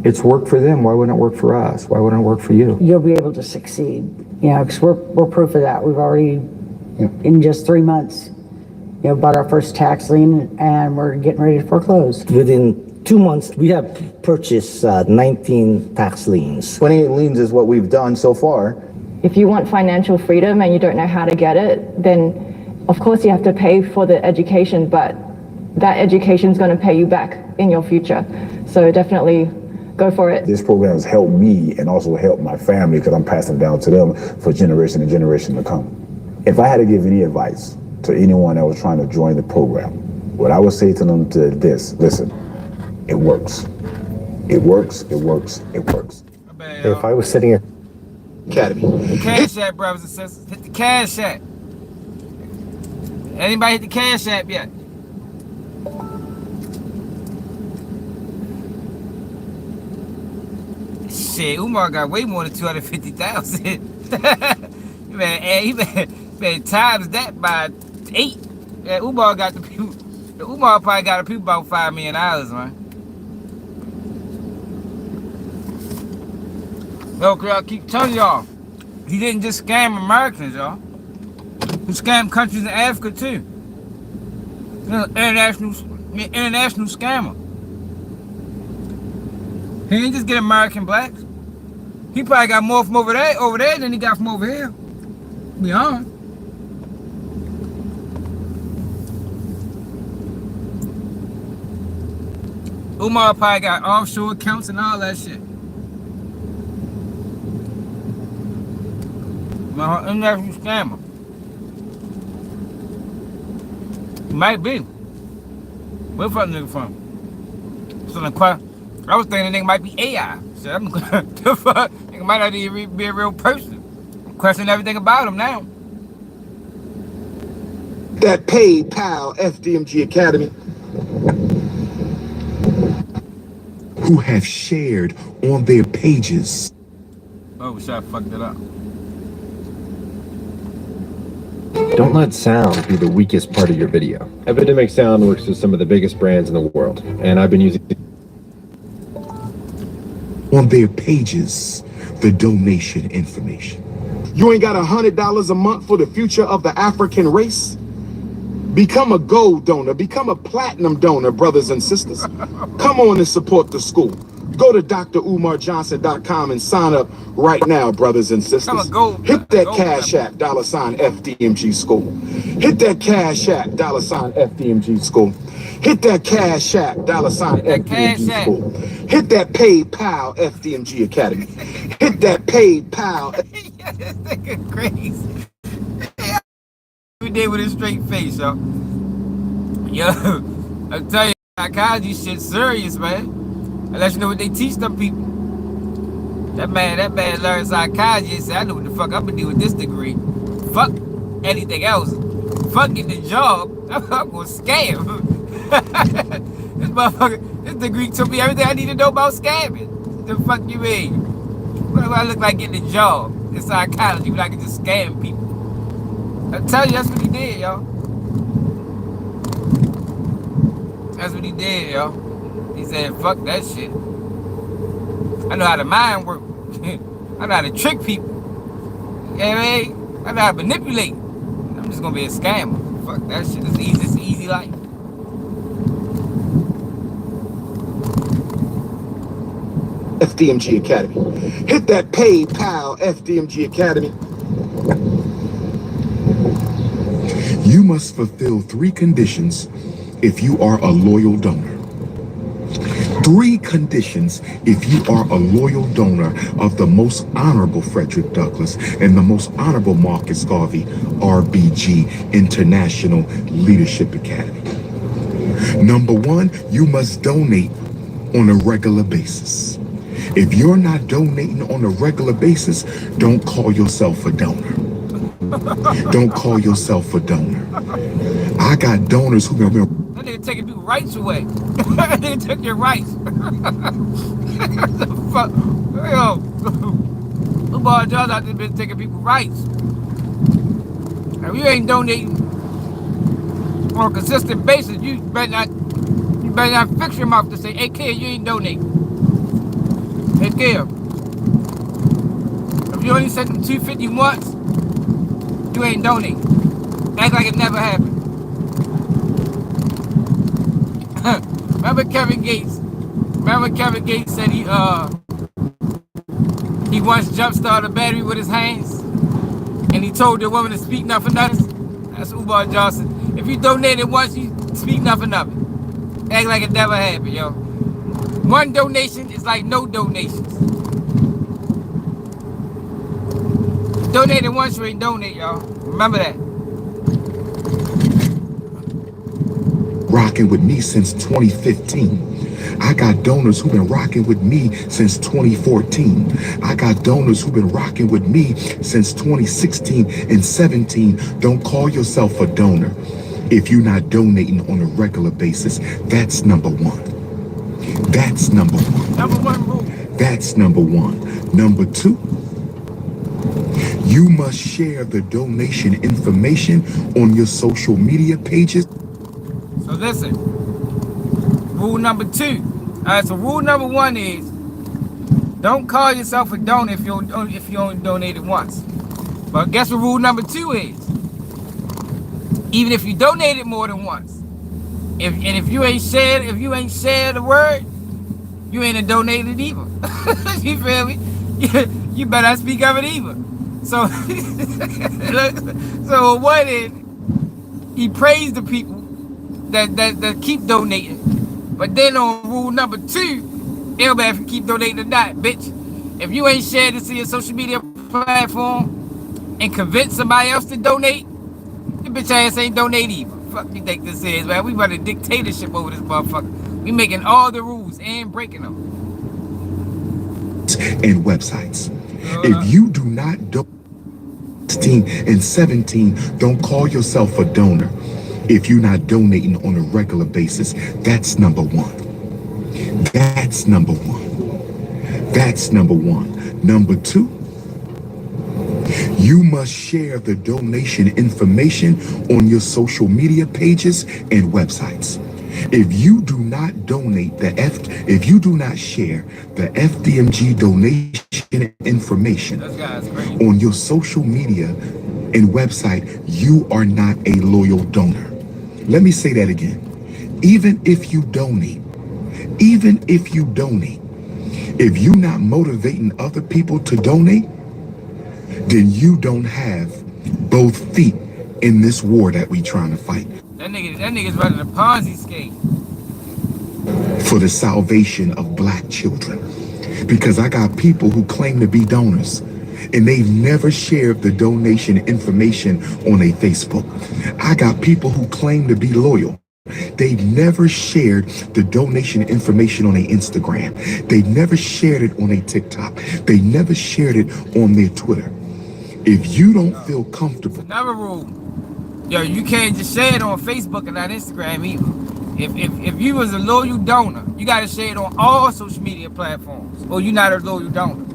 it's worked for them. Why wouldn't it work for us? Why wouldn't it work for you? You'll be able to succeed. You know, because we're proof of that. We've already, in just 3 months, bought our first tax lien, and we're getting ready to foreclose. Within 2 months, we have purchased 19 tax liens. 28 liens is what we've done so far. If you want financial freedom and you don't know how to get it, then of course you have to pay for the education, but that education is going to pay you back in your future. So definitely go for it. This program has helped me and also helped my family, because I'm passing down to them for generation and generation to come. If I had to give any advice to anyone that was trying to join the program, what I would say to them to this: listen, it works. It works, it works, it works. If I was sitting here... Academy. Cash App, brothers and sisters. Hit the Cash App. Anybody hit the Cash App yet? Shit, Umar got way more than 250,000. he man, times that by 8. Yeah, Umar got the people. Umar probably got the people about $5 million, man. Look, I keep telling y'all, he didn't just scam Americans, y'all. He scammed countries in Africa too. International scammer. He didn't just get American blacks. He probably got more from over there than he got from over here. Be honest. Umar probably got offshore accounts and all that shit. My international scammer. Might be. Where the fuck nigga from? So I was thinking the nigga might be AI. So I'm the fuck nigga might not even be a real person. I'm questioning everything about him now. That paid pal FDMG Academy. Who have shared on their pages. Oh, shit, I fucked it up. Don't let sound be the weakest part of your video. Epidemic Sound works with some of the biggest brands in the world, and I've been using On their pages, the donation information. You ain't got $100 a month for the future of the African race? Become a gold donor, become a platinum donor, brothers and sisters. Come on and support the school. Go to drumarjohnson.com and sign up right now, brothers and sisters. Hit that Cash App, $FDMG School. Hit that Cash App, $FDMG School. Hit that Cash App, $FDMG School. Hit that PayPal FDMG Academy. Hit that PayPal. This nigga crazy. Every day with a straight face, yo. Yo, I tell you, psychology shit serious, man. Unless you know what they teach them people. That man learned psychology and said, I know what the fuck I'm gonna do with this degree. Fuck anything else. Fuck getting the job. I'm gonna scam. This motherfucker, this degree told me everything I need to know about scamming. What the fuck you mean? What do I look like getting a job in psychology when I can just scam people? I tell you, that's what he did, yo. That's what he did, yo. He said, fuck that shit. I know how the mind works. I know how to trick people. You know what I mean? I know how to manipulate. I'm just gonna be a scammer. Fuck that shit. It's easy. It's an easy life. FDMG Academy. Hit that PayPal FDMG Academy. You must fulfill 3 conditions if you are a loyal donor. 3 conditions if you are a loyal donor of the most honorable Frederick Douglass and the most honorable Marcus Garvey RBG International Leadership Academy. Number 1, you must donate on a regular basis. If you're not donating on a regular basis, don't call yourself a donor. Don't call yourself a donor. I got donors who have been... That nigga taking people's rights away. That nigga took your rights. What the fuck? Yo, Umar Johnson out there been taking people's rights. If you ain't donating on a consistent basis, you better not fix your mouth to say, hey kid, you ain't donating. Hey kid, if you only sent them $250 once, you ain't donating. Act like it never happened. Remember Kevin Gates? Kevin Gates said he once jump started a battery with his hands, and he told the woman to speak nothing of it. That's Umar Johnson. If you donated once, you speak nothing of it. Act like it never happened, yo. One donation is like no donations. Donated once, you ain't donate, y'all. Remember that. Rocking with me since 2015. I got donors who've been rocking with me since 2014. I got donors who've been rocking with me since 2016 and 17. Don't call yourself a donor if you're not donating on a regular basis. That's number 1. That's number 1. Number 1 rule. That's number 1. Number 2, you must share the donation information on your social media pages. So listen, rule number 2. All right, so rule number 1 is don't call yourself a donor if you only donated once. But guess what rule number 2 is? Even if you donated more than once, if you ain't shared the word, you ain't a donated either. You feel me? You better not speak of it either. So, so what is he praised the people that keep donating, But then on rule number 2, everybody can keep donating or not, bitch. If you ain't shared this to your social media platform and convince somebody else to donate, your bitch ass ain't donate either. Fuck you think this is, man? We run a dictatorship over this motherfucker. We making all the rules and breaking them. And websites. If you do not donate 16 and 17, don't call yourself a donor. If you're not donating on a regular basis, that's number one. That's number one. That's number one. Number 2, you must share the donation information on your social media pages and websites. If you do not donate if you do not share the FDMG donation information on your social media and website, you are not a loyal donor. Let me say that again. Even if you donate, if you're not motivating other people to donate, then you don't have both feet in this war that we trying to fight. That nigga's running a Ponzi scheme. For the salvation of black children. Because I got people who claim to be donors and they've never shared the donation information on a Facebook. I got people who claim to be loyal. They've never shared the donation information on a Instagram. They've never shared it on a TikTok. They never shared it on their Twitter. If you don't feel comfortable. Another rule. Yo, you can't just share it on Facebook and not Instagram either. If you was a loyal donor, you gotta share it on all social media platforms, or you're not a loyal donor.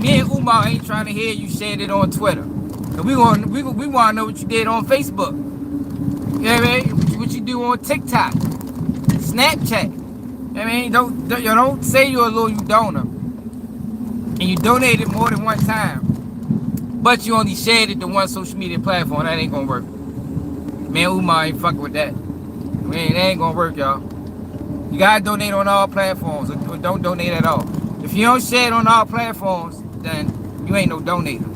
Me and Umar ain't trying to hear you share it on Twitter. We want to know what you did on Facebook. You know what I mean? What you do on TikTok, Snapchat. I mean, don't say you're a loyal donor and you donated more than one time, but you only shared it to one social media platform. That ain't gonna work. Me and Umar ain't fucking with that. That ain't gonna work, y'all. You gotta donate on all platforms, or don't donate at all. If you don't share it on all platforms, then you ain't no donator.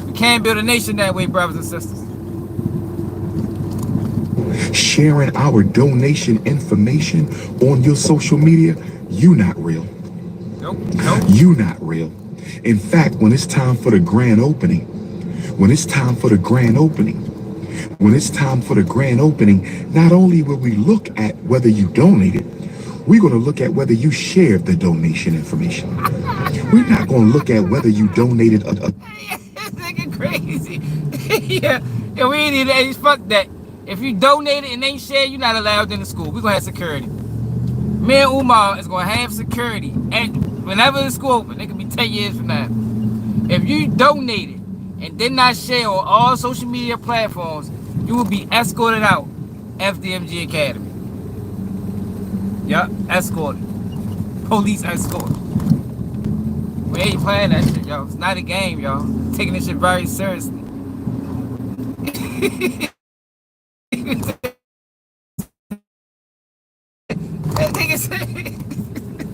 We can't build a nation that way, brothers and sisters. Sharing our donation information on your social media, you not real. Nope. You not real. In fact, when it's time for the grand opening, not only will we look at whether you donated, we're going to look at whether you shared the donation information. We're not going to look at whether you donated a This nigga crazy. yeah, we ain't even fuck that. If you donated and ain't shared, you're not allowed in the school. We're going to have security. Me and Umar is going to have security. And whenever the school open, it could be 10 years from now. If you donated and did not share on all social media platforms, you will be escorted out FDMG Academy. Yup, escorted. Police escort. We ain't playing that shit, yo. It's not a game, y'all. Taking this shit very seriously. That nigga said,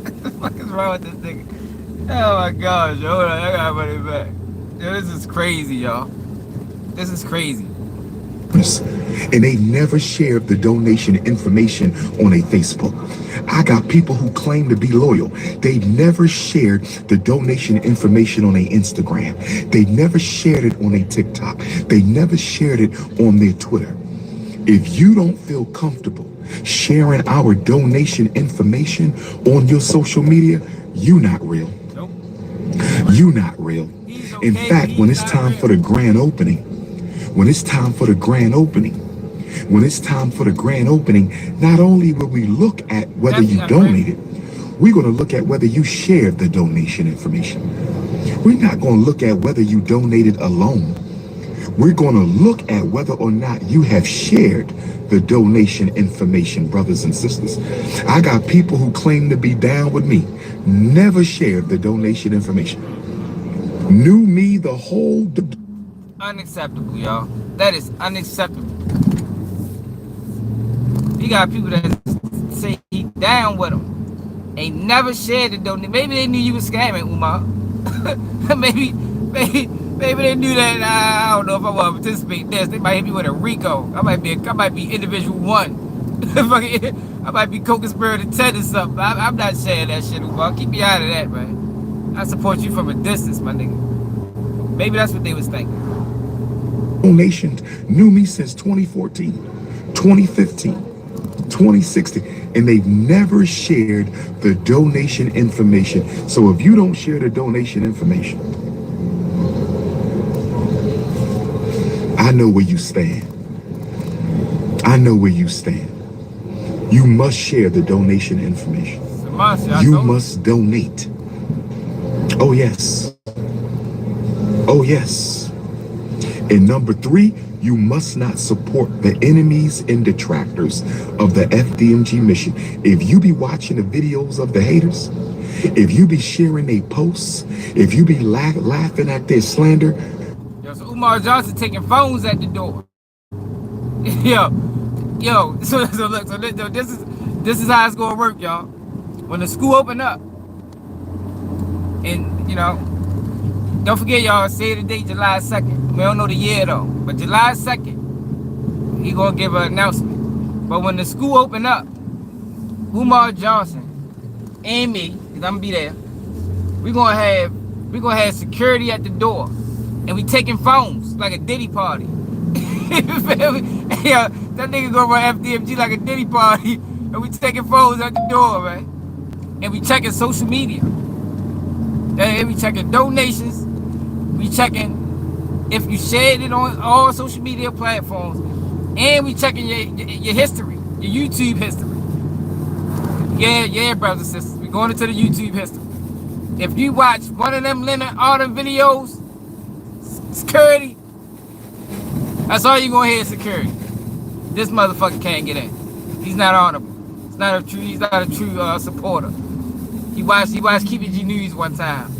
what the fuck is wrong with this nigga? Oh my gosh, yo. Hold on, I gotta run it back. Yo, this is crazy, y'all. This is crazy. and they never shared the donation information on a Facebook. I got people who claim to be loyal. They never shared the donation information on a Instagram. They never shared it on a TikTok. They never shared it on their Twitter. If you don't feel comfortable sharing our donation information on your social media, you not real. You not real. In fact, when it's time for the grand opening, not only will we look at whether you donated, we're going to look at whether you shared the donation information. We're not going to look at whether you donated alone. We're going to look at whether or not you have shared the donation information, brothers and sisters. I got people who claim to be down with me, never shared the donation information. Knew me the whole... Unacceptable, y'all. That is unacceptable. You got people that say he down with them. Ain't never shared the donation. Maybe they knew you was scamming, Umar. maybe they knew that. I don't know if I want to participate in this. They might hit me with a RICO. I might be individual one. I might be co-conspirator 10 or something. I'm not saying that shit, Umar. Keep me out of that, man. I support you from a distance, my nigga. Maybe that's what they was thinking. Donations knew me since 2014, 2015, 2016, and they've never shared the donation information. So if you don't share the donation information, I know where you stand. I know where you stand. You must share the donation information. You must donate. Oh, yes. Oh, yes. And number 3, you must not support the enemies and detractors of the FDMG mission. If you be watching the videos of the haters, if you be sharing their posts, if you be laughing at their slander. Yo, so Umar Johnson taking phones at the door. Yo, so look, this is how it's gonna work, y'all. When the school open up, and don't forget, y'all, say the date, July 2nd. We don't know the year though, but July 2nd, he gonna give an announcement. But when the school open up, Umar Johnson and me, cause I'm gonna be there, we gonna have security at the door, and we taking phones like a Diddy party. You feel me? Yeah, that nigga gonna run FDMG like a Diddy party, and we taking phones at the door, man. And we checking social media. And we checking donations. We checking if you shared it on all social media platforms. And we checking your history, your YouTube history. Yeah, brothers and sisters. We going into the YouTube history. If you watch one of them Leonard Arden videos, security, that's all you gonna hear, security. This motherfucker can't get in. He's not honorable. He's not a true supporter. He watched Keep It G News one time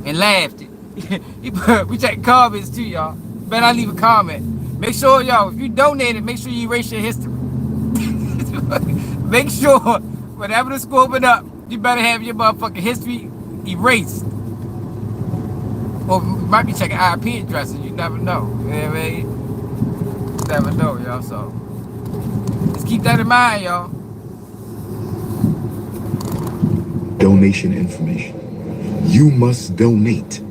and laughed it. We check comments too, y'all. Better not leave a comment. Make sure, y'all, if you donated, make sure you erase your history. Make sure whenever the school open up, you better have your motherfucking history erased. Or you might be checking IP addresses. You never know. You know what I mean? You never know, y'all. So just keep that in mind, y'all. Donation information. You must donate.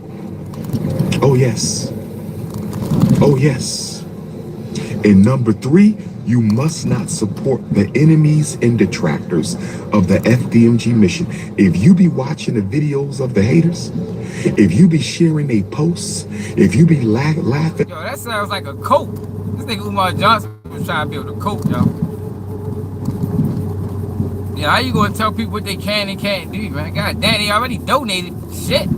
Oh, yes. Oh, yes. And number 3, you must not support the enemies and detractors of the FDMG mission. If you be watching the videos of the haters, if you be sharing their posts, if you be laughing. Yo, that sounds like a cope. This nigga Umar Johnson was trying to build a cope, y'all. Yeah, how you gonna tell people what they can and can't do, man? God damn, they already donated shit.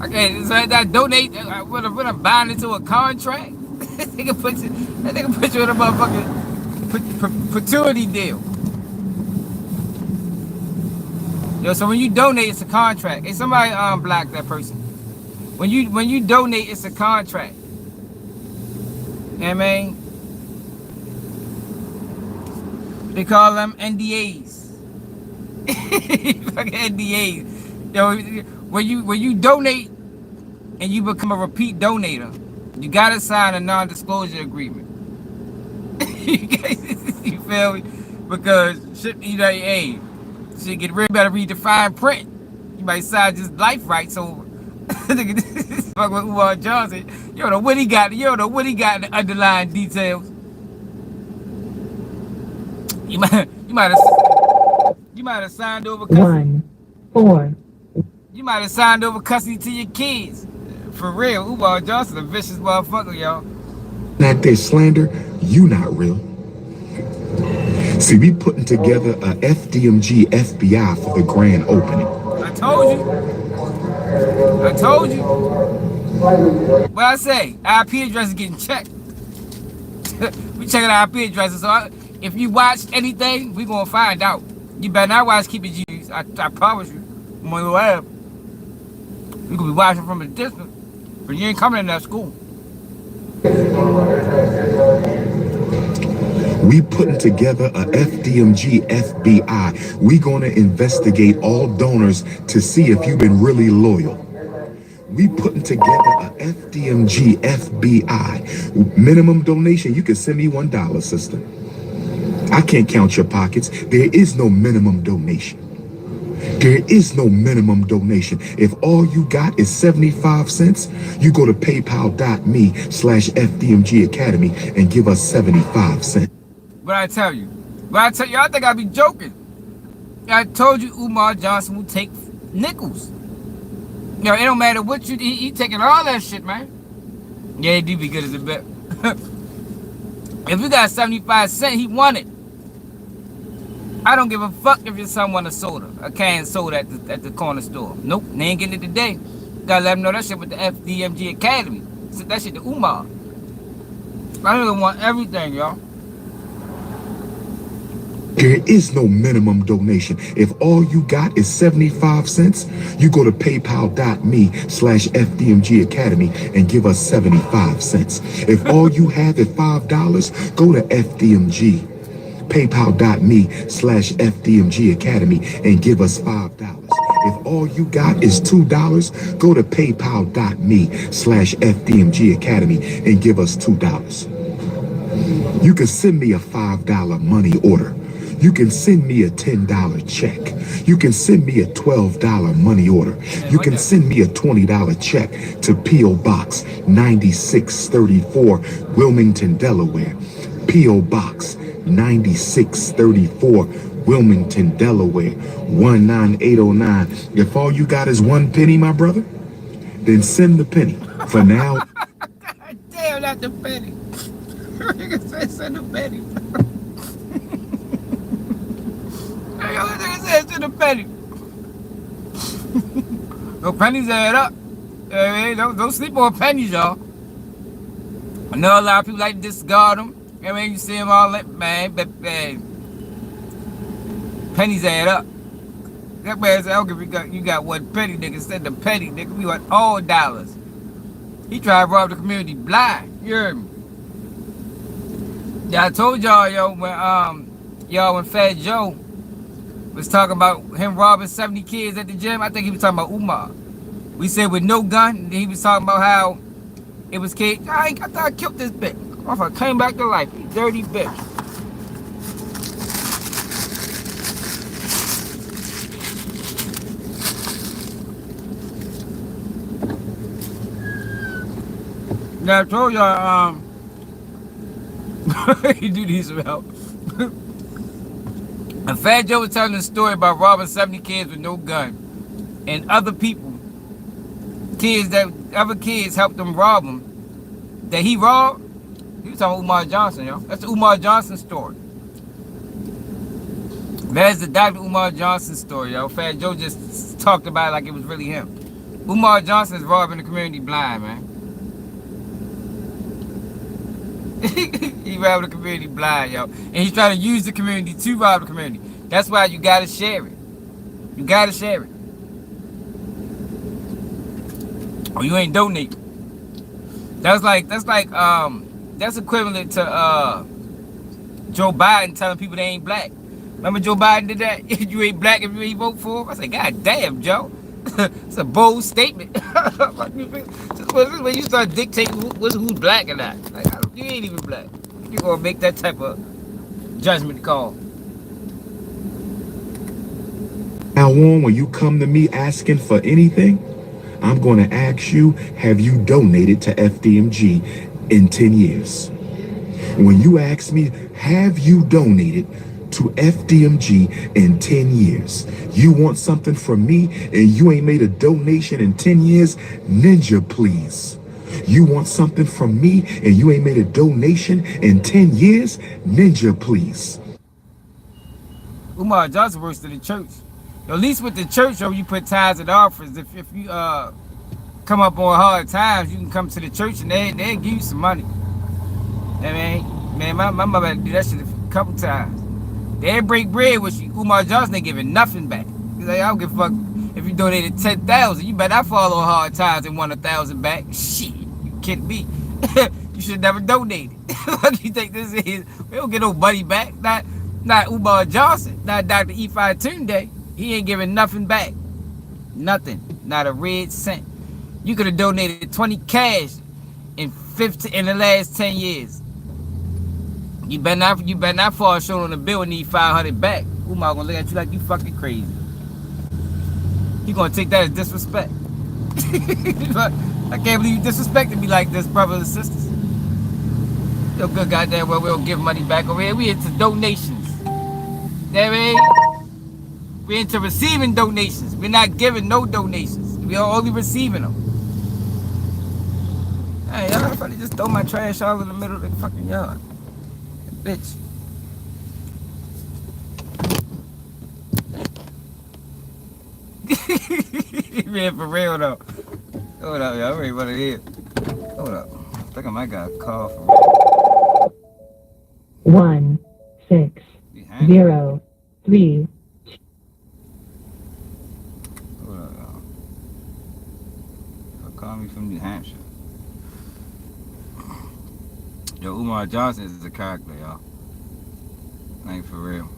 Okay, so I donate when I'm buying into a contract. That nigga put you in a motherfucking paternity deal. Yo, so when you donate, it's a contract. Hey, somebody block that person. When you donate, it's a contract. You know what I mean? They call them NDAs. Fucking NDAs. Yo, when you donate and you become a repeat donator, you gotta sign a non-disclosure agreement. You feel me? Because shit, hey, shit get real better read the fine print. You might sign just life rights over. Fuck with Umar Johnson. You don't know what he got. You don't know what he got in the underlying details. You might have signed over custody. 1, 4. You might have signed over custody to your kids. For real, Umar Johnson, a vicious motherfucker, y'all. At their slander, you not real. See, we putting together a FDMG FBI for the grand opening. I told you. What I say? IP address is getting checked. We checking our IP addresses. So if you watch anything, we gonna find out. You better not watch Keep It G's. I promise you. I'm gonna laugh. You could be watching from a distance, but you ain't coming in that school. We putting together a FDMG FBI. We gonna investigate all donors to see if you've been really loyal. We putting together a FDMG FBI minimum donation. You can send me $1, sister. I can't count your pockets. There is no minimum donation. There is no minimum donation. If all you got is 75 cents, you go to paypal.me/FDMG Academy and give us 75 cents. But I tell you, I think I be joking. I told you Umar Johnson will take nickels. You know, it don't matter what you do, he taking all that shit, man. Yeah, he do be good as a bet. If you got 75 cents, he won it. I don't give a fuck if your son want a soda, a canned soda at the corner store. Nope, they ain't getting it today. Gotta let them know that shit with the FDMG Academy. Send that shit to Umar. I really want everything, y'all. There is no minimum donation. If all you got is 75 cents, you go to paypal.me/FDMG Academy and give us 75 cents. If all you have is $5, go to FDMG. paypal.me/FDMG Academy and give us $5. If all you got is $2, go to paypal.me/FDMG Academy and give us $2. You can send me a $5 money order. You can send me a $10 check. You can send me a $12 money order. You can send me a $20 check to P.O. Box 9634, Wilmington, Delaware. P.O. Box 9634, Wilmington, Delaware, 19809. If all you got is 1 penny, my brother, then send the penny. For now. Damn, not the penny. You can send the penny. Send the penny. No pennies add up. Hey, don't sleep on pennies, y'all. I know a lot of people like to discard them. I mean, you see them all, man, but pennies add up. That man said, I don't give you got 1 penny, nigga. Send the penny, nigga. We want all dollars. He tried to rob the community blind. You heard me? Yeah, I told y'all, yo, when Fat Joe was talking about him robbing 70 kids at the gym, I think he was talking about Umar. We said with no gun, and he was talking about how it was kids. I thought I killed this bitch. I came back to life, you dirty bitch. Now I told y'all, you do need some help. And Fat Joe was telling a story about robbing 70 kids with no gun. And other people, other kids helped them rob him. That he robbed, he was talking about Umar Johnson, yo. That's the Umar Johnson story. That's the Dr. Umar Johnson story, yo. Fat Joe just talked about it like it was really him. Umar Johnson is robbing the community blind, man. He robbed the community blind, yo. And he's trying to use the community to rob the community. That's why you gotta share it. You gotta share it. Or you ain't donating. That's equivalent to Joe Biden telling people they ain't black. Remember Joe Biden did that? You ain't black if you ain't vote for him? I said, God damn, Joe. It's a bold statement. This is when you start dictating who's black or not. Like, you ain't even black. You gonna make that type of judgment call. Now on, when you come to me asking for anything, I'm going to ask you, have you donated to FDMG in 10 years? When you ask me, have you donated to FDMG in 10 years? You want something from me and you ain't made a donation in 10 years? Ninja, please. You want something from me and you ain't made a donation in 10 years? Ninja, please. Umar Johnson works to the church. At least with the church, or you put tithes and offerings. If you come up on hard times, you can come to the church and they'll give you some money. I mean, man, my mother had to do that shit a couple times. They break bread with you. Umar Johnson ain't giving nothing back. He's like, I don't give a fuck if you donated 10,000. You better not fall on hard times and want 1,000 back. Shit, you kidding me? You should never donated. What do you think this is? We don't get no money back. Not Umar Johnson. Not Dr. Ifai Tunde. He ain't giving nothing back. Nothing. Not a red cent. You could have donated 20 cash in the last 10 years. You better not fall short on the bill and need 500 back. Umar gonna look at you like you fucking crazy. He gonna take that as disrespect. I can't believe you disrespected me like this, brothers and sisters. Yo, good goddamn well, we don't give money back over here. We into donations. That mean? We into receiving donations. We're not giving no donations. We are only receiving them. Hey, y'all probably just throw my trash all in the middle of the fucking yard. Bitch. Man, for real though. Hold up, y'all. I really want to hear. Hold up. I think I might got a call from 1 6 0 3. Hold up, y'all. Call me from New Hampshire. Yo, Umar Johnson is a character, y'all. Ain't for real.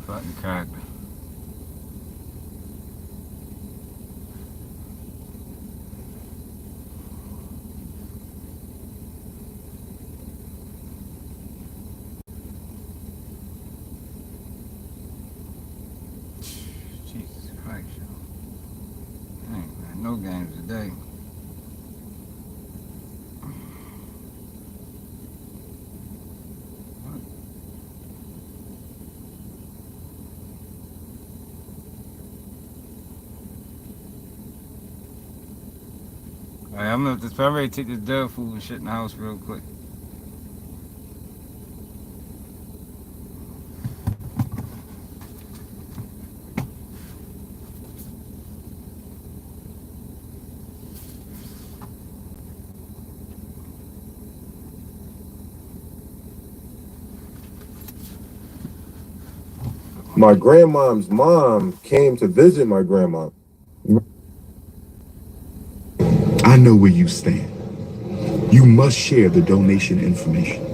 Fucking character. Jesus Christ, y'all. I ain't got no games today. Alright, I'm gonna just probably take this dog food and shit in the house real quick. My grandmom's mom came to visit my grandma. I know where you stand. You must share the donation information.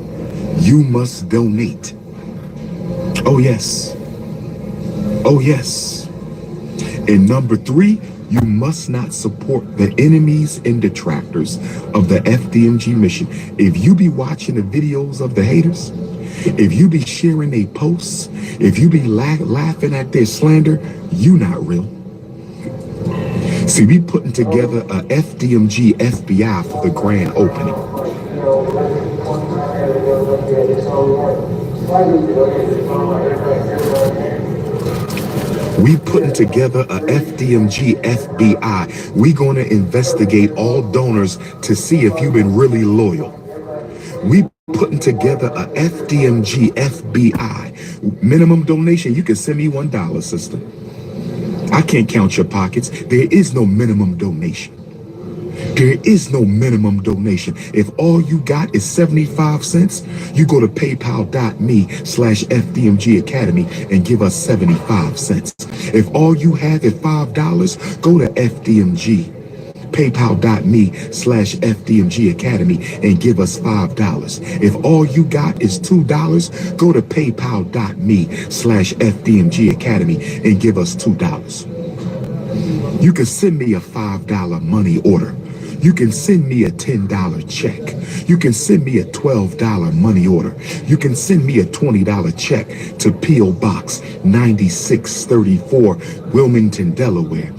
You must donate. Oh, yes. Oh, yes. And number 3, you must not support the enemies and detractors of the FDMG mission. If you be watching the videos of the haters, if you be sharing their posts, if you be laughing at their slander, you not real. See, we putting together a FDMG FBI for the grand opening. We putting together a FDMG FBI. We gonna investigate all donors to see if you've been really loyal. We putting together a FDMG FBI. Minimum donation, you can send me $1, sister. I can't count your pockets. There is no minimum donation. There is no minimum donation. If all you got is 75 cents, you go to paypal.me/FDMG Academy and give us 75 cents. If all you have is $5, go to FDMG. PayPal.me/FDMG Academy and give us $5. If all you got is $2, go to PayPal.me/FDMG Academy and give us $2. You can send me a $5 money order. You can send me a $10 check. You can send me a $12 money order. You can send me a $20 check to P.O. Box 9634, Wilmington, Delaware.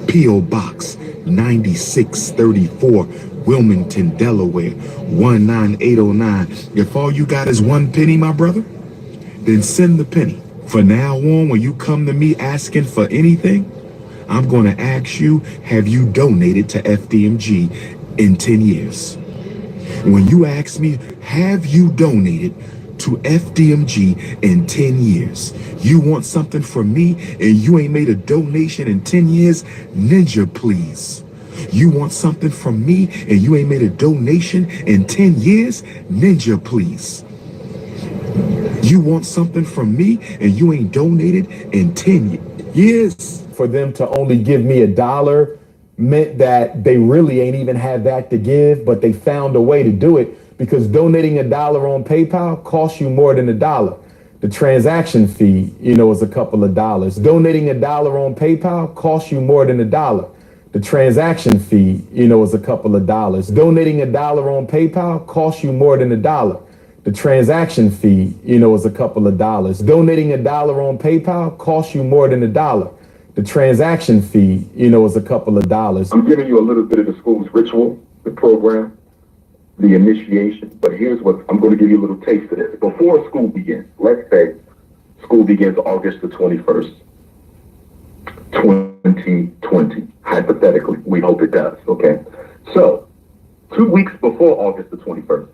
P.O. Box 9634, Wilmington, Delaware, 19809. If all you got is 1 penny, my brother, then send the penny. For now on, when you come to me asking for anything, I'm going to ask you, have you donated to FDMG in 10 years? When you ask me, have you donated to FDMG in 10 years? You want something from me and you ain't made a donation in 10 years? Ninja, please. You want something from me and you ain't made a donation in 10 years? Ninja, please. You want something from me and you ain't donated in 10 years? For them to only give me $1 meant that they really ain't even had that to give, but they found a way to do it because donating $1 on PayPal costs you more than $1. The transaction fee, is a couple of dollars. Donating $1 on PayPal costs you more than $1. The transaction fee, is a couple of dollars. Donating $1 on PayPal costs you more than $1. The transaction fee, is a couple of dollars. Donating $1 on PayPal costs you more than $1. The transaction fee, is a couple of dollars. I'm giving you a little bit of the school's ritual, the program, the initiation, but here's what I'm going to give you a little taste of this. Before school begins, let's say school begins August the 21st, 2020, hypothetically. We hope it does, okay? So, 2 weeks before August the 21st,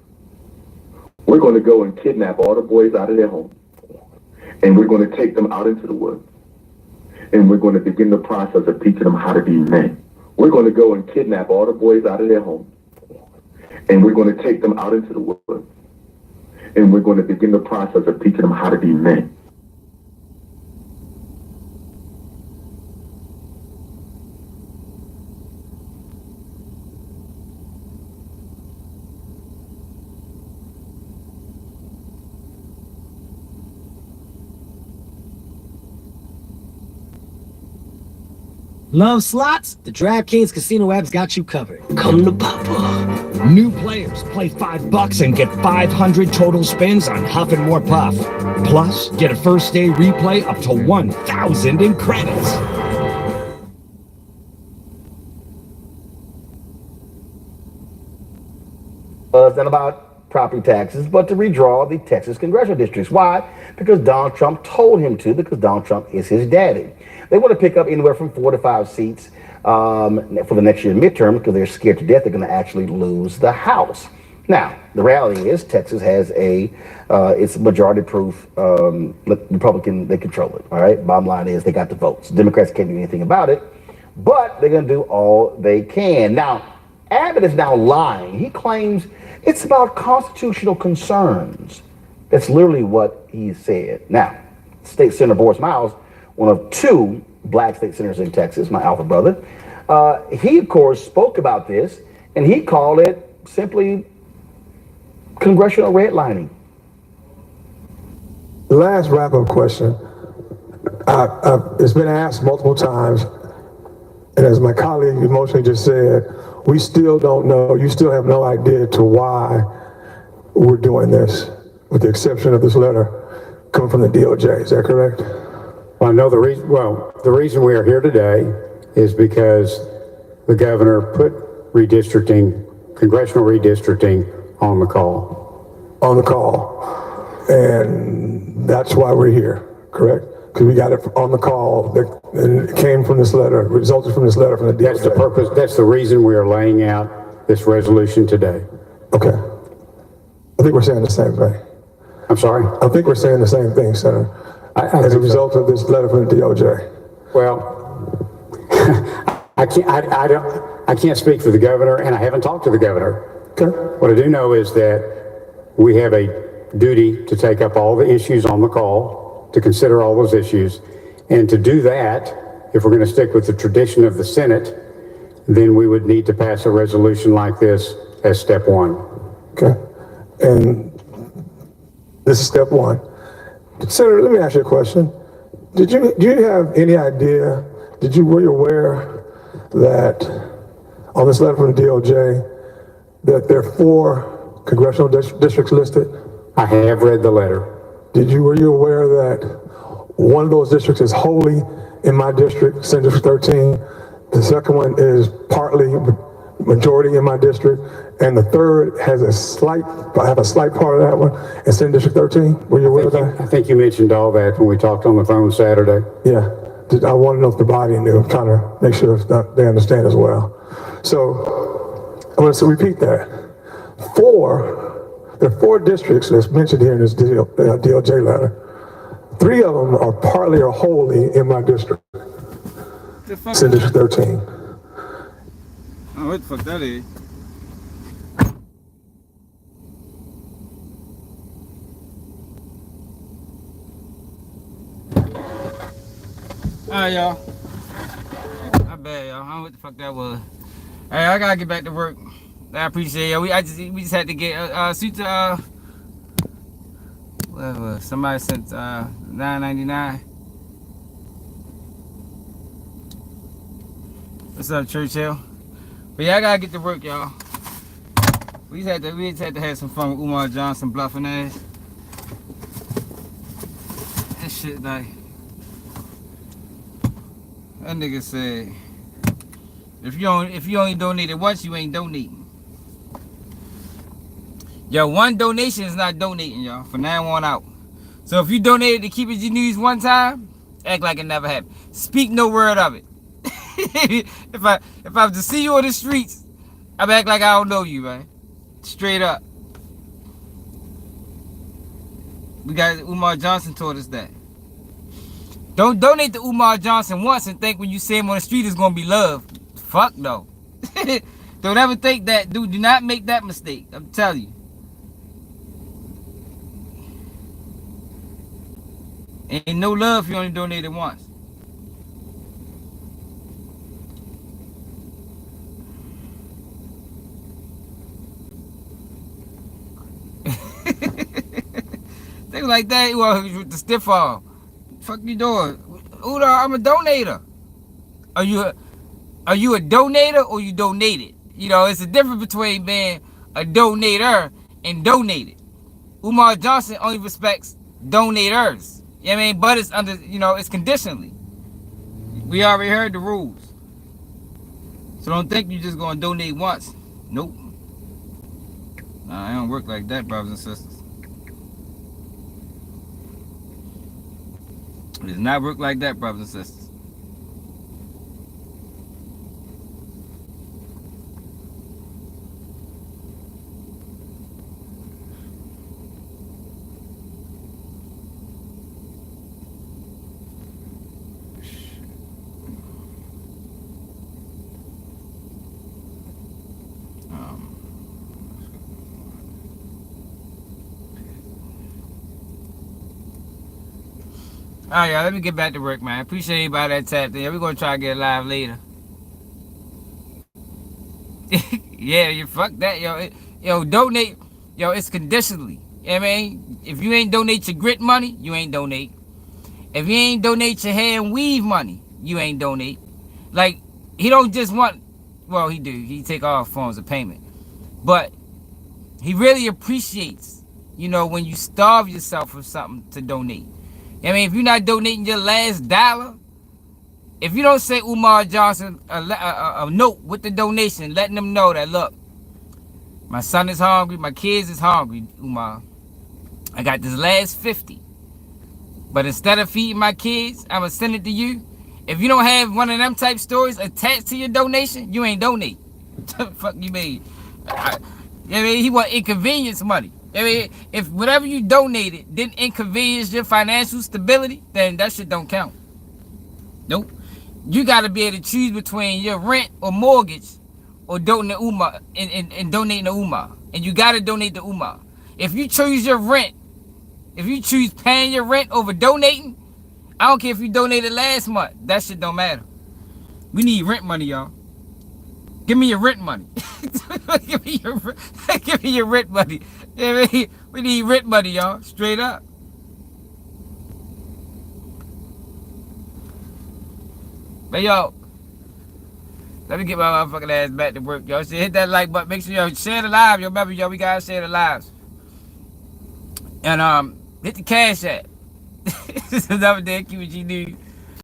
we're going to go and kidnap all the boys out of their home, and we're going to take them out into the woods, and we're going to begin the process of teaching them how to be men. We're going to go and kidnap all the boys out of their home, and we're going to take them out into the woods, and we're going to begin the process of teaching them how to be men. Love slots? The DraftKings Casino app's got you covered. Come to Papa. New players play $5 and get 500 total spins on Huff and More Puff. Plus, get a first day replay up to 1,000 in credits. And about property taxes, but to redraw the Texas congressional districts. Why? Because Donald Trump told him to, because Donald Trump is his daddy. They want to pick up anywhere from 4 to 5 seats for the next year midterm because they're scared to death they're going to actually lose the House. Now, the reality is Texas has it's majority-proof Republican, they control it, all right? Bottom line is they got the votes. Democrats can't do anything about it, but they're going to do all they can. Now, Abbott is now lying. He claims it's about constitutional concerns. That's literally what he said. Now, State Senator Boris Miles, one of 2 black state senators in Texas, my alpha brother, he, of course, spoke about this, and he called it simply congressional redlining. The last wrap-up question, it's been asked multiple times, and as my colleague emotionally just said, we still don't know, you still have no idea to why we're doing this, with the exception of this letter coming from the DOJ. Is that correct? Well, no, the reason we are here today is because the governor put congressional redistricting on the call. On the call. And that's why we're here, correct? Because we got it on the call, and it came from this letter, resulted from this letter from the DOJ. That's the purpose, that's the reason we are laying out this resolution today. Okay. I think we're saying the same thing. I'm sorry? I think we're saying the same thing, Senator. As a result of this letter from the DOJ. Well, I can't speak for the governor, and I haven't talked to the governor. Okay. What I do know is that we have a duty to take up all the issues on the call, to consider all those issues, and to do that, if we're going to stick with the tradition of the Senate, then we would need to pass a resolution like this as step 1. Okay. And this is step 1. Senator, let me ask you a question. Do you have any idea, were you aware that on this letter from the DOJ that there are 4 congressional districts listed? I have read the letter. Were you aware that one of those districts is wholly in my district, Senate District 13? The second one is partly majority in my district, and the third has a slight part of that one in Senate District 13. Were you aware of that? I think you mentioned all that when we talked on the phone Saturday. Yeah, I want to know if the body knew. I'm trying to make sure they understand as well. So I want to repeat that. There are 4 districts that's mentioned here in this DOJ letter. 3 of them are partly or wholly in my district, Senate District 13. Oh, what the fuck that is? Alright, y'all. My bad, y'all. I don't know what the fuck that was. Hey, I gotta get back to work. I appreciate y'all. We just had to get suit to Whatever. Somebody sent $9.99. What's up, Churchill? But yeah, I gotta get to work, y'all. We just had to have some fun with Umar Johnson bluffing ass. That shit like that nigga said, if you only donated once, you ain't donating. Yo, one donation is not donating, y'all. From now on out. So if you donated to Keep It G News one time, act like it never happened. Speak no word of it. if I was to see you on the streets, I'd act like I don't know you, man. Straight up. We got Umar Johnson taught us that. Don't donate to Umar Johnson once and think when you see him on the street it's gonna be love. Fuck no. Don't ever think that, dude. Do not make that mistake. I'm telling you. Ain't no love if you only donated once. Things like that, with the stiff arm. Fuck you doing? Uda, I'm a donator. Are you a donator or you donated? You know, it's a difference between being a donator and donated. Umar Johnson only respects donators. You know what I mean? But it's under, it's conditionally. We already heard the rules. So don't think you're just going to donate once. Nope. Nah, it don't work like that, brothers and sisters. It does not work like that, brothers and sisters. Alright, y'all, let me get back to work, man. Appreciate anybody that tapped in. We're going to try to get live later. Yeah, you fuck that, yo. Donate. Yo, it's conditionally. You know what I mean? If you ain't donate your grit money, you ain't donate. If you ain't donate your hair and weave money, you ain't donate. Like, he don't just want, well, he do. He take all forms of payment. But he really appreciates, when you starve yourself for something to donate. I mean, if you're not donating your last dollar, if you don't say Umar Johnson a note with the donation, letting them know that, look, my son is hungry, my kids is hungry, Umar. I got this last 50. But instead of feeding my kids, I'm going to send it to you. If you don't have one of them type stories attached to your donation, you ain't donate. Fuck you mean? He want inconvenience money. I mean, if whatever you donated didn't inconvenience your financial stability, then that shit don't count. Nope. You got to be able to choose between your rent or mortgage or donating to Umar and donating to Umar. And you got to donate to Umar. If you choose your rent, if you choose paying your rent over donating, I don't care if you donated last month. That shit don't matter. We need rent money, y'all. Give me your rent money. Give me your rent money. Yeah, we need rent money, y'all. Straight up. But yo, let me get my motherfucking ass back to work, y'all. So hit that like button. Make sure y'all share the live. Yo, remember, yo, we gotta share the lives. And hit the cash app. This is another day. Keep it G News.